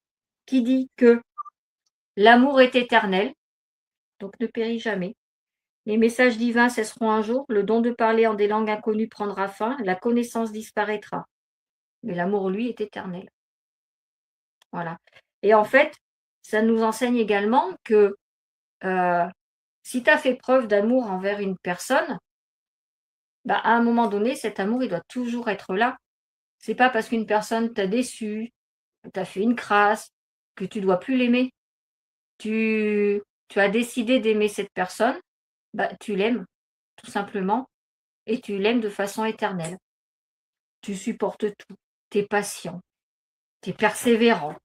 qui dit que l'amour est éternel, donc ne périt jamais. Les messages divins cesseront un jour, le don de parler en des langues inconnues prendra fin, la connaissance disparaîtra. Mais l'amour, lui, est éternel. Voilà. Et en fait, ça nous enseigne également que si tu as fait preuve d'amour envers une personne, à un moment donné, cet amour, il doit toujours être là. C'est pas parce qu'une personne t'a déçu, t'a fait une crasse, que tu dois plus l'aimer. Tu as décidé d'aimer cette personne, tu l'aimes, tout simplement, et tu l'aimes de façon éternelle. Tu supportes tout, tu es patient, tu es persévérant,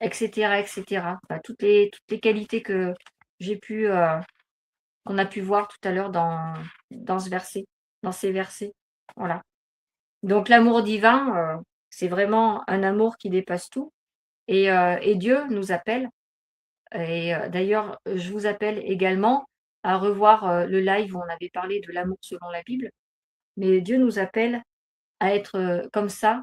etc., etc. Toutes les qualités que qu'on a pu voir tout à l'heure dans ce verset, dans ces versets. Voilà. Donc l'amour divin, c'est vraiment un amour qui dépasse tout. Et Dieu nous appelle. Et d'ailleurs, je vous appelle également à revoir le live où on avait parlé de l'amour selon la Bible. Mais Dieu nous appelle à être comme ça,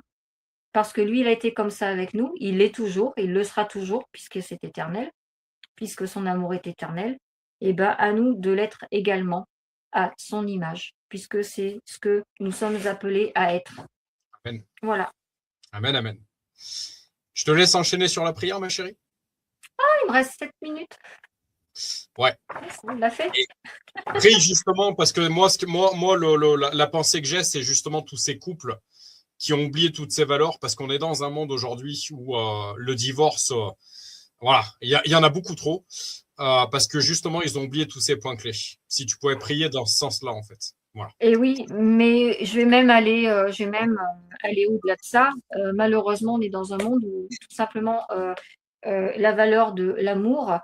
parce que lui, il a été comme ça avec nous, il l'est toujours, il le sera toujours, puisque c'est éternel, puisque son amour est éternel, et à nous de l'être également à son image, puisque c'est ce que nous sommes appelés à être. Amen. Voilà. Amen, amen. Je te laisse enchaîner sur la prière, ma chérie. Il me reste 7 minutes. Ouais. On l'a fait. Prie justement, parce que moi la pensée que j'ai, c'est justement tous ces couples qui ont oublié toutes ces valeurs, parce qu'on est dans un monde aujourd'hui où le divorce, voilà, il y en a beaucoup trop, parce que justement, ils ont oublié tous ces points clés. Si tu pouvais prier dans ce sens-là, en fait. Voilà. Et oui, mais je vais même aller au-delà de ça. Malheureusement, on est dans un monde où tout simplement la valeur de l'amour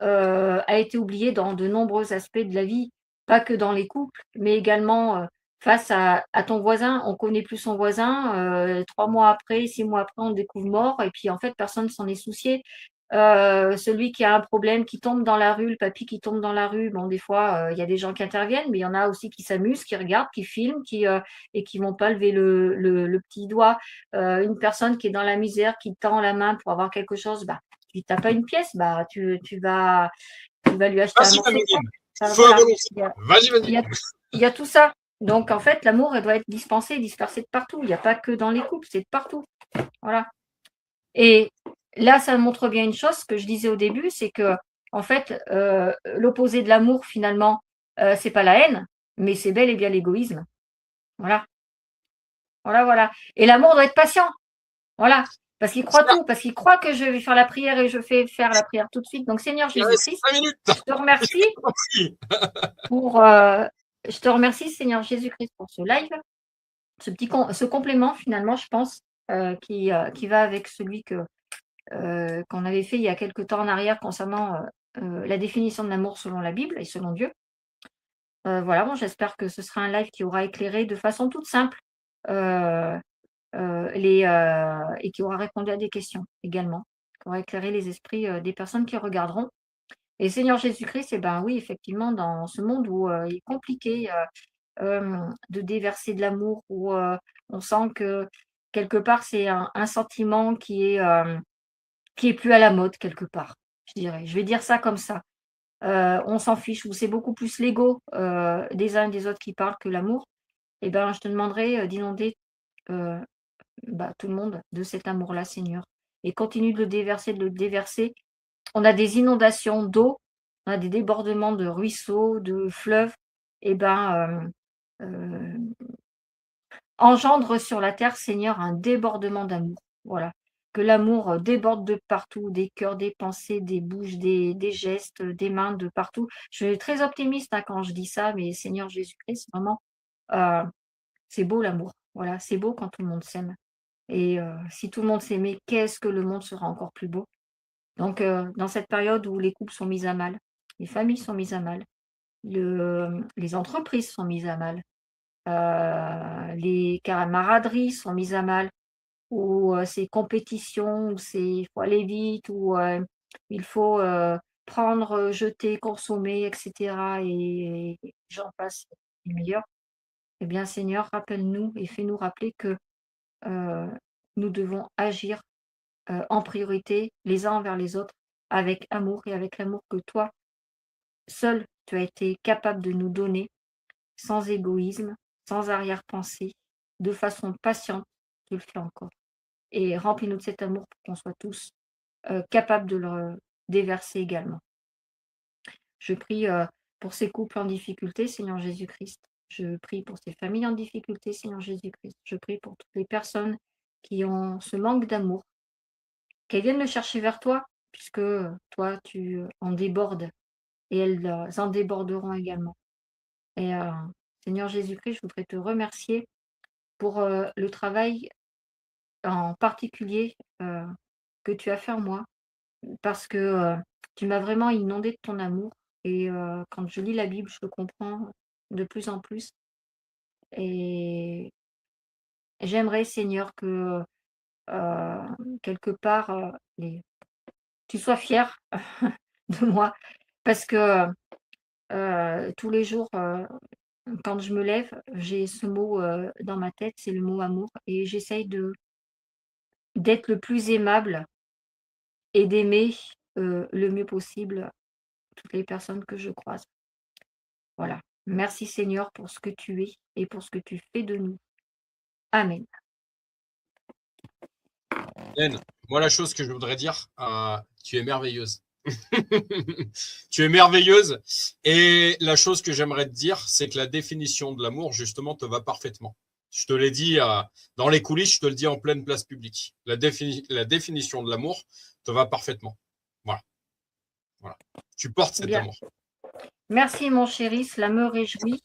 a été oubliée dans de nombreux aspects de la vie, pas que dans les couples, mais également face à ton voisin. On ne connaît plus son voisin. 3 mois après, 6 mois après, on le découvre mort. Et puis, en fait, personne ne s'en est soucié. Celui qui a un problème, qui tombe dans la rue, le papy qui tombe dans la rue, bon, des fois, il y a des gens qui interviennent, mais il y en a aussi qui s'amusent, qui regardent, qui filment, et qui vont pas lever le petit doigt. Une personne qui est dans la misère, qui tend la main pour avoir quelque chose, tu n'as pas une pièce, tu vas lui acheter un morceau de pain. Voilà. Il y a tout ça. Donc, en fait, l'amour, elle doit être dispensé, dispersé de partout. Il n'y a pas que dans les couples, c'est de partout. Voilà. Et là, ça montre bien une chose, ce que je disais au début, c'est que, en fait, l'opposé de l'amour, finalement, c'est pas la haine, mais c'est bel et bien l'égoïsme. Voilà. Voilà, voilà. Et l'amour doit être patient. Voilà. Parce qu'il croit tout, parce qu'il croit que je vais faire la prière et je fais faire la prière tout de suite. Donc, Seigneur Jésus-Christ, je te remercie pour je te remercie, Seigneur Jésus-Christ, pour ce live, ce complément, finalement, je pense, qui va avec celui qu'on avait fait il y a quelque temps en arrière concernant la définition de l'amour selon la Bible et selon Dieu. Voilà, bon, j'espère que ce sera un live qui aura éclairé de façon toute simple et qui aura répondu à des questions également, qui aura éclairé les esprits des personnes qui regarderont. Et Seigneur Jésus-Christ, eh ben oui, effectivement, dans ce monde où il est compliqué de déverser de l'amour, où on sent que quelque part c'est un sentiment qui est plus à la mode quelque part, je dirais. Je vais dire ça comme ça. On s'en fiche, où c'est beaucoup plus l'ego des uns et des autres qui parlent que l'amour. Eh ben, je te demanderai d'inonder tout le monde de cet amour-là, Seigneur. Et continue de le déverser, de le déverser. On a des inondations d'eau, on a des débordements de ruisseaux, de fleuves. Eh ben, engendre sur la terre, Seigneur, un débordement d'amour. Voilà. Que l'amour déborde de partout, des cœurs, des pensées, des bouches, des gestes, des mains, de partout. Je suis très optimiste quand je dis ça, mais Seigneur Jésus-Christ, vraiment, c'est beau l'amour. Voilà, c'est beau quand tout le monde s'aime. Et si tout le monde s'aimait, qu'est-ce que le monde sera encore plus beau. Donc, dans cette période où les couples sont mis à mal, les familles sont mises à mal, les entreprises sont mises à mal, les camaraderies sont mises à mal, ou ces compétitions, où il faut aller vite, où il faut prendre, jeter, consommer, etc. Et j'en passe les meilleurs. Eh bien, Seigneur, rappelle-nous et fais-nous rappeler que nous devons agir en priorité les uns envers les autres, avec amour et avec l'amour que toi, seul, tu as été capable de nous donner, sans égoïsme, sans arrière-pensée, de façon patiente, tu le fais encore. Et remplis-nous de cet amour pour qu'on soit tous capables de le déverser également. Je prie pour ces couples en difficulté, Seigneur Jésus-Christ. Je prie pour ces familles en difficulté, Seigneur Jésus-Christ. Je prie pour toutes les personnes qui ont ce manque d'amour, qu'elles viennent le chercher vers toi, puisque toi, tu en débordes, et elles en déborderont également. Et Seigneur Jésus-Christ, je voudrais te remercier pour le travail en particulier que tu as fait en moi, parce que tu m'as vraiment inondée de ton amour. Et quand je lis la Bible, je le comprends de plus en plus. Et j'aimerais, Seigneur, que quelque part, tu sois fier de moi, parce que tous les jours, quand je me lève, j'ai ce mot dans ma tête, c'est le mot amour, et j'essaye d'être le plus aimable et d'aimer le mieux possible toutes les personnes que je croise. Voilà. Merci Seigneur pour ce que tu es et pour ce que tu fais de nous. Amen. Hélène, moi, la chose que je voudrais dire, tu es merveilleuse. Tu es merveilleuse. Et la chose que j'aimerais te dire, c'est que la définition de l'amour, justement, te va parfaitement. Je te l'ai dit dans les coulisses, je te le dis en pleine place publique. La définition de l'amour te va parfaitement. Voilà. Tu portes cet amour. Merci mon chéri, cela me réjouit.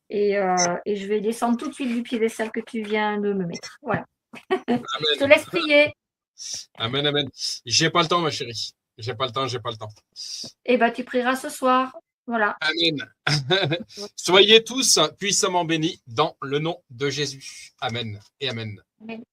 Et je vais descendre tout de suite du piédestal que tu viens de me mettre. Voilà. Je te laisse prier. Amen, amen. J'ai pas le temps, ma chérie. J'ai pas le temps. Eh bien, tu prieras ce soir. Voilà. Amen. Soyez tous puissamment bénis dans le nom de Jésus. Amen et amen. Amen.